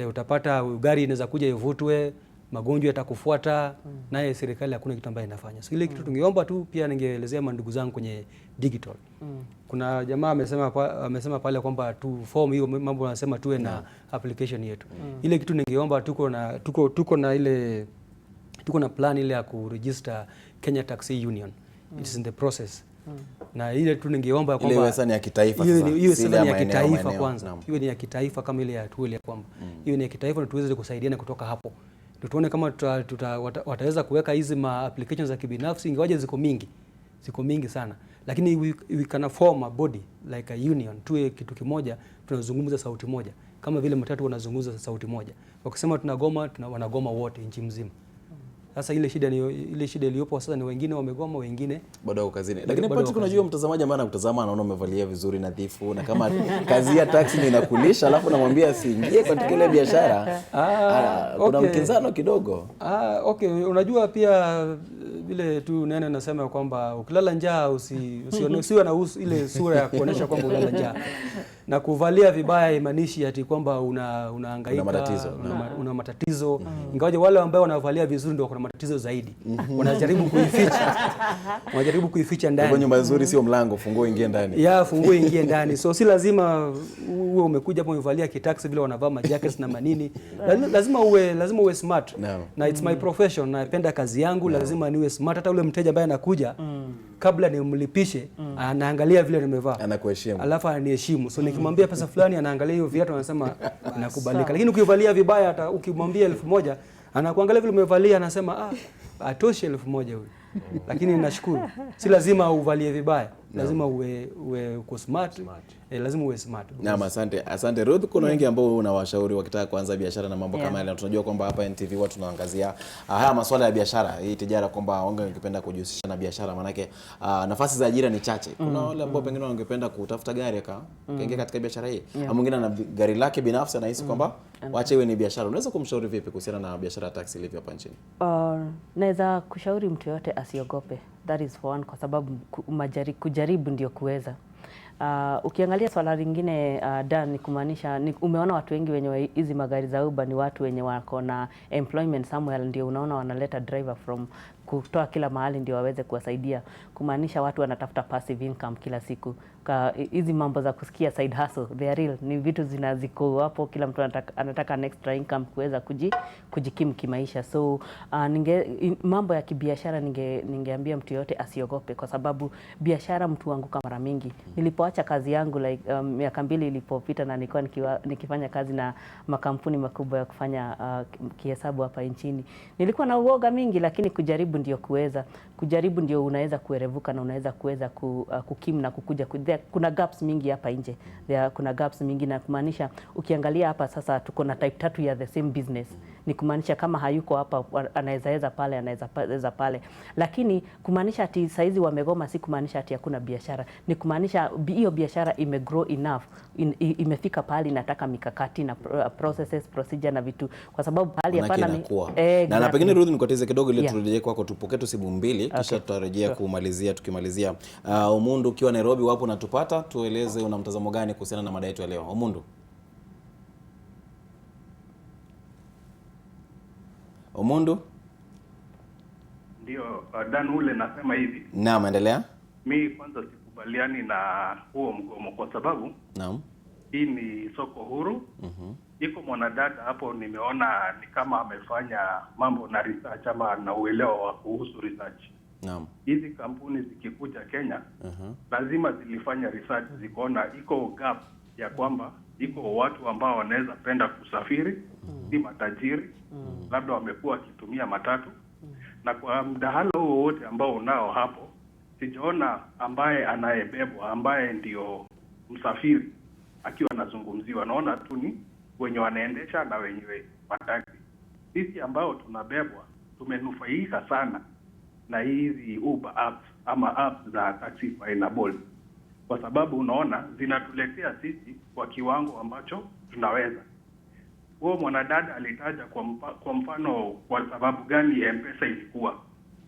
Utapata gari inaweza kuja ivutwe, magonjwa yatakufuata, naye serikali hakuna kitu ambayo inafanya. So ile kitu tungeomba tu pia ningeelezea mandugu zangu kwenye digital. Kuna jamaa amesema pale kwamba tu form hiyo mambo wanasema tuwe na application yetu. Ile kitu ningeomba tuko na plan ile ya kuregister Kenya Taxi Union. It's in the process. Na ile tu ningeomba kwamba ile sasa ni ya kitaifa sasa. Hiyo sasa ni ya kitaifa kwanza. Hiyo ni ya kitaifa kama ile ya tuele kwamba. Hiyo ni ya kitaifa na tuweze kusaidiana kutoka hapo. Tuone kama wataweza kuweka hizi ma applications za kibinafsi, ingawaje ziko mingi sana. Lakini we can form a body like a union, tuwe kitu kimoja, tunazungumza sauti moja. Kama vile matatu wanazungumza sauti moja. Wakisema tunagoma, wanagoma wote nchi mzima. Sasa ile shida iliyopo sasa ni wengine wamegoma, wengine bado wako kazini. Lakini Patrick, unajua mtazamaji ambaye anakutazama anaona umevalia vizuri nadhifu, na kama kazi ya taxi ni inakulisha alafu namwambia siingie katika ile biashara, kuna mkinzano kidogo. Okay, unajua pia vile tu nene nasema kwamba ukilala njaa usiwe na ile sura ya kuonesha kwamba unalala njaa. Na kuvalia vibaya imanishi ati kwamba unahangaika, una matatizo. Ingawaje wale ambao wanavalia vizuri ndio kuna matatizo zaidi. Wanajaribu kuificha ndani. Kwa nyumba nzuri sio mlango, funguo ingie ndani. Funguo ingie ndani. So si lazima uwe umekuja hapo umevalia kitaxi vile wanavaa majackets na manini. Lazima uwe smart. Na it's my profession, napenda kazi yangu, lazima niwe smart. Hata ule mteja ambaye anakuja kabla nimlipishe anaangalia vile nimevaa, anakuheshimu, alafu aniheshimu. So nikimwambia pesa fulani anaangalia hiyo viatu anasema inakubalika. Lakini ukivalia vibaya, hata ukimwambia 1000 anakuangalia vile umevalia anasema atoshe 1000 huyu. Lakini nashukuru, si lazima uvalie vibaya, lazima uwe uko smart. Lazima uwe smart. Naam, asante Ruth. Kuna wengi ambao unawashauri wakitaka kuanza biashara na mambo kama yale. Tunajua kwamba hapa NTV watu tunaangazia haya masuala ya biashara, hii tijara, kwamba wangependa kujihusisha na biashara, manake nafasi za ajira ni chache. Kuna wale ambao pengine wangependa kutafuta gari kaingia katika biashara hii. Mwingine ana gari lake binafsi anahisi kwamba waache iwe ni biashara. Unaweza kumshauri vipi kuhusiana na biashara ya taxi ilivyo hapa nchini? Naweza kushauri mtu yote asiogope. That is for one, kwa sababu kujaribu ndio kuweza. Ukiangalia swala lingine Dan, ni kumaanisha umeona watu wengi wenye hizi magari za Uber ni watu wenye wako na employment somewhere, ndio unaona wanaleta driver from kutoa kila mahali ndio waweze kuwasaidia. Kumaanisha watu wanatafuta passive income kila siku. Hizi mambo za kusikia side hustle, they are real, ni vitu zinaziko hapo. Kila mtu anataka an extra income kuweza kujikimu kimaisha. So mambo ya kibiashara ningeambia mtu yote asiogope, kwa sababu biashara mtu anguka mara mingi. Nilipoacha kazi yangu miaka 2 ilipopita, na nilikuwa nikifanya kazi na makampuni makubwa ya kufanya kihesabu hapa nchini, nilikuwa na uoga mingi, lakini kujaribu ndio kuweza. Kujaribu ndio unaweza kuerevuka na unaweza kuweza kukimu na kukuja. Kuna gaps mingi hapa nje. Kuna gaps mingi, na kumaanisha ukiangalia hapa sasa tuko na type 3 ya the same business. Ni kumaanisha kama hayuko hapa anaweza pale. Lakini kumaanisha ati saizi wamegoma, si kumaanisha ati hakuna biashara. Ni kumaanisha hiyo biashara imegrow enough, imefika pahali nataka mikakati na processes, procedure na vitu, kwa sababu pahali hapana na pengine Ruth nikoteze kidogo ile turejee kwako, tupokee tu simu 2 kisha tutarejea tukimalizia. Umundu ukiwa Nairobi wapo natupata, tueleze una mtazamo gani kuhusiana na mada yetu ya leo. Umundu? Ndio, Dan ule nasema hivi. Naam, endelea. Mimi kwanza sikubaliani na huo mgomo, kwa sababu hii ni soko huru. Iko mwanadada hapo nimeona ni kama amefanya mambo na research ama na uelewa wa kuhusu research. Hizi kampuni zikikuja Kenya lazima zilifanya research, zikaona iko gap ya kwamba iko watu ambao wanaweza penda kusafiri, si matajiri, labda wamekuwa wakitumia matatu. Na kwa mdahalo huo wote ambao unao hapo, sijaona ambaye anayebebwa, ambaye ndio msafiri akiwa anazungumziwa. Naona tu ni wenye wanaendesha na wenye mataxi. Sisi ambao tunabebwa tumenufaika sana na hizi Uber apps ama apps za Taxify na Bolt, kwa sababu unaona zinatuletea sisi kwa kiwango ambacho tunaweza. Huo mwanadada alitaja kwa mfano kwa sababu gani M-Pesa ilikuwa.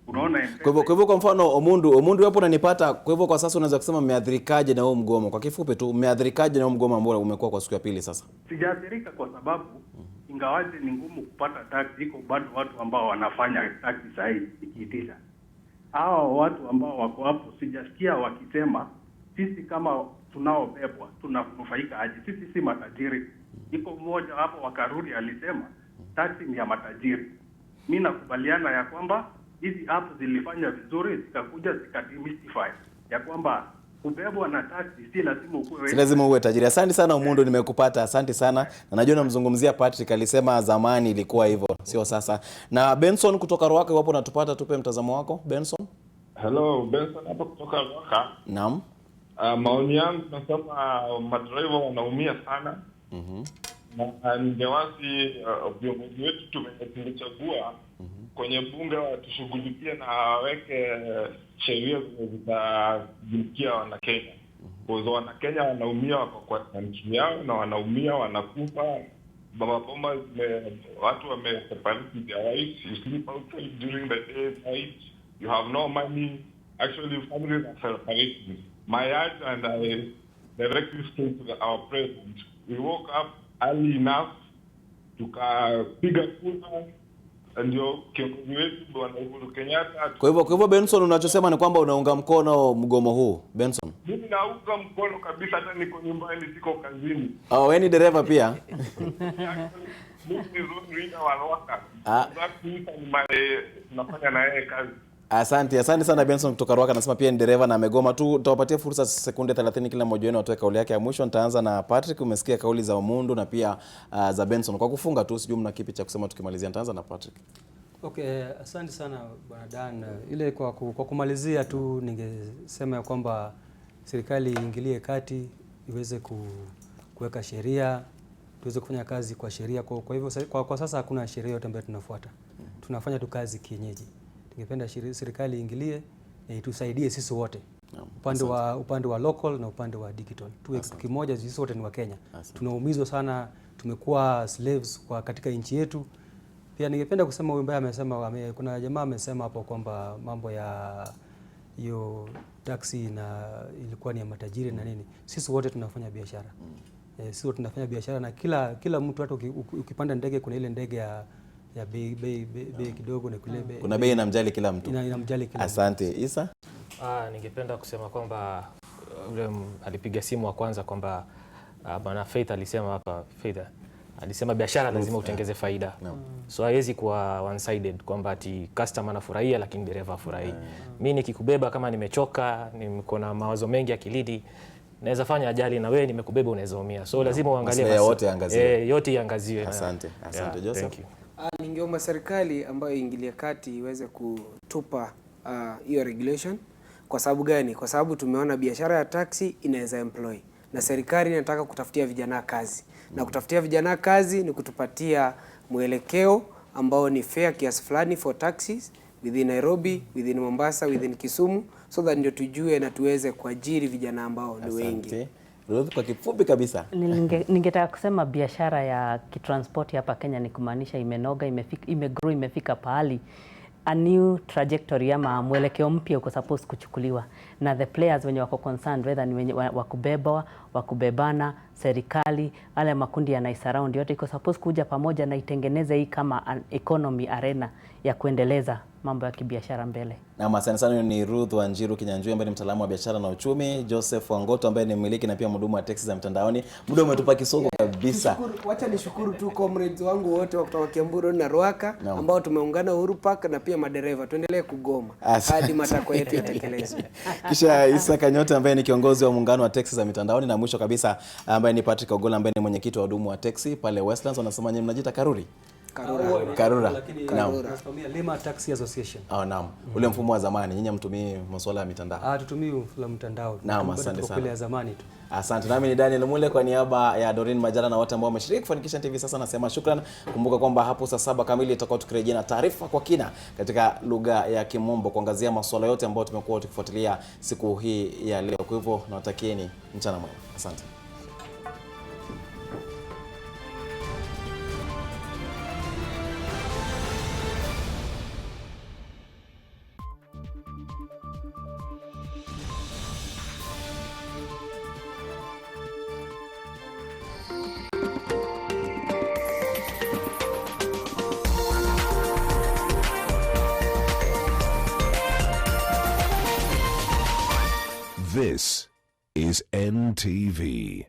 Unaona M-Pesa. Kwa hivyo kwa mfano Omundu hapo unanipata. Kwa hivyo kwa sasa unaweza kusema mmeathirikaje na huo mgomo? Kwa kifupi tu mmeathirikaje na huo mgomo ambao umekuwa kwa siku ya pili sasa? Sijaathirika kwa sababu ingawaje ni ngumu kupata taxi, iko bado watu ambao wanafanya taxi sahihi ikiitisha. Hao watu ambao wako hapo sijasikia wakisema sisi kama tunaobebwa tunanufaika aje. Sisi si matajiri. Iko mmoja hapo wakarudi alisema taxi ni ya matajiri. Mimi nakubaliana ya kwamba hizi apps zilifanya vizuri, zikakuja zikademystify ya kwamba kubebwa na taxi si lazima ukuwe Si lazima uwe tajiri. Asante sana Omundu, nimekupata. Asante sana. Na najua namzungumzia Patrick, alisema zamani ilikuwa hivyo, sio sasa. Na Benson kutoka Ruaka, wapo natupata, tupe mtazamo wako Benson. Hello, Benson hapa kutoka Ruaka. Naam. Maoni yangu nasema madriver wanaumia sana. Na ningewasi viongozi wetu tumechagua kwenye bunge watushughulikie na waweke sheria zitazilikia Wanakenya. Kwa sababu Wanakenya wanaumia kwa nchi yao na wanaumia wanakufa. Bomba watu wameseparate their wives. You sleep outside during the day, night. You have no money. Actually, families are separating. My urge and I directly came to our president. We woke up early enough tukapiga kura ndio kiongozi wetu Bwana Uhuru Kenyatta. Kwa hivyo Benson, unachosema ni kwamba unaunga mkono mgomo huu Benson? Mimi naunga mkono kabisa, hata niko nyumbani, siko kazini. Wewe ni dereva pia? Mimi ni zone leader wa Ruaka. Nafanya na yeye kazi. Asante sana Benson kutoka Ruaka, anasema pia ni dereva na amegoma tu. Tutawapatia fursa sekunde 30 kila mmoja wenu atoe kauli yake ya mwisho. Nitaanza na Patrick. Umesikia kauli za Omundu na pia za Benson. Kwa kufunga tu, sijui mna kipi cha kusema tukimalizia. Nitaanza na Patrick. Okay, asante sana Bwana Dan. Ile kwa kumalizia tu ningesema ya kwamba serikali iingilie kati iweze kuweka sheria, tuweze kufanya kazi kwa sheria. Kwa hivyo kwa sasa hakuna sheria yote ambayo tunafuata. Tunafanya tu kazi kienyeji. Ningependa serikali iingilie itusaidie sisi wote. Upande wa local na upande wa digital. Tuwe kimoja, sisi wote ni wa Kenya. Tunaumizwa sana, tumekuwa slaves katika nchi yetu. Pia ningependa kusema huyu ambaye amesema, kuna jamaa amesema hapo kwamba mambo ya hiyo taxi na ilikuwa ni ya matajiri na nini. Sisi wote tunafanya biashara. Sisi wote tunafanya biashara na kila mtu, hata ukipanda ndege kuna ile ndege ya bei kidogo na kule bei. Kuna bei inamjali kila mtu. Inamjali kila mtu. Asante. Isa? Ningependa kusema kwamba ule alipiga simu wa kwanza kwamba bwana Faith alisema hapa, Faith alisema biashara lazima utengeze faida. So haiwezi kuwa one sided kwamba ati customer anafurahia lakini dereva afurahii. Mimi nikikubeba kama nimechoka, niko na mawazo mengi akilini, naweza fanya ajali na wewe nimekubeba unaweza umia. So lazima uangalie yote iangaziwe. Asante Joseph. Ningeomba serikali ambayo iingilie kati iweze kutupa hiyo regulation. Kwa sababu gani? Kwa sababu tumeona biashara ya taxi inaweza employ na serikali inataka kutafutia vijana kazi. Na kutafutia vijana kazi ni kutupatia mwelekeo ambao ni fair kiasi fulani for taxis within Nairobi, within Mombasa, within Kisumu, so that ndio tujue na tuweze kuajiri vijana ambao ni wengi. Ruth, kwa kifupi kabisa. Ningetaka kusema biashara ya kitransport hapa Kenya ni kumaanisha imenoga, imegrow, imefika pahali a new trajectory ama mwelekeo mpya uko supposed kuchukuliwa na the players wenye wako concerned, whether ni wenye wakubebana, serikali, wale makundi ya surround, yote iko supposed kuja pamoja na itengeneze hii kama an economy arena ya kuendeleza mambo ya kibiashara mbele. Na asante sana. Ni Ruth Wanjiru Kinyanjui ambaye ni mtaalamu wa biashara na uchumi, Joseph Wangoto ambaye ni mmiliki na pia mhudumu wa taxi za mtandaoni. Muda umetupa kisoko kabisa. Wacha nishukuru tu comrades wangu wote kutoka Kiamburu na Ruaka ambao tumeungana Uhuru Park, na pia madereva tuendelee kugoma hadi matakwa yetu yatekelezwe. Kisha Isa Kanyota ambaye ni kiongozi wa muungano wa taxi za mitandaoni, na mwisho kabisa ambaye ni Patrick Ogola ambaye ni mwenyekiti wa hudumu wa taxi pale Westlands. Wanasema nyinyi mnajiita Karuri? Karura. Naam. Tunasimamia Lima Taxi Association. Naam. Ule mfumo wa zamani nyinyi mtumii masuala ya mitandao. Tutumii la mtandao. Naam, asante sana. Ya zamani tu. Asante. Nami ni Daniel Mule kwa niaba ya Doreen Majara na wote ambao wameshiriki kufanikisha NTV sasa nasema shukran. Kumbuka kwamba hapo saa 7 kamili tutakuwa tukirejea na taarifa kwa kina katika lugha ya Kimombo kuangazia masuala yote ambayo tumekuwa tukifuatilia siku hii ya leo. Kwa hivyo nawatakieni mchana mwema. Asante. This is NTV.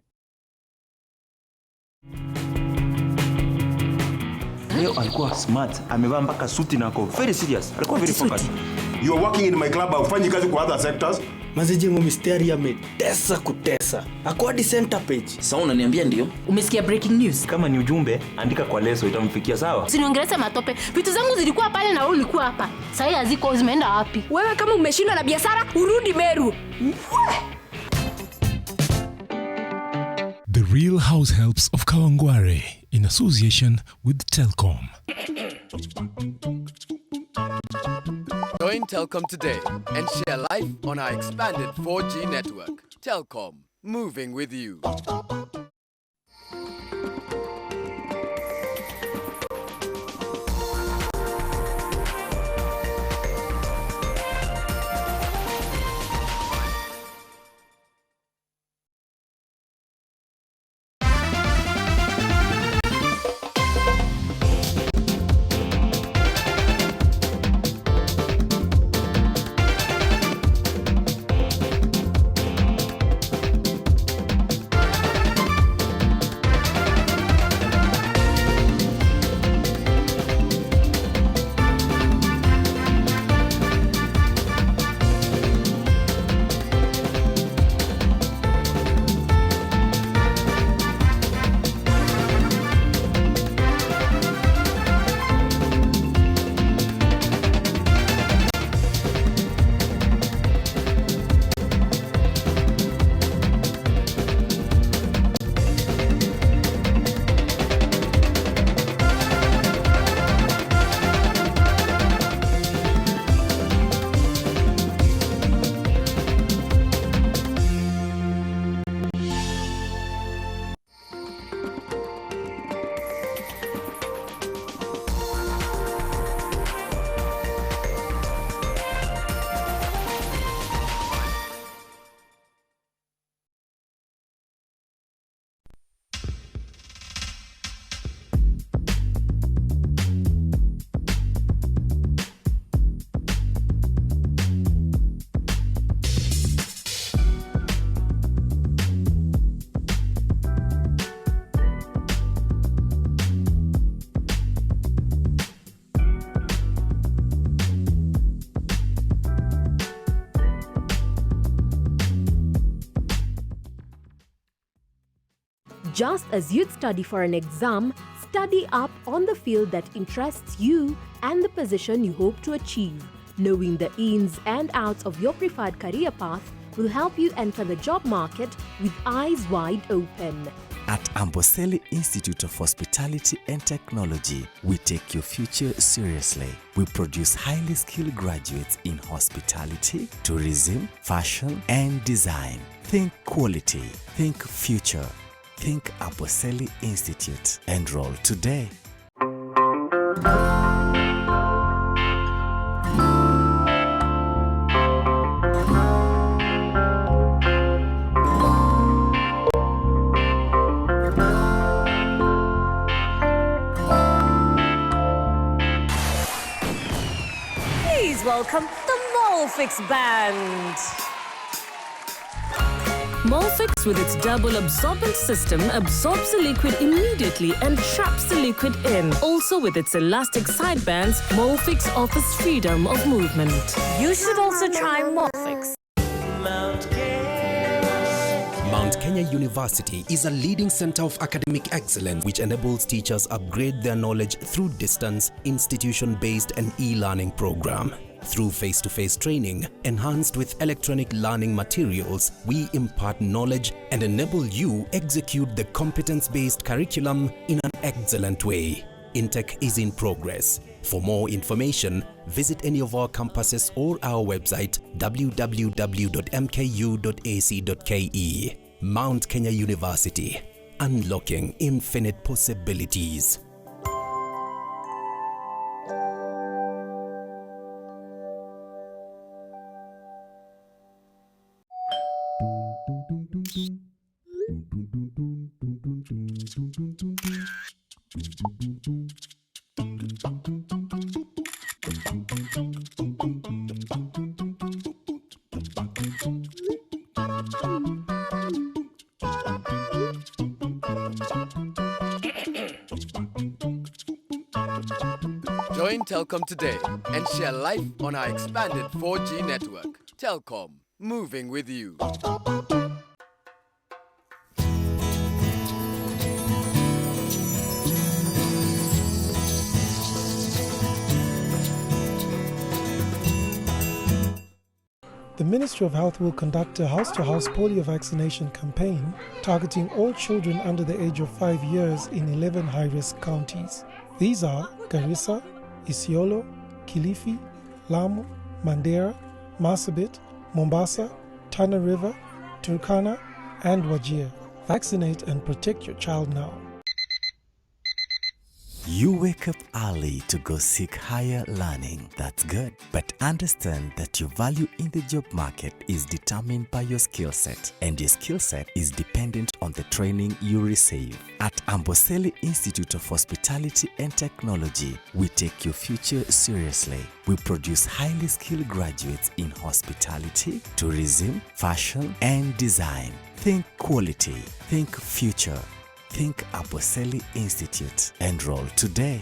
Leo alikuwa smart, amevaa mpaka suti na ako very serious. Alikuwa very focused. You are working in my club, haufanyi kazi kwa other sectors. Mazejengo misteri ametesa kutesa. Akodi center page. Sasa unaniambia ndio? Umesikia breaking news? Kama ni ujumbe, andika kwa leso itamfikia sawa. Usiniongeleze matope. Vitu zangu zilikuwa pale na wewe ulikuwa hapa. Sasa haziko zimeenda wapi? Wewe kama umeshindwa na biashara, urudi Meru. The Real House Helps of Kawangware in association with Telkom. Join Telkom today and share life on our expanded 4G network. Telkom, moving with you. Just as you'd study for an exam, study up on the field that interests you and the position you hope to achieve. Knowing the ins and outs of your preferred career path will help you enter the job market with eyes wide open. At Amboseli Institute of Hospitality and Technology, we take your future seriously. We produce highly skilled graduates in hospitality, tourism, fashion, and design. Think quality, think future. Think Amboseli Institute. Enroll today. Please welcome the Molfix Band. Molfix, with its double absorbent system, absorbs the liquid immediately and traps the liquid in. Also, with its elastic side bands, Molfix offers freedom of movement. You should also try Molfix. Mount Mount Kenya University is a leading center of academic excellence which enables teachers upgrade their knowledge through distance, institution-based and e-learning program. Through face-to-face training, enhanced with electronic learning materials, we impart knowledge and enable you execute the competence-based curriculum in an excellent way. Intake is in progress. For more information, visit any of our campuses or our website www.mku.ac.ke. Mount Kenya University, unlocking infinite possibilities. Join Telkom today and share life on our expanded 4G network. Telkom, moving with you. The Ministry of Health will conduct a house-to-house polio vaccination campaign targeting all children under the age of 5 years in 11 high-risk counties. These are Garissa, Isiolo, Kilifi, Lamu, Mandera, Marsabit, Mombasa, Tana River, Turkana, and Wajir. Vaccinate and protect your child now. You wake up early to go seek higher learning. That's good. But understand that your value in the job market is determined by your skill set. And your skill set is dependent on the training you receive. At Amboseli Institute of Hospitality and Technology, we take your future seriously. We produce highly skilled graduates in hospitality, tourism, fashion, and design. Think quality. Think future. Think Amboseli Institute. Enroll today.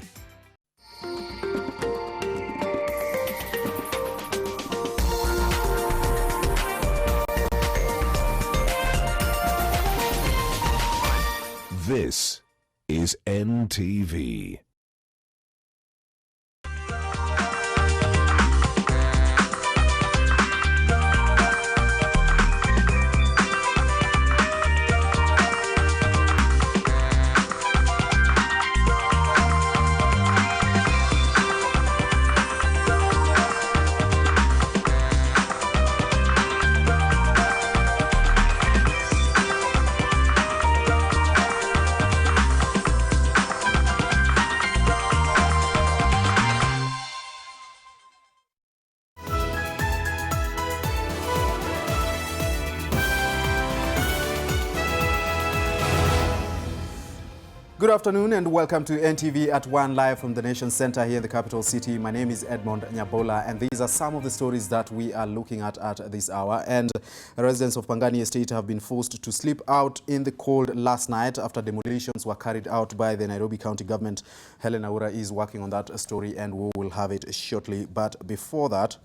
This is NTV. Good afternoon and welcome to NTV at 1 live from the Nation Center here in the capital city. My name is Edmond, Nyabola, and these are some of the stories that we are looking at this hour. And residents of Pangani Estate have been forced to sleep out in the cold last night after demolitions were carried out by the Nairobi County government. Helen Aura is working on that story and we will have it shortly. But before that,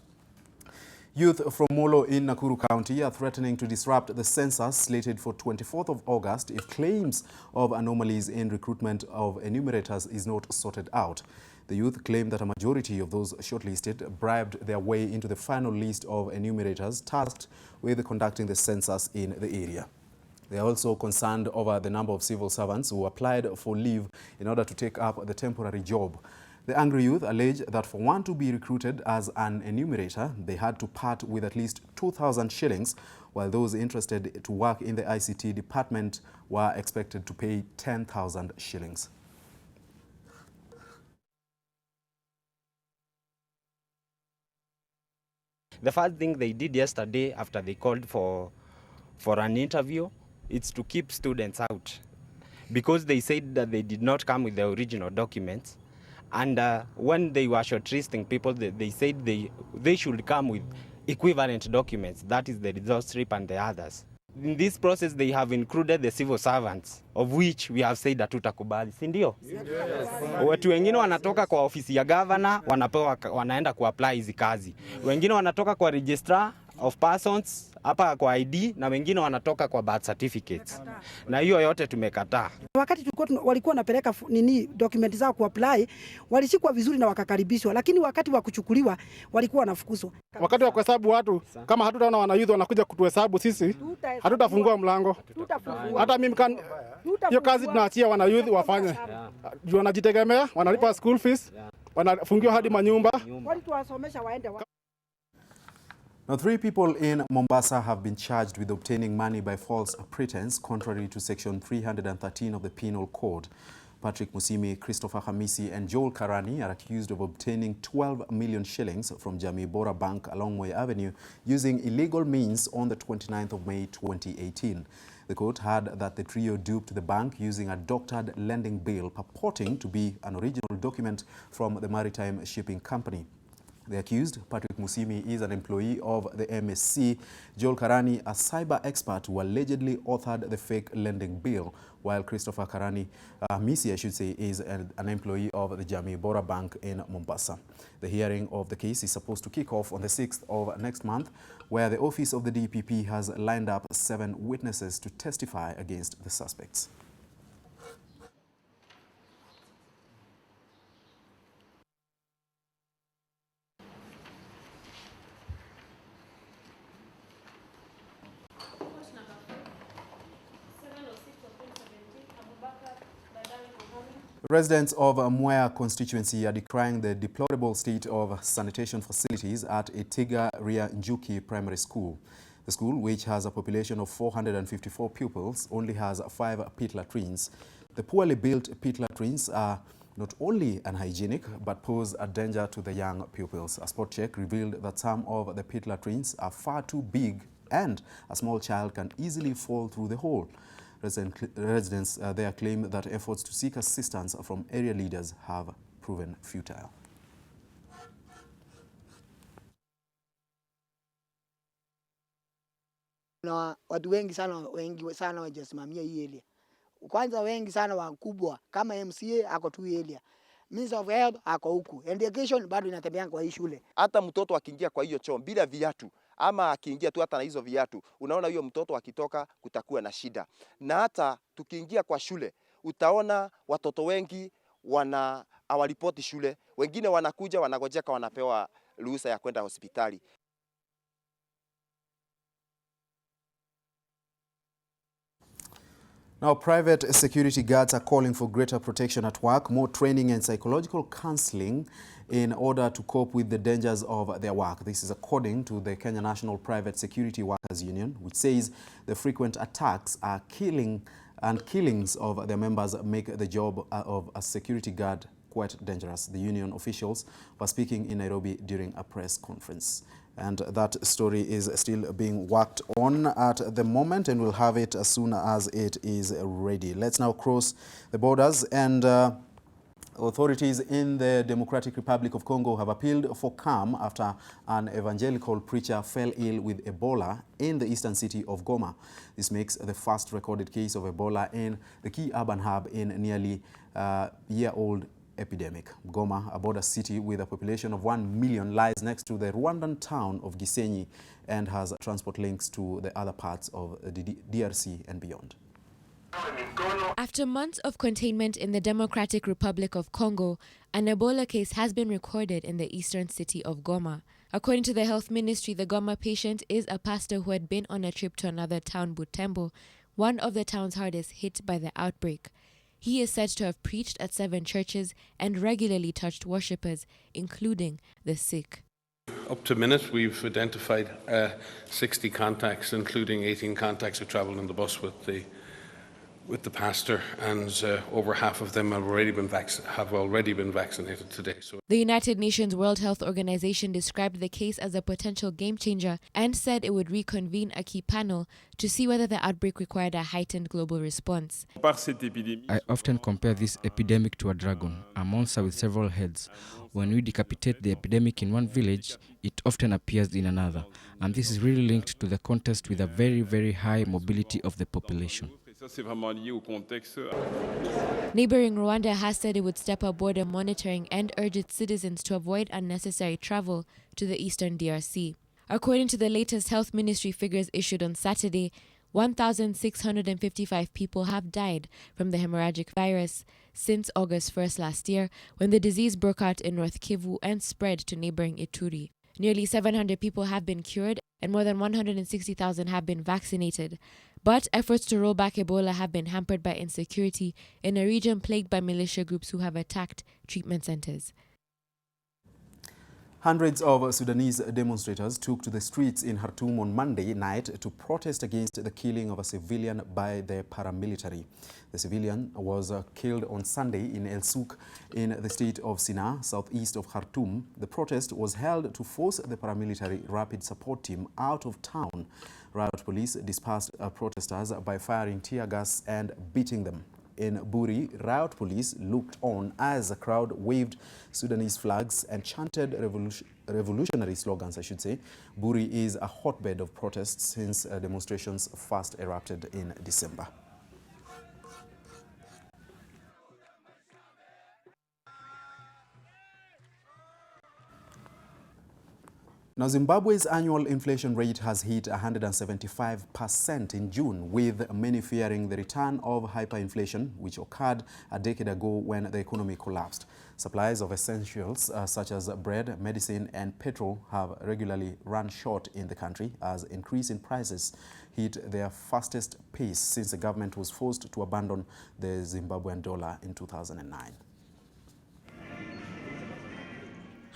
youth from Molo in Nakuru County are threatening to disrupt the census slated for 24th of August if claims of anomalies in recruitment of enumerators is not sorted out. The youth claim that a majority of those shortlisted bribed their way into the final list of enumerators tasked with conducting the census in the area. They are also concerned over the number of civil servants who applied for leave in order to take up the temporary job. The angry youth allege that for one to be recruited as an enumerator, they had to part with at least 2,000 shillings, while those interested to work in the ICT department were expected to pay 10,000 shillings. The first thing they did yesterday after they called for an interview, it's to keep students out because they said that they did not come with the original documents. And when they were shortlisting people, they said they should come with equivalent documents, that is the result slip and the others. In this process, they have included the civil servants, of which we have said hatutakubali, si ndio? Watu wengine wanatoka kwa ofisi ya governor, wanaenda kuapply hizi kazi. Wengine wanatoka kwa registrar of persons, hapa kwa ID na wengine wanatoka kwa birth certificates, na hiyo yote tumekataa. Wakati walikuwa wanapeleka document zao kuapply, walishikwa vizuri na wakakaribishwa, lakini wakati wa kuchukuliwa walikuwa wanafukuzwa. Wakati wa kuhesabu watu, kama hatutaona wanayouth wanakuja kutuhesabu sisi, hatutafungua mlango. Hata mimi hiyo kazi tunaachia wanayouth wafanye. Juu wanajitegemea, wanalipa school fees, wanafungiwa hadi manyumba. Now, 3 people in Mombasa have been charged with obtaining money by false pretense, contrary to Section 313 of the Penal Code. Patrick Musimi, Christopher Hamisi, and Joel Karani are accused of obtaining 12 million shillings from Nyabola Bank along Moi Avenue using illegal means on the 29th of May 2018. The court had that the trio duped the bank using a doctored lending bill purporting to be an original document from the maritime shipping company. The accused, Patrick Musimi, is an employee of the MSC. Joel Karani, a cyber expert who allegedly authored the fake lending bill, while Christopher Hamisi, I should say, is an employee of the Nyabola Bank in Mombasa. The hearing of the case is supposed to kick off on the 6th of next month, where the office of the DPP has lined up 7 witnesses to testify against the suspects. Residents of Mwea constituency are decrying the deplorable state of sanitation facilities at Itiga Ria Njuki Primary School. The school, which has a population of 454 pupils, only has 5 pit latrines. The poorly built pit latrines are not only unhygienic, but pose a danger to the young pupils. A spot check revealed that some of the pit latrines are far too big and a small child can easily fall through the hole. Residents there claim that efforts to seek assistance from area leaders have proven futile. Na watu wengi sana wajasimamia hii area. Kwanza wengi sana wakubwa kama MCA ako tu area. Minister of Health ako huku. Education bado inatembea kwa hii shule. Hata mtoto akiingia kwa hiyo choo bila viatu ama akiingia tu hata na hizo viatu, unaona huyo mtoto akitoka kutakuwa na shida. Na hata tukiingia kwa shule, utaona watoto wengi hawaripoti shule, wengine wanakuja wanagojeka wanapewa ruhusa ya kwenda hospitali. Now, private security guards are calling for greater protection at work, more training and psychological counseling in order to cope with the dangers of their work. This is according to the Kenya National Private Security Workers Union, which says the frequent attacks are killings of their members make the job of a security guard quite dangerous. The union officials were speaking in Nairobi during a press conference. And that story is still being worked on at the moment, and we'll have it as soon as it is ready. Let's now cross the borders, and authorities in the Democratic Republic of Congo have appealed for calm after an evangelical preacher fell ill with Ebola in the eastern city of Goma. This makes the first recorded case of Ebola in the key urban hub in nearly a year-old epidemic. Goma, a border city with a population of 1 million, lies next to the Rwandan town of Gisenyi and has transport links to the other parts of the DRC and beyond. After months of containment in the Democratic Republic of Congo, an Ebola case has been recorded in the eastern city of Goma. According to the health ministry, the Goma patient is a pastor who had been on a trip to another town, Butembo, one of the towns hardest hit by the outbreak. He is said to have preached at 7 churches and regularly touched worshippers, including the sick. Up to minute, we've identified 60 contacts, including 18 contacts who travelled on the bus with the pastor, and over half of them have already been vaccinated today. So the United Nations World Health Organization described the case as a potential game changer and said it would reconvene a key panel to see whether the outbreak required a heightened global response. I often compare this epidemic to a dragon, a monster with several heads. When we decapitate the epidemic in one village, it often appears in another, and this is really linked to the context with a very, very high mobility of the population. Neighboring Rwanda has said it would step up border monitoring and urge its citizens to avoid unnecessary travel to the eastern DRC. According to the latest health ministry figures issued on Saturday, 1,655 people have died from the hemorrhagic virus since August 1st last year, when the disease broke out in North Kivu and spread to neighboring Ituri. Nearly 700 people have been cured and more than 160,000 have been vaccinated. But efforts to roll back Ebola have been hampered by insecurity in a region plagued by militia groups who have attacked treatment centers. Hundreds of Sudanese demonstrators took to the streets in Khartoum on Monday night to protest against the killing of a civilian by the paramilitary. The civilian was killed on Sunday in El Souk in the state of Sinai, southeast of Khartoum. The protest was held to force the paramilitary rapid support team out of town. Riot police dispersed protesters by firing tear gas and beating them. In Buri, riot police looked on as the crowd waved Sudanese flags and chanted revolutionary slogans, I should say. Buri is a hotbed of protests since demonstrations first erupted in December. Now, Zimbabwe's annual inflation rate has hit 175% in June, with many fearing the return of hyperinflation, which occurred a decade ago when the economy collapsed. Supplies of essentials such as bread, medicine, and petrol have regularly run short in the country as increase in prices hit their fastest pace since the government was forced to abandon the Zimbabwean dollar in 2009.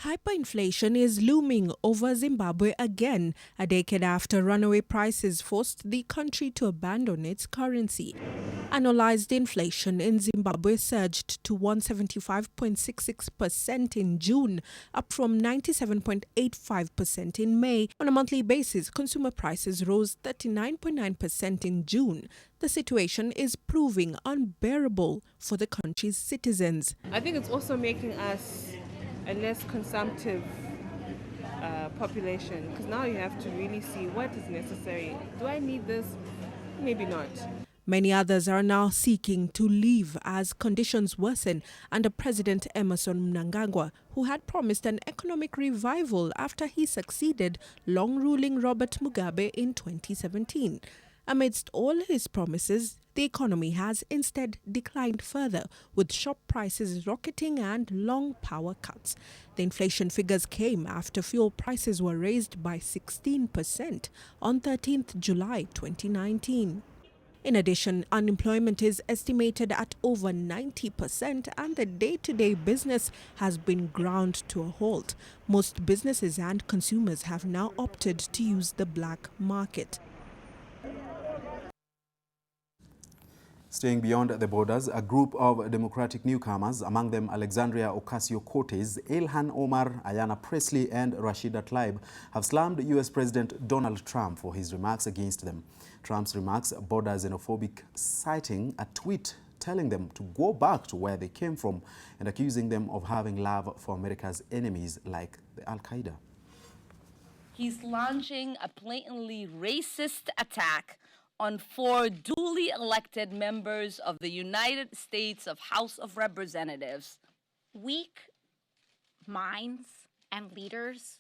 Hyperinflation is looming over Zimbabwe again, a decade after runaway prices forced the country to abandon its currency. Annualized inflation in Zimbabwe surged to 175.66% in June, up from 97.85% in May. On a monthly basis, consumer prices rose 39.9% in June. The situation is proving unbearable for the country's citizens. I think it's also making us a less consumptive population, because now you have to really see what is necessary. Do I need this? Maybe not. Many others are now seeking to leave as conditions worsen under President Emerson Mnangagwa, who had promised an economic revival after he succeeded long-ruling Robert Mugabe in 2017. Amidst all his promises, the economy has instead declined further, with shop prices rocketing and long power cuts. The inflation figures came after fuel prices were raised by 16% on 13th July 2019. In addition, unemployment is estimated at over 90% and the day-to-day business has been ground to a halt. Most businesses and consumers have now opted to use the black market. Staying beyond the borders, a group of Democratic newcomers, among them Alexandria Ocasio-Cortez, Ilhan Omar, Ayanna Pressley, and Rashida Tlaib, have slammed U.S. President Donald Trump for his remarks against them. Trump's remarks border xenophobic, citing a tweet telling them to go back to where they came from and accusing them of having love for America's enemies like the Al-Qaeda. He's launching a blatantly racist attack on 4 duly elected members of the United States House of Representatives. Weak minds and leaders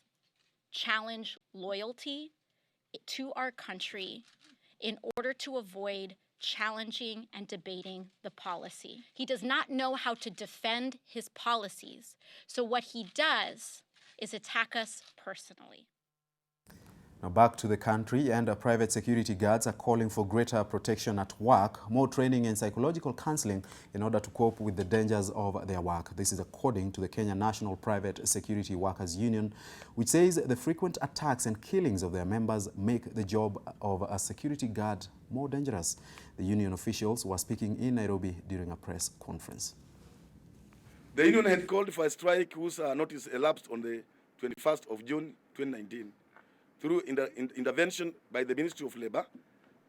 challenge loyalty to our country in order to avoid challenging and debating the policy. He does not know how to defend his policies, so what he does is attack us personally. Now back to the country, and private security guards are calling for greater protection at work, more training and psychological counseling in order to cope with the dangers of their work. This is according to the Kenya National Private Security Workers Union, which says the frequent attacks and killings of their members make the job of a security guard more dangerous. The union officials were speaking in Nairobi during a press conference. The union had called for a strike whose notice elapsed on the 21st of June 2019. Through intervention by the Ministry of Labour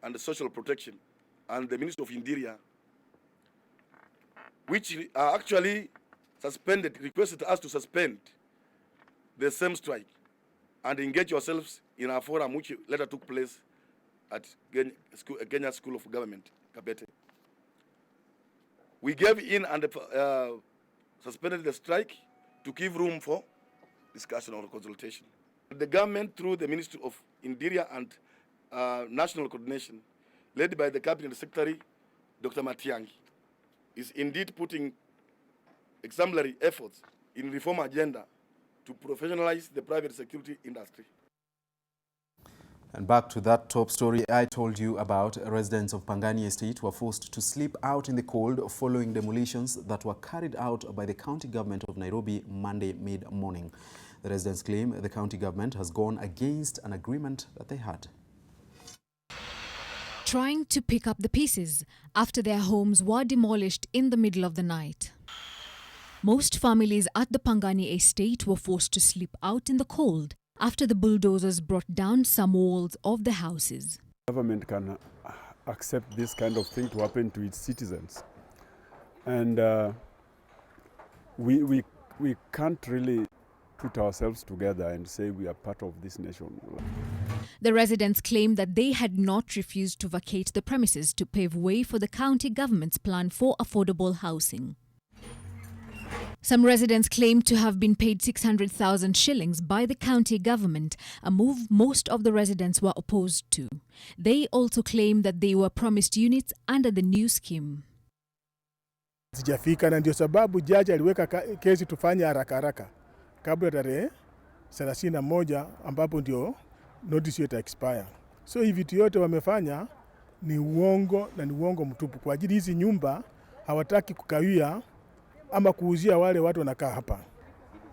and Social Protection and the Ministry of Interior, which actually requested us to suspend the same strike and engage yourselves in a forum which later took place at Kenya School of Government, Kabete. We gave in and suspended the strike to give room for discussion or consultation. The government, through the Ministry of Interior and National Coordination, led by the Cabinet Secretary, Dr. Matiang'i, is indeed putting exemplary efforts in reform agenda to professionalize the private security industry. And back to that top story I told you about, residents of Pangani Estate were forced to sleep out in the cold following demolitions that were carried out by the county government of Nairobi Monday mid-morning. The residents claim the county government has gone against an agreement that they had. Trying to pick up the pieces after their homes were demolished in the middle of the night. Most families at the Pangani Estate were forced to sleep out in the cold after the bulldozers brought down some walls of the houses. Government can accept this kind of thing to happen to its citizens. And we can't really put ourselves together and say we are part of this nation. The residents claim that they had not refused to vacate the premises to pave way for the county government's plan for affordable housing. Some residents claim to have been paid 600,000 shillings by the county government, a move most of the residents were opposed to. They also claim that they were promised units under the new scheme. Sijafika na ndio sababu jaji aliweka kesi tufanye haraka kabla tarehe 31 ambapo ndio notice yetu expire. So hivi vitu yote wamefanya ni uongo na ni uongo mtupu. Kwa ajili hizi nyumba hawataki kukawia ama kuuzia wale watu wanakaa hapa.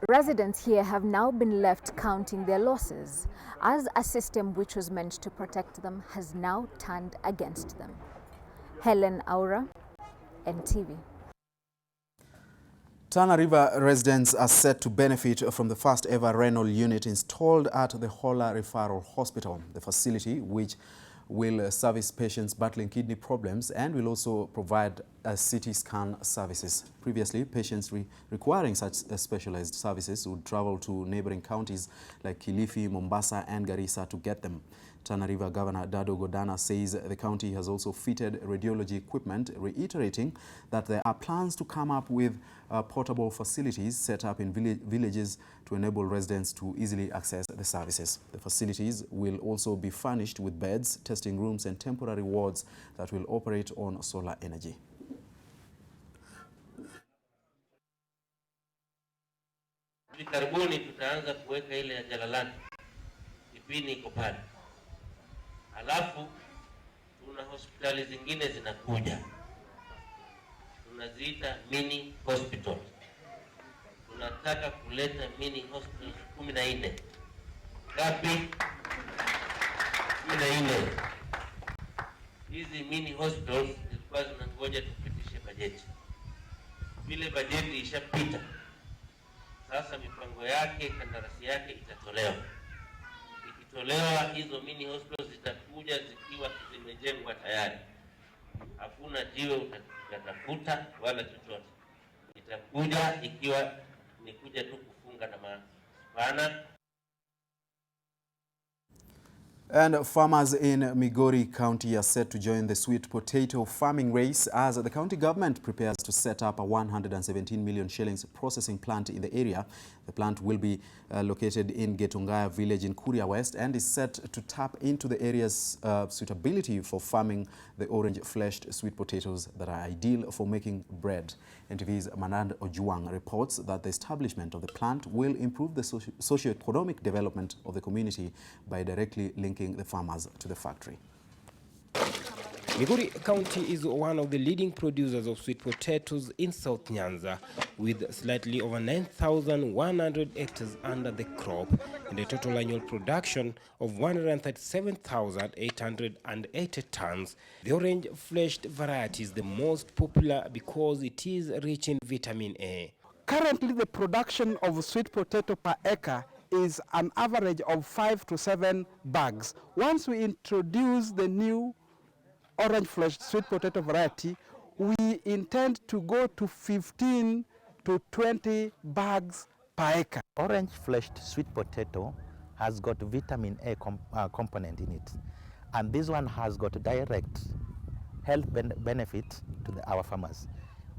Residents here have now been left counting their losses as a system which was meant to protect them has now turned against them. Helen Aura, NTV. Tana River residents are set to benefit from the first ever renal unit installed at the Hola Referral Hospital. The facility, which will service patients battling kidney problems and will also provide CT scan services. Previously, patients requiring such specialized services would travel to neighboring counties like Kilifi, Mombasa and Garissa to get them. Tana River Governor Dado Godana says the county has also fitted radiology equipment, reiterating that there are plans to come up with portable facilities set up in villages to enable residents to easily access the services. The facilities will also be furnished with beds, testing rooms and temporary wards that will operate on solar energy. Karibuni tutaanza kuweka ile ya Jalalani. Ipini iko pale. Alafu tuna hospitali zingine zinakuja. Tunaziita mini hospital. Tunataka kuleta mini hospital 14. Ngapi? 14. Hizi mini hospitals zilikuwa zinangoja tupitishe bajeti. Vile bajeti ishapita. Sasa mipango yake, kandarasi yake itatolewa. Ikitolewa hizo mini hospitals zitakuja zikiwa zimejengwa tayari. Hakuna jiwe utatafuta wala chochote. Itakuja ikiwa ni kuja tu kufunga na mapana. And farmers in Migori County are set to join the sweet potato farming race as the county government prepares to set up a 117 million shillings processing plant in the area. The plant will be located in Getungaya village in Kuria West and is set to tap into the area's suitability for farming the orange-fleshed sweet potatoes that are ideal for making bread. NTV's Manand Ojuang reports that the establishment of the plant will improve the socio-economic development of the community by directly linking the farmers to the factory. Migori County is one of the leading producers of sweet potatoes in South Nyanza, with slightly over 9,100 hectares under the crop and a total annual production of 137,880 tons. The orange-fleshed variety is the most popular because it is rich in vitamin A. Currently, the production of sweet potato per acre is an average of 5 to 7 bags. Once we introduce the new orange-fleshed sweet potato variety, we intend to go to 15 to 20 bags per acre. Orange-fleshed sweet potato has got vitamin A component in it, and this one has got direct health benefit to our farmers.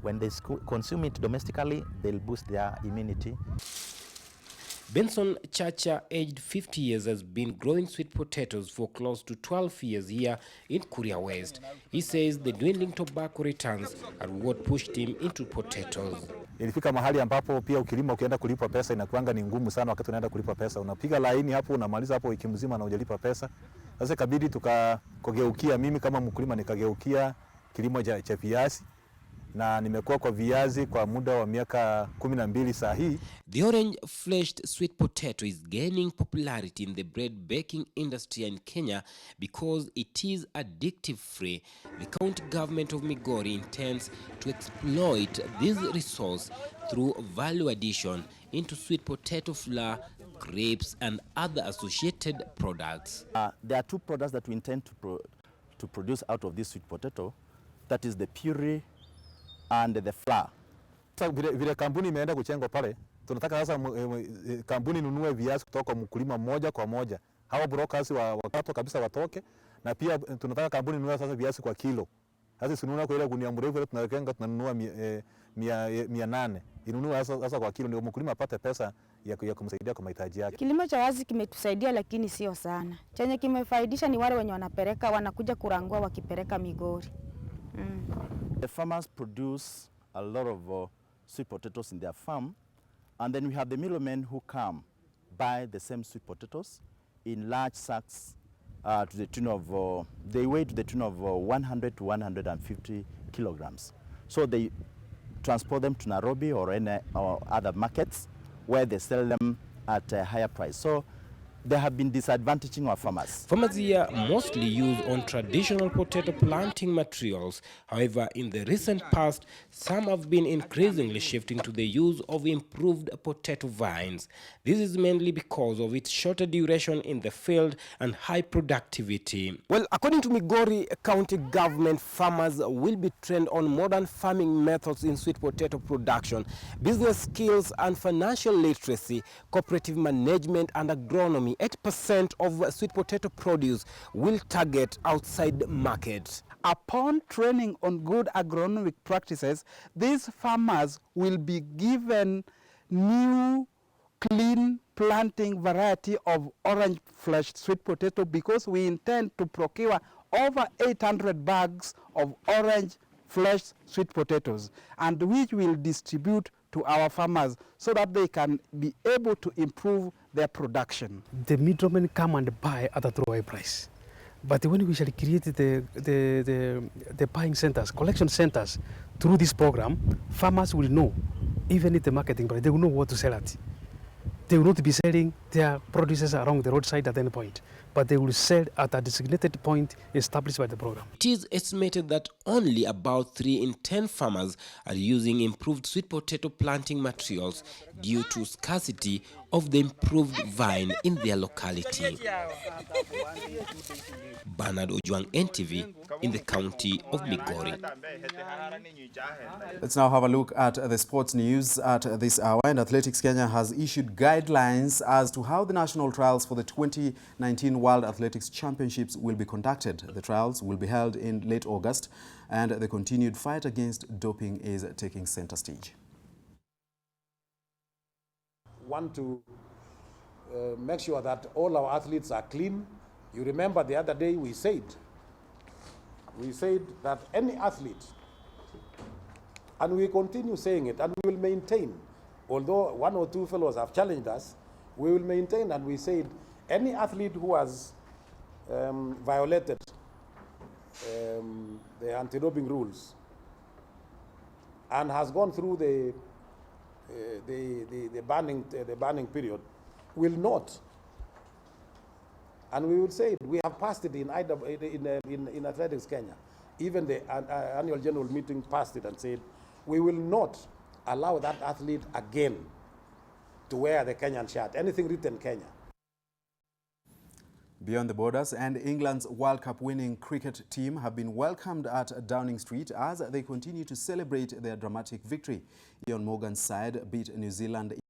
When they consume it domestically, they'll boost their immunity. Benson Chacha, aged 50 years, has been growing sweet potatoes for close to 12 years here in Kuria West. He says the dwindling tobacco returns are what pushed him into potatoes. Ilifika mahali ambapo pia ukilima ukienda kulipa pesa inakuanga ni ngumu sana. Wakati unaenda kulipa pesa unapiga laini hapo, unamaliza hapo wiki mzima na hujalipa pesa. Sasa ikabidi tukageukia, mimi kama mkulima nikageukia kilimo cha viazi, na nimekuwa kwa viazi kwa muda wa miaka 12 saa hii. The orange-fleshed sweet potato is gaining popularity in the bread baking industry in Kenya because it is addictive free. The county government of Migori intends to exploit this resource through value addition into sweet potato flour, grapes and other associated products. There are two products that we intend to produce out of this sweet potato. That is the puree and the flour. Sasa vile kampuni imeenda kuchengwa pale, tunataka sasa kampuni nunue viazi kutoka mkulima moja kwa moja. Hawa brokers wakato kabisa watoke, na pia tunataka kampuni nunue sasa viazi kwa kilo. Sasa sinunua kwa ile gunia mrefu ile tunanunua 800. Inunua sasa kwa kilo ndio mkulima apate pesa ya kumsaidia kwa mahitaji yake. Kilimo cha wazi kimetusaidia lakini sio sana. Chenye kimefaidisha ni wale wenye wanakuja kurangua wakipeleka Migori. The farmers produce a lot of sweet potatoes in their farm, and then we have the middlemen who come buy the same sweet potatoes in large sacks to the tune of, they weigh to the tune of 100 to 150 kilograms. So they transport them to Nairobi or any other markets where they sell them at a higher price. So they have been disadvantaging our farmers. Farmers here mostly use on traditional potato planting materials. However, in the recent past, some have been increasingly shifting to the use of improved potato vines. This is mainly because of its shorter duration in the field and high productivity. Well, according to Migori County government, farmers will be trained on modern farming methods in sweet potato production, business skills and financial literacy, cooperative management and agronomy. 8% of sweet potato produce will target outside markets. Upon training on good agronomic practices, these farmers will be given new clean planting variety of orange-fleshed sweet potato because we intend to procure over 800 bags of orange-fleshed sweet potatoes, and which will distribute to our farmers so that they can be able to improve their production. The middlemen come and buy at a throwaway price. But when we shall create the buying centers, collection centers through this program, farmers will know, even at the marketing price, they will know what to sell at. They will not be selling their produces along the roadside at any point, but they will sell at a designated point established by the program. It is estimated that only about 3 in 10 farmers are using improved sweet potato planting materials due to scarcity of the improved vine in their locality. Bernard Ojwang, NTV, in the county of Migori. Let's now have a look at the sports news at this hour. And Athletics Kenya has issued guidelines as to how the national trials for the 2019 World Athletics Championships will be conducted. The trials will be held in late August, and the continued fight against doping is taking center stage. Want to make sure that all our athletes are clean. You remember the other day we said that any athlete, and we continue saying it, and we will maintain, although 1 or 2 fellows have challenged us, we will maintain, and we said any athlete who has violated the anti-doping rules and has gone through the banning period will not, and we will say we have passed it in Athletics Kenya. Even the annual general meeting passed it and said we will not allow that athlete again to wear the Kenyan shirt, anything written Kenya. Beyond the borders, and England's World Cup winning cricket team have been welcomed at Downing Street as they continue to celebrate their dramatic victory. Ian Morgan's side beat New Zealand